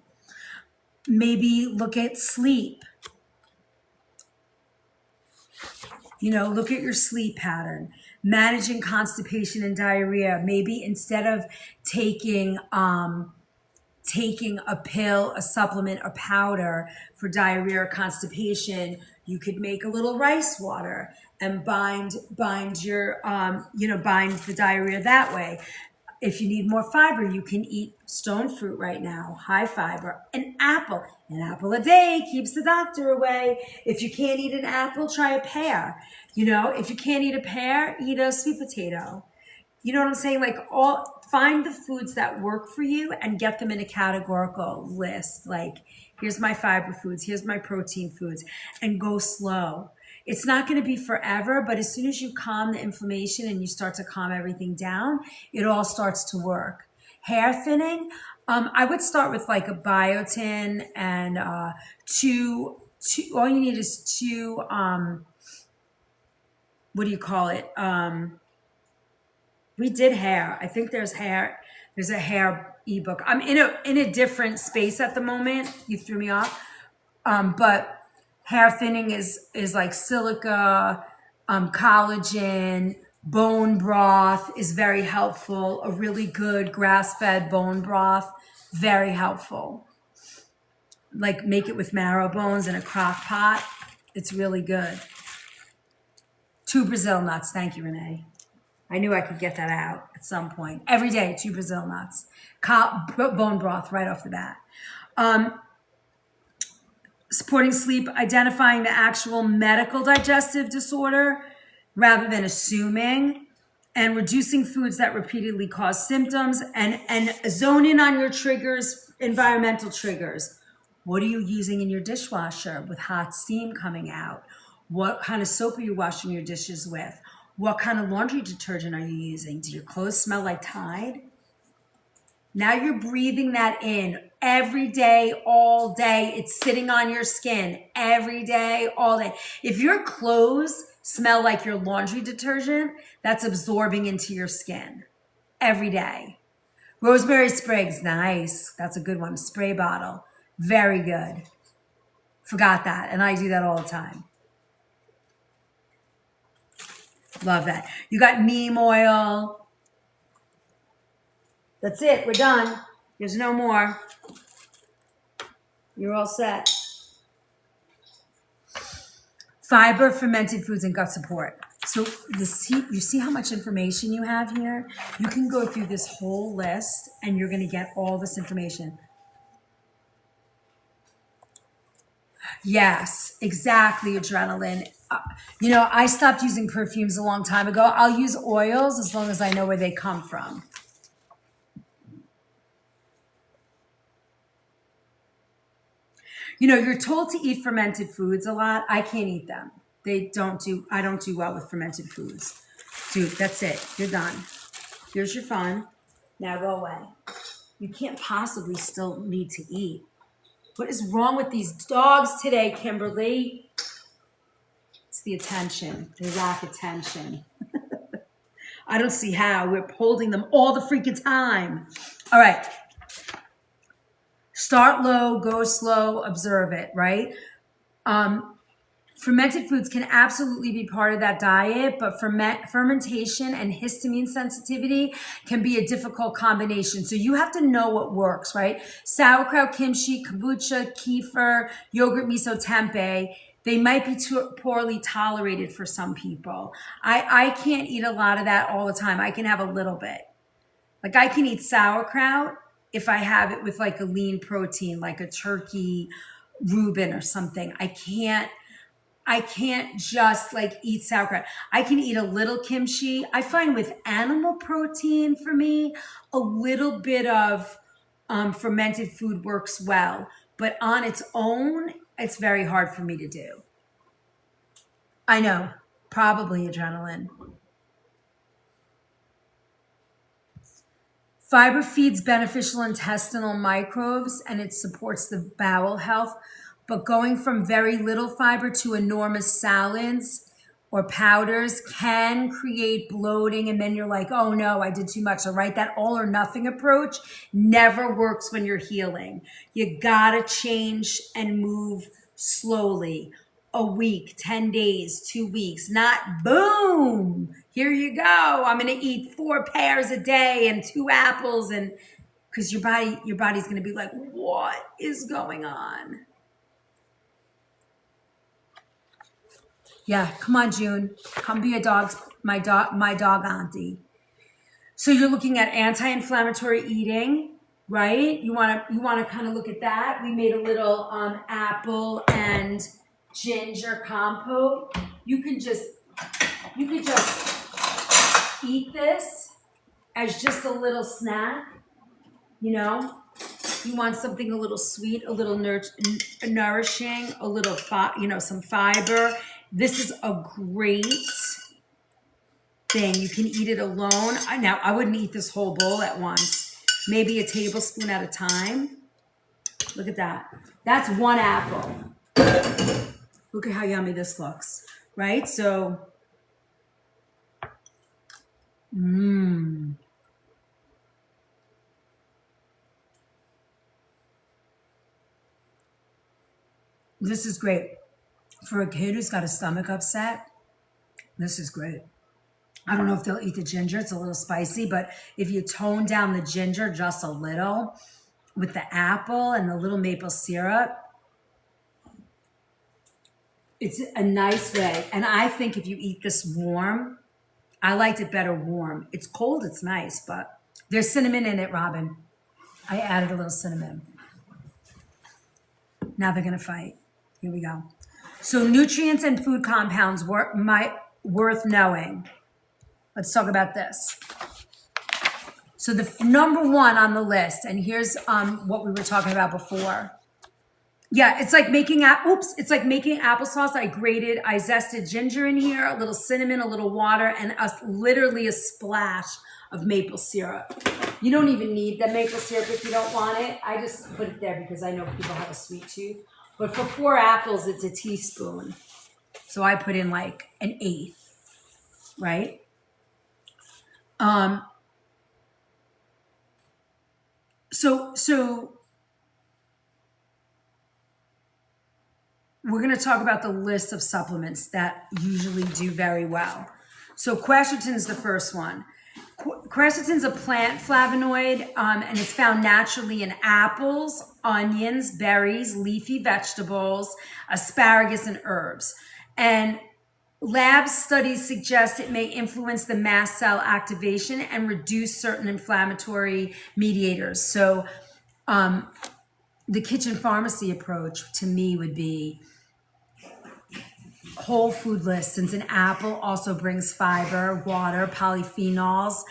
Maybe look at sleep. Look at your sleep pattern. Managing constipation and diarrhea. Maybe instead of taking a pill, a supplement, or powder for diarrhea or constipation, you could make a little rice water and bind the diarrhea that way. If you need more fiber, you can eat stone fruit right now, high fiber. An apple a day keeps the doctor away. If you can't eat an apple, try a pear. If you can't eat a pear, eat a sweet potato. You know what I'm saying? Find the foods that work for you and get them in a categorical list. Like, here's my fiber foods, here's my protein foods, and go slow. It's not going to be forever, but as soon as you calm the inflammation and you start to calm everything down, it all starts to work. Hair thinning, I would start with like a biotin and two. All you need is two. What do you call it? We did hair. I think there's hair. There's a hair ebook. I'm in a different space at the moment. You threw me off. But hair thinning is like silica, collagen, bone broth is very helpful. A really good grass-fed bone broth, very helpful. Like, make it with marrow bones in a crock pot. It's really good. 2 Brazil nuts. Thank you, Renee. I knew I could get that out at some point. Every day, 2 Brazil nuts. Bone broth right off the bat. Supporting sleep, identifying the actual medical digestive disorder rather than assuming, and reducing foods that repeatedly cause symptoms, and zone in on your triggers Environmental triggers. What are you using in your dishwasher with hot steam coming out? What kind of soap are you washing your dishes with? What kind of laundry detergent are you using? Do your clothes smell like Tide? Now you're breathing that in every day, all day. It's sitting on your skin every day, all day. If your clothes smell like your laundry detergent, that's absorbing into your skin every day. Rosemary sprigs, nice. That's a good one. Spray bottle, very good. Forgot that, and I do that all the time. Love that. You got neem oil. That's it. We're done. There's no more. You're all set. Fiber, fermented foods, and gut support. So you see how much information you have here? You can go through this whole list and you're going to get all this information. Yes, exactly, adrenaline. I stopped using perfumes a long time ago. I'll use oils as long as I know where they come from. You're told to eat fermented foods a lot. I can't eat them. I don't do well with fermented foods. Dude, that's it. You're done. Here's your fun. Now go away. You can't possibly still need to eat. What is wrong with these dogs today, Kimberly? It's the attention. They lack attention. I don't see how. We're holding them all the freaking time. All right. Start low, go slow, observe it, right? Fermented foods can absolutely be part of that diet, but fermentation and histamine sensitivity can be a difficult combination. So you have to know what works, right? Sauerkraut, kimchi, kombucha, kefir, yogurt, miso, tempeh, they might be too poorly tolerated for some people. I can't eat a lot of that all the time. I can have a little bit. Like I can eat sauerkraut if I have it with like a lean protein, like a turkey Reuben or something. I can't just like eat sauerkraut. I can eat a little kimchi. I find with animal protein for me, a little bit of fermented food works well, but on its own, it's very hard for me to do. I know, probably adrenaline. Fiber feeds beneficial intestinal microbes and it supports the bowel health. But going from very little fiber to enormous salads or powders can create bloating. And then you're like, oh no, I did too much. All right, that all or nothing approach never works when you're healing. You gotta change and move slowly. A week, 10 days, 2 weeks, not boom. Here you go. I'm gonna eat 4 pears a day and 2 apples, and because your body's gonna be like, what is going on? Yeah, come on, June. Come be my dog auntie. So you're looking at anti-inflammatory eating, right? You want to kind of look at that. We made a little apple and ginger compote. You could just eat this as just a little snack. You want something a little sweet, a little nourishing, a little some fiber. This is a great thing. You can eat it alone. Now, I wouldn't eat this whole bowl at once. Maybe a tablespoon at a time. Look at that. That's 1 apple. Look at how yummy this looks, right? So, this is great. For a kid who's got a stomach upset, this is great. I don't know if they'll eat the ginger. It's a little spicy, but if you tone down the ginger just a little with the apple and the little maple syrup, it's a nice way. And I think if you eat this warm, I liked it better warm. It's cold, it's nice, but there's cinnamon in it, Robin. I added a little cinnamon. Now they're going to fight. Here we go. So nutrients and food compounds worth knowing. Let's talk about this. So the number one on the list, and here's what we were talking about before. Yeah, it's like making it's like making applesauce. I zested ginger in here, a little cinnamon, a little water, and literally a splash of maple syrup. You don't even need the maple syrup if you don't want it. I just put it there because I know people have a sweet tooth. But for 4 apples, it's a teaspoon. So I put in like an eighth, right? So we're going to talk about the list of supplements that usually do very well. So quercetin's the first one. Quercetin's a plant flavonoid, and it's found naturally in apples, onions, berries, leafy vegetables, asparagus, and herbs. And lab studies suggest it may influence the mast cell activation and reduce certain inflammatory mediators. So the kitchen pharmacy approach to me would be whole food list, since an apple also brings fiber, water, polyphenols,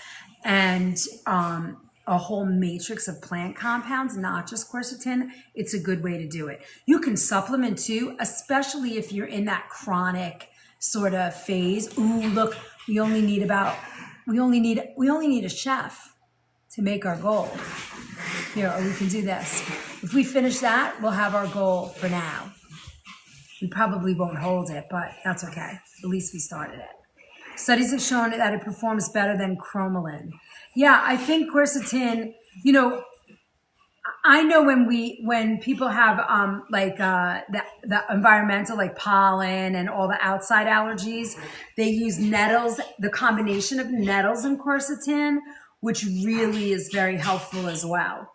and a whole matrix of plant compounds, not just quercetin. It's a good way to do it. You can supplement too, especially if you're in that chronic sort of phase. Ooh, look, we only need a chef to make our goal. Here, or we can do this. If we finish that, we'll have our goal for now. We probably won't hold it, but that's okay. At least we started it. Studies have shown that it performs better than cromolyn. Yeah, I think quercetin, I know when people have the environmental, like pollen and all the outside allergies, they use nettles, the combination of nettles and quercetin, which really is very helpful as well.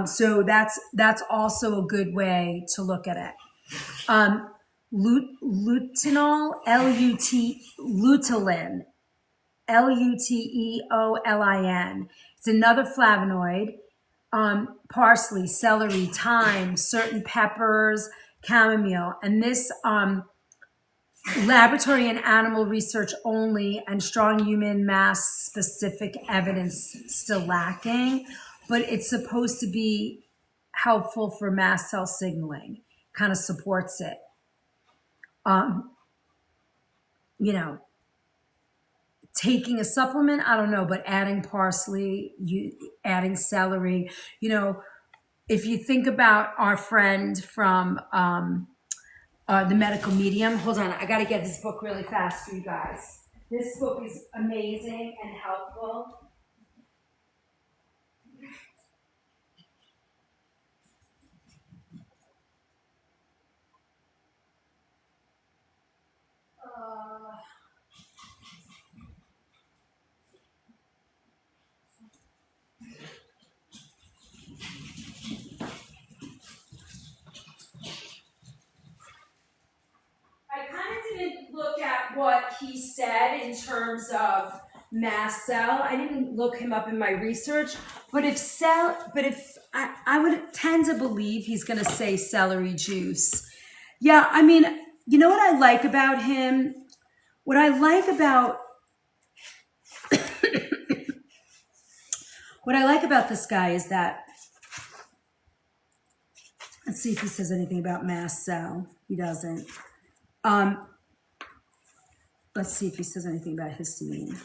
So that's also a good way to look at it. Luteolin, luteolin, luteolin. It's another flavonoid. Parsley, celery, thyme, certain peppers, chamomile, and this laboratory and animal research only, and strong human mass specific evidence still lacking, but it's supposed to be helpful for mast cell signaling, kind of supports it. Taking a supplement, I don't know, but adding parsley, adding celery, if you think about our friend from the medical medium, hold on, I got to get this book really fast for you guys. This book is amazing and helpful. Look at what he said in terms of mast cell. I didn't look him up in my research, but if I would tend to believe he's going to say celery juice. Yeah, I mean, you know what I like about him? What I like about this guy is that, let's see if he says anything about mast cell. He doesn't. Let's see if he says anything about histamine.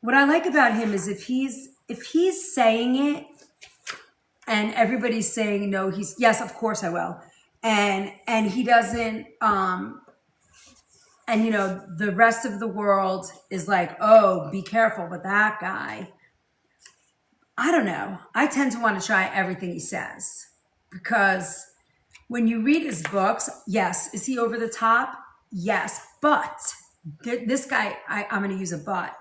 What I like about him is if he's saying it and everybody's saying no, yes, of course I will. And he doesn't the rest of the world is like, oh, be careful with that guy. I don't know. I tend to want to try everything he says, because when you read his books, yes, is he over the top? Yes, but this guy, I'm going to use a but.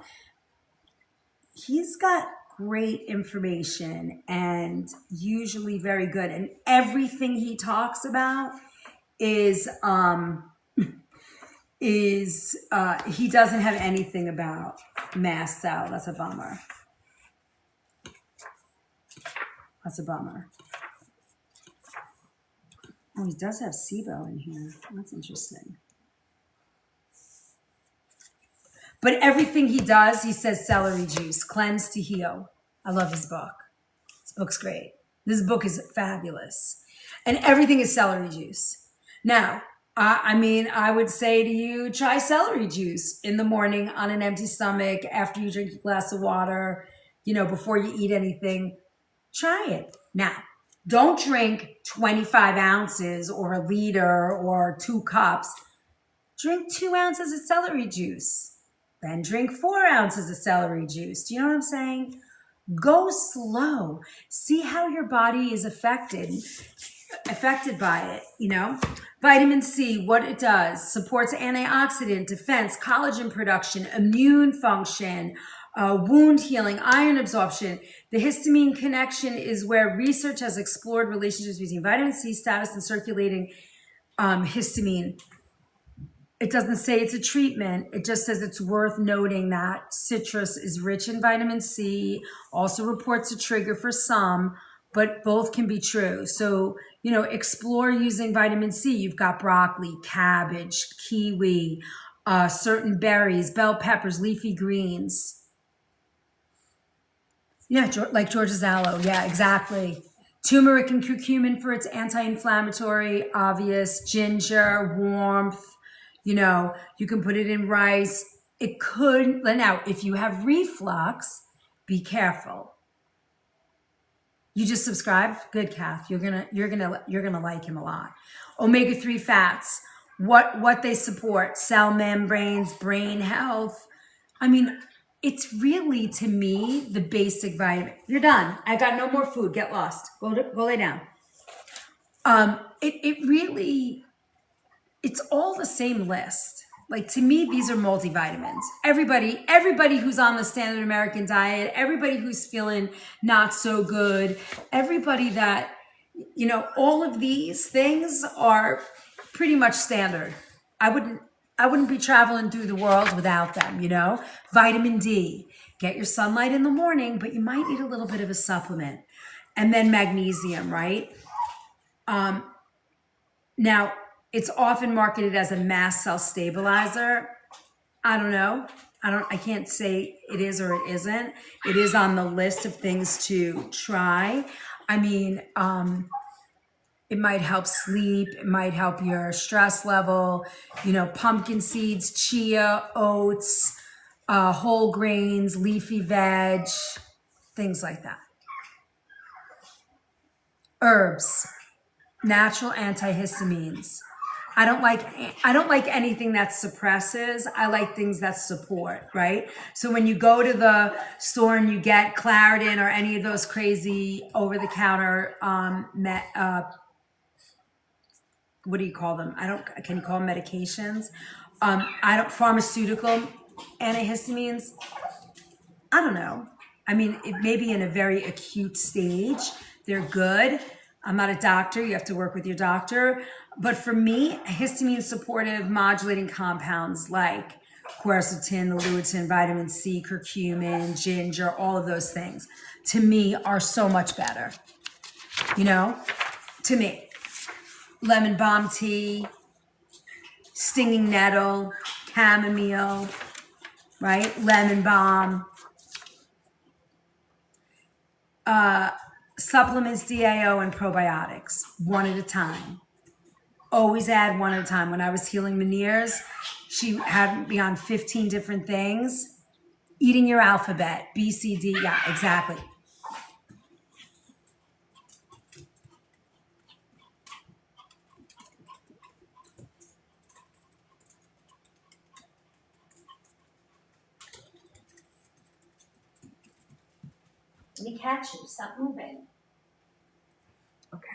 He's got great information and usually very good. And everything he talks about is he doesn't have anything about mast cell. That's a bummer. Oh, he does have SIBO in here. That's interesting. But everything he does, he says celery juice, cleanse to heal. I love his book. This book's great. This book is fabulous. And everything is celery juice. Now, I would say to you, try celery juice in the morning on an empty stomach after you drink a glass of water, before you eat anything. Try it. Now, don't drink 25 ounces or a liter or 2 cups. Drink 2 ounces of celery juice. Then drink 4 ounces of celery juice. Do you know what I'm saying? Go slow. See how your body is affected by it, Vitamin C, what it does, supports antioxidant, defense, collagen production, immune function, wound healing, iron absorption. The histamine connection is where research has explored relationships between vitamin C status and circulating histamine. It doesn't say it's a treatment. It just says it's worth noting that citrus is rich in vitamin C, also reports a trigger for some, but both can be true. So, explore using vitamin C. You've got broccoli, cabbage, kiwi, certain berries, bell peppers, leafy greens. Yeah, like George's aloe. Yeah, exactly. Turmeric and curcumin for its anti-inflammatory, obvious. Ginger, warmth. You can put it in rice. It could, now, if you have reflux, be careful. You just subscribe? Good, Kath. You're gonna like him a lot. Omega-3 fats, what they support, cell membranes, brain health. It's really, to me, the basic vitamin. You're done. I got no more food. Get lost. Go lay down. It's all the same list. Like, to me, these are multivitamins. Everybody who's on the standard American diet, everybody who's feeling not so good, everybody that, all of these things are pretty much standard. I wouldn't be traveling through the world without them, Vitamin D, get your sunlight in the morning, but you might need a little bit of a supplement. And then magnesium, right? Now, it's often marketed as a mast cell stabilizer. I don't know. I can't say it is or it isn't. It is on the list of things to try. It might help sleep. It might help your stress level. Pumpkin seeds, chia, oats, whole grains, leafy veg, things like that. Herbs, natural antihistamines. I don't like anything that suppresses. I like things that support, right? So when you go to the store and you get Claritin or any of those crazy over-the-counter, what do you call them? Can you call them medications? Pharmaceutical antihistamines. I don't know. It may be in a very acute stage. They're good. I'm not a doctor. You have to work with your doctor. But for me, histamine supportive modulating compounds like quercetin, the lutein, vitamin C, curcumin, ginger, all of those things, to me, are so much better. To me. Lemon balm tea, stinging nettle, chamomile, right? Lemon balm. Supplements, DAO, and probiotics, one at a time. Always add one at a time. When I was healing Meniere's, she had me on 15 different things. Eating your alphabet, B, C, D, yeah, exactly. Let me catch you. Stop moving. Okay.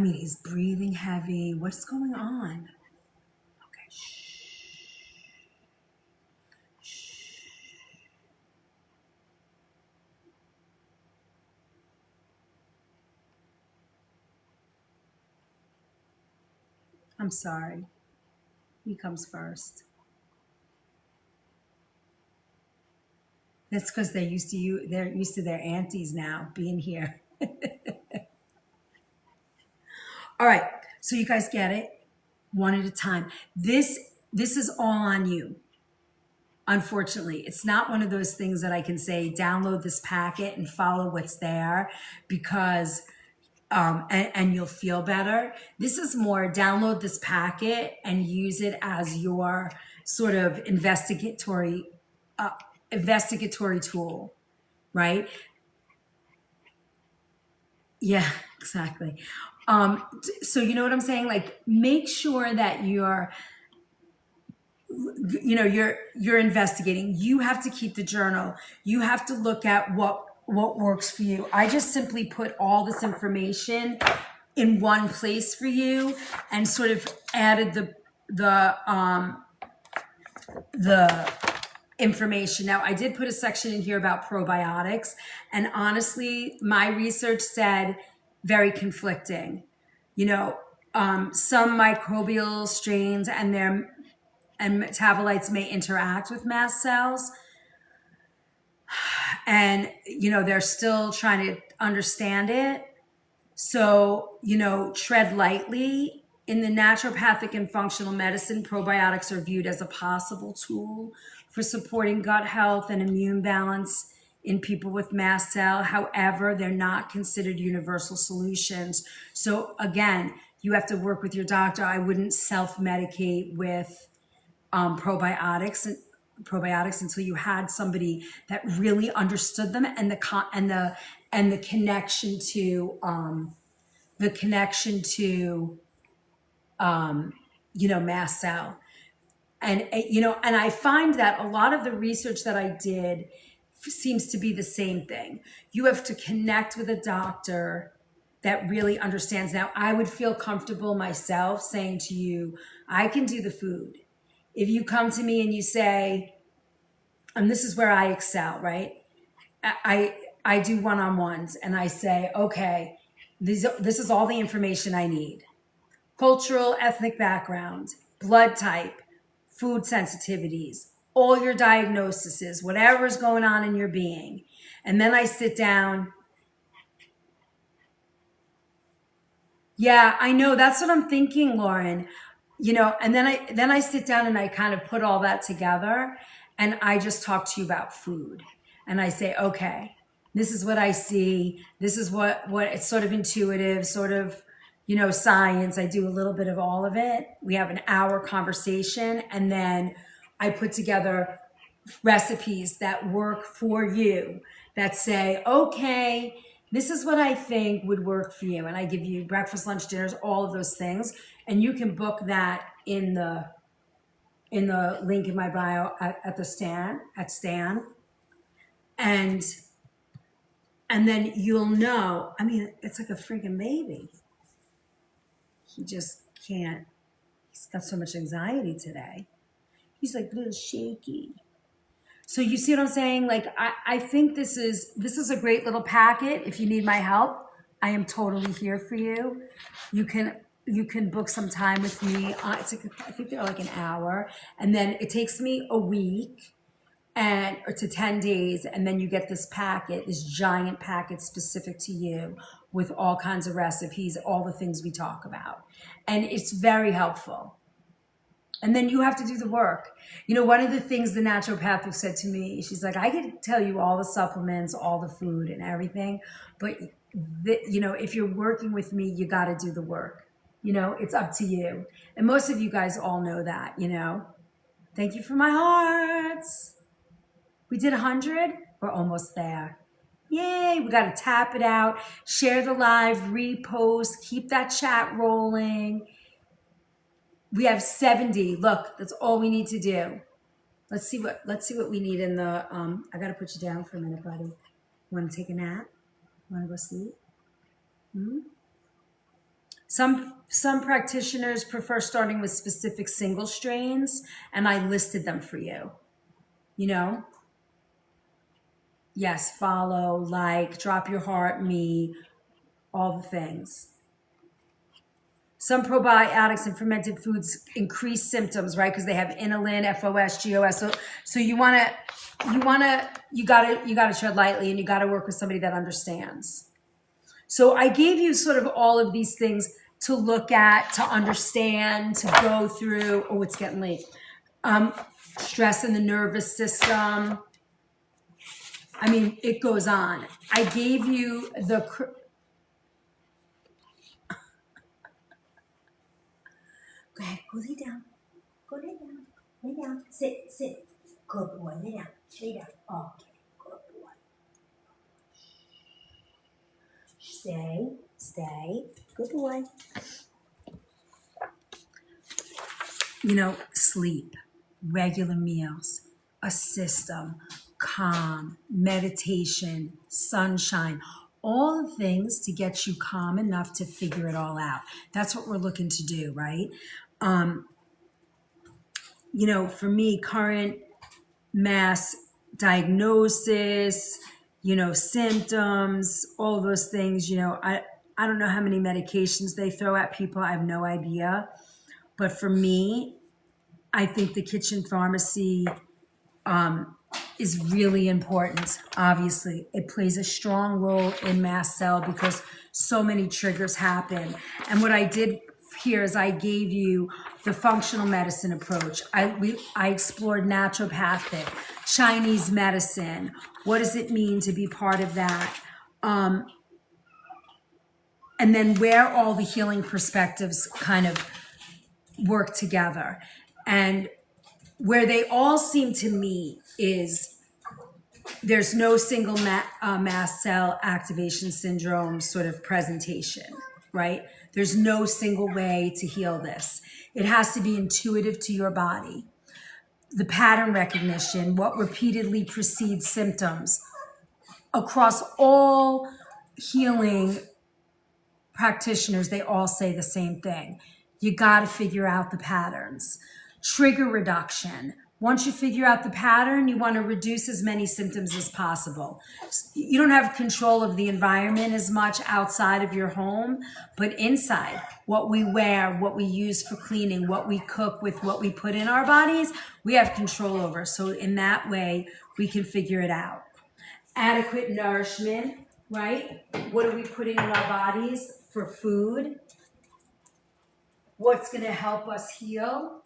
He's breathing heavy. What's going on? Okay. Shh. I'm sorry. He comes first. That's because they're used to you. They're used to their aunties now being here. All right. So you guys get it? One at a time. This this is all on you. Unfortunately, it's not one of those things that I can say, download this packet and follow what's there because, and you'll feel better. This is more download this packet and use it as your sort of investigatory tool, right? Yeah, exactly. So you know what I'm saying? Like, make sure that you're investigating. You have to keep the journal. You have to look at what works for you. I just simply put all this information in one place for you and sort of added the information. Now, I did put a section in here about probiotics, and honestly, my research said very conflicting. Some microbial strains and metabolites may interact with mast cells, and they're still trying to understand it. So tread lightly. In the naturopathic and functional medicine, probiotics are viewed as a possible tool for supporting gut health and immune balance in people with mast cell. However, they're not considered universal solutions. So again, you have to work with your doctor. I wouldn't self-medicate with probiotics until you had somebody that really understood them and the connection to mast cell. And I find that a lot of the research that I did seems to be the same thing. You have to connect with a doctor that really understands. Now, I would feel comfortable myself saying to you, I can do the food. If you come to me and you say, and this is where I excel, right? I do one-on-ones and I say, okay, this is all the information I need. Cultural, ethnic background, blood type, food sensitivities, all your diagnoses, whatever's going on in your being. And then I sit down. Yeah, I know. That's what I'm thinking, Lauren. And then I sit down and I kind of put all that together and I just talk to you about food. And I say, okay, this is what I see. This is what it's sort of intuitive, sort of, science. I do a little bit of all of it. We have an hour conversation and then I put together recipes that work for you that say, okay, this is what I think would work for you. And I give you breakfast, lunch, dinners, all of those things. And you can book that in the link in my bio at Stan. And then you'll know, I mean, it's like a freaking baby. He just can't, he's got so much anxiety today. He's like a little shaky. So you see what I'm saying? Like, I think this is a great little packet. If you need my help, I am totally here for you. You can book some time with me. I think they're like an hour. And then it takes me a week or to 10 days. And then you get this packet, this giant packet specific to you with all kinds of recipes, all the things we talk about. And it's very helpful. And then you have to do the work. One of the things the naturopath said to me, she's like, I could tell you all the supplements, all the food and everything, but if you're working with me, you got to do the work. It's up to you. And most of you guys all know that, Thank you for my hearts. We did 100. We're almost there. Yay. We got to tap it out, share the live, repost, keep that chat rolling. We have 70. Look, that's all we need to do. Let's see what we need in the, I got to put you down for a minute, buddy. Want to take a nap? Want to go sleep? Some practitioners prefer starting with specific single strains, and I listed them for you. Yes, follow, like, drop your heart, me, all the things. Some probiotics and fermented foods increase symptoms, right? Because they have inulin, FOS, GOS. So you gotta tread lightly, and you gotta work with somebody that understands. So I gave you sort of all of these things to look at, to understand, to go through. Oh, it's getting late. Stress in the nervous system. I mean, it goes on. I gave you the, go ahead, go lay down. Go lay down. Lay down. Sit. Good boy. Lay down. Lay down. Okay. Good boy. Stay. Good boy. Sleep, regular meals, a system, calm, meditation, sunshine, all the things to get you calm enough to figure it all out. That's what we're looking to do, right? For me, current mass diagnosis, symptoms, all those things, I don't know how many medications they throw at people. I have no idea. But for me, I think the kitchen pharmacy is really important. Obviously, it plays a strong role in mast cell because so many triggers happen. And what I did here is I gave you the functional medicine approach. I explored naturopathic, Chinese medicine. What does it mean to be part of that? And then where all the healing perspectives kind of work together. And where they all seem to meet is there's no single mast cell activation syndrome sort of presentation, right? There's no single way to heal this. It has to be intuitive to your body. The pattern recognition, what repeatedly precedes symptoms. Across all healing practitioners, they all say the same thing. You got to figure out the patterns. Trigger reduction. Once you figure out the pattern, you want to reduce as many symptoms as possible. You don't have control of the environment as much outside of your home, but inside, what we wear, what we use for cleaning, what we cook with, what we put in our bodies, we have control over. So in that way, we can figure it out. Adequate nourishment, right? What are we putting in our bodies for food? What's going to help us heal?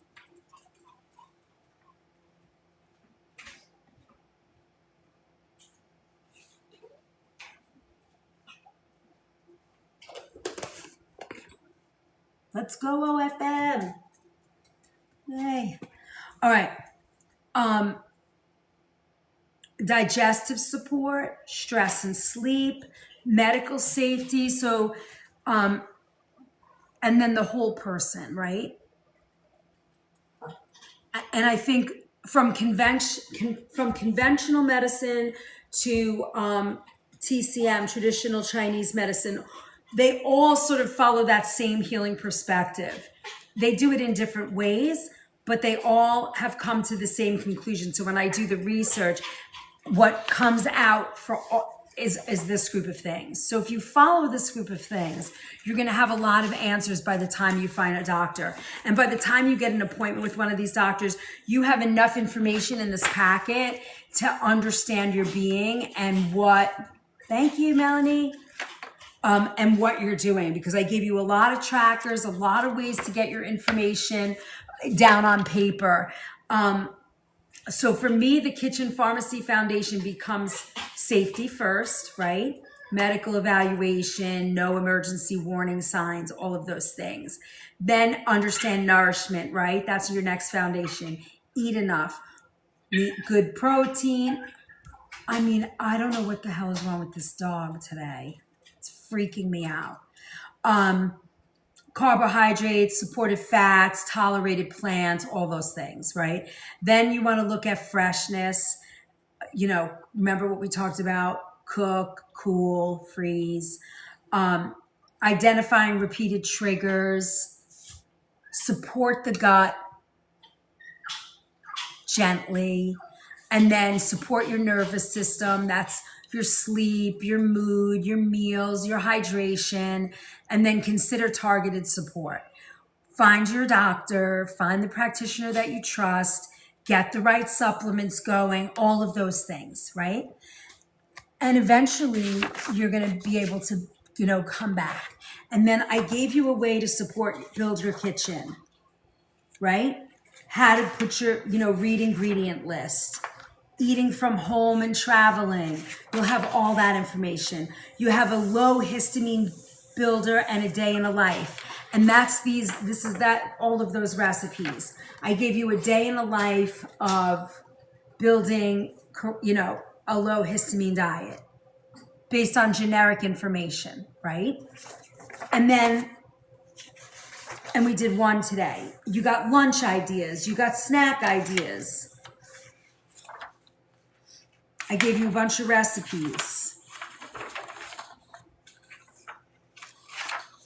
Let's go, OFM. Yay. All right. Digestive support, stress and sleep, medical safety. So, and then the whole person, right? And I think from conventional medicine to TCM, traditional Chinese medicine, they all sort of follow that same healing perspective. They do it in different ways, but they all have come to the same conclusion. So when I do the research, what comes out for all is this group of things. So if you follow this group of things, you're going to have a lot of answers by the time you find a doctor. And by the time you get an appointment with one of these doctors, you have enough information in this packet to understand your being and what, thank you, Melanie, and what you're doing. Because I gave you a lot of trackers, a lot of ways to get your information down on paper. So for me, the Kitchen Pharmacy Foundation becomes safety first, right? Medical evaluation, no emergency warning signs, all of those things. Then understand nourishment, right? That's your next foundation. Eat enough, eat good protein. I mean, I don't know what the hell is wrong with this dog today. It's freaking me out. Carbohydrates, supportive fats, tolerated plants, all those things, right? Then you want to look at freshness. Remember what we talked about? Cook, cool, freeze. Identifying repeated triggers. Support the gut gently. And then support your nervous system. That's your sleep, your mood, your meals, your hydration, and then consider targeted support. Find your doctor, find the practitioner that you trust, get the right supplements going, all of those things, right? And eventually you're going to be able to, come back. And then I gave you a way to build your kitchen, right? how to put your, read ingredient list, eating from home and traveling. You'll have all that information. You have a low histamine builder and a day in a life. And all of those recipes. I gave you a day in a life of building, a low histamine diet based on generic information, right? And we did one today. You got lunch ideas. You got snack ideas. I gave you a bunch of recipes.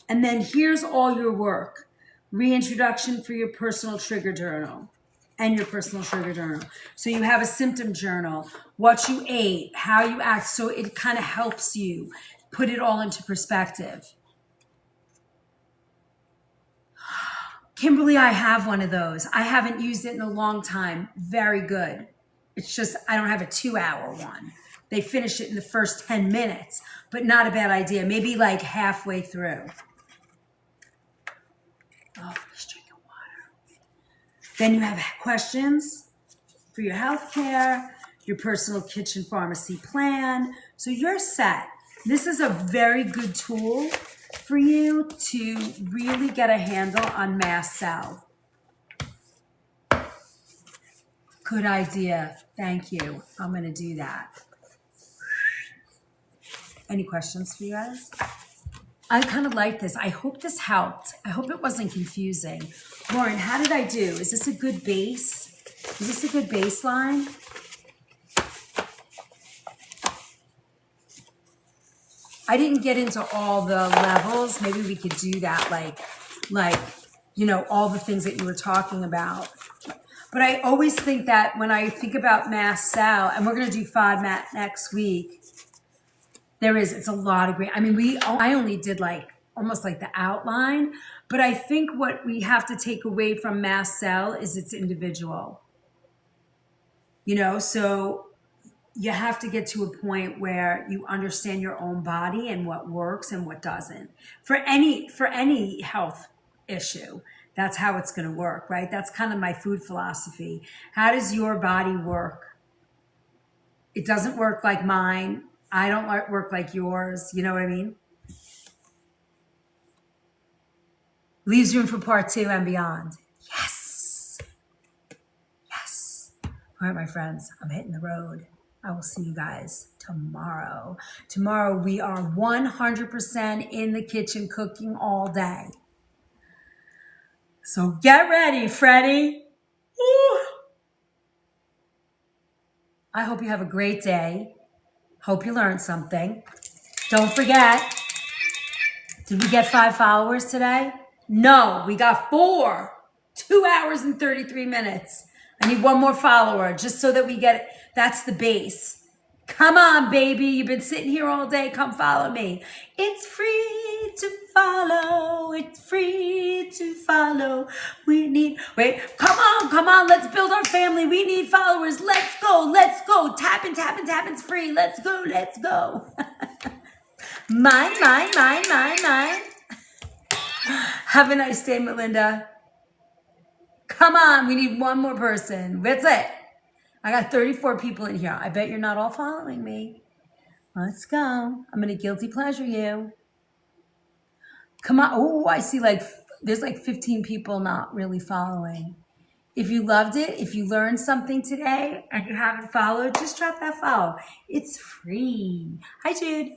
And then here's all your work. Reintroduction for your personal trigger journal and your personal trigger journal. So you have a symptom journal, what you ate, how you act. So it kind of helps you put it all into perspective. Kimberly, I have one of those. I haven't used it in a long time. Very good. It's just, I don't have a 2-hour one. They finish it in the first 10 minutes, but not a bad idea. Maybe like halfway through. Oh, just drinking water. Then you have questions for your healthcare, your personal kitchen pharmacy plan. So you're set. This is a very good tool for you to really get a handle on mast cell. Good idea. Thank you. I'm going to do that. Any questions for you guys? I kind of like this. I hope this helped. I hope it wasn't confusing. Lauren, how did I do? Is this a good base? Is this a good baseline? I didn't get into all the levels. Maybe we could do that, like all the things that you were talking about. But I always think that when I think about mast cell, and we're going to do FODMAP next week, it's a lot of great. I mean, I only did almost like the outline, but I think what we have to take away from mast cell is it's individual. So you have to get to a point where you understand your own body and what works and what doesn't. For any health issue, that's how it's going to work, right? That's kind of my food philosophy. How does your body work? It doesn't work like mine. I don't work like yours. You know what I mean? Leaves room for part 2 and beyond. Yes. Yes. All right, my friends, I'm hitting the road. I will see you guys tomorrow. Tomorrow we are 100% in the kitchen cooking all day. So get ready, Freddie. Woo. I hope you have a great day. Hope you learned something. Don't forget, did we get 5 followers today? No, we got 4. 2 hours and 33 minutes. I need 1 more follower just so that we get it. That's the base. Come on, baby. You've been sitting here all day. Come follow me. It's free to follow. It's free to follow. Come on. Let's build our family. We need followers. Let's go. Tapping. It's free. Let's go. Mine. Have a nice day, Melinda. Come on, we need 1 more person. That's it. I got 34 people in here. I bet you're not all following me. Let's go. I'm going to guilty pleasure you. Come on. Oh, I see there's 15 people not really following. If you loved it, if you learned something today and you haven't followed, just drop that follow. It's free. Hi, Jude.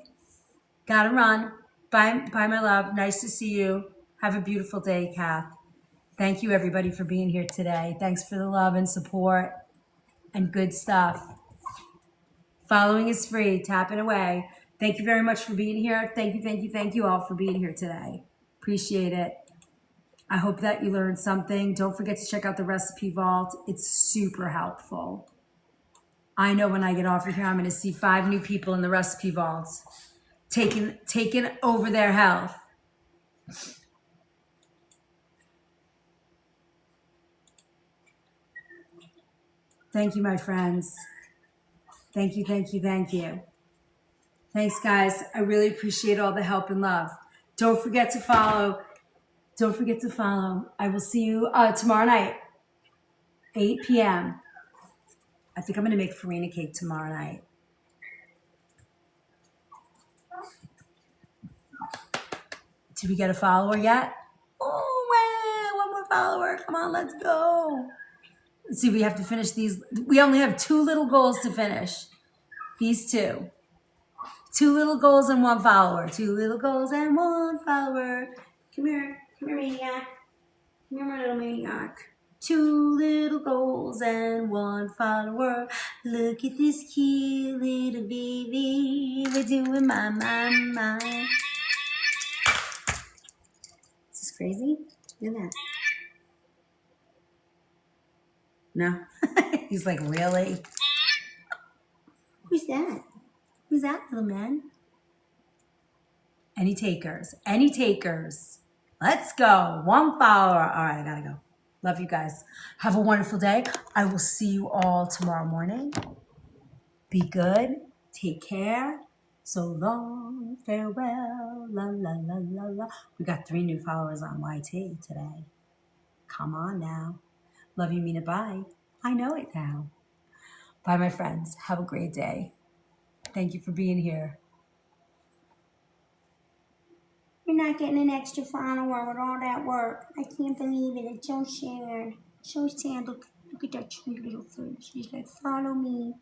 Gotta run. Bye, my love. Nice to see you. Have a beautiful day, Kath. Thank you, everybody, for being here today. Thanks for the love and support and good stuff. Following is free. Tapping away. Thank you very much for being here. Thank you all for being here today. Appreciate it. I hope that you learned something. Don't forget to check out the recipe vault. It's super helpful. I know when I get off of here, I'm going to see 5 new people in the recipe vaults taking over their health. Thank you, my friends. Thank you. Thanks, guys. I really appreciate all the help and love. Don't forget to follow. I will see you tomorrow night. 8 p.m. I think I'm going to make farina cake tomorrow night. Did we get a follower yet? Oh, wow, one more follower. Come on, let's go. Let's see, we have to finish these. We only have 2 little goals to finish. These 2. 2 little goals and 1 follower. 2 little goals and 1 follower. Come here, maniac. Come here, my little maniac. 2 little goals and 1 follower. Look at this cute little baby. We're doing my. Is this crazy? Look at that. No. He's like, really? Who's that? Who's that, little man? Any takers? Any takers? Let's go. 1 follower. All right, I gotta go. Love you guys. Have a wonderful day. I will see you all tomorrow morning. Be good. Take care. So long. Farewell. La, la, la, la, la. We got 3 new followers on YT today. Come on now. Love you, mean it. Bye. I know it now. Bye, my friends. Have a great day. Thank you for being here. You're not getting an extra follower with all that work. I can't believe it. It's so sad. So sad. Look at that sweet little face. She's like, follow me.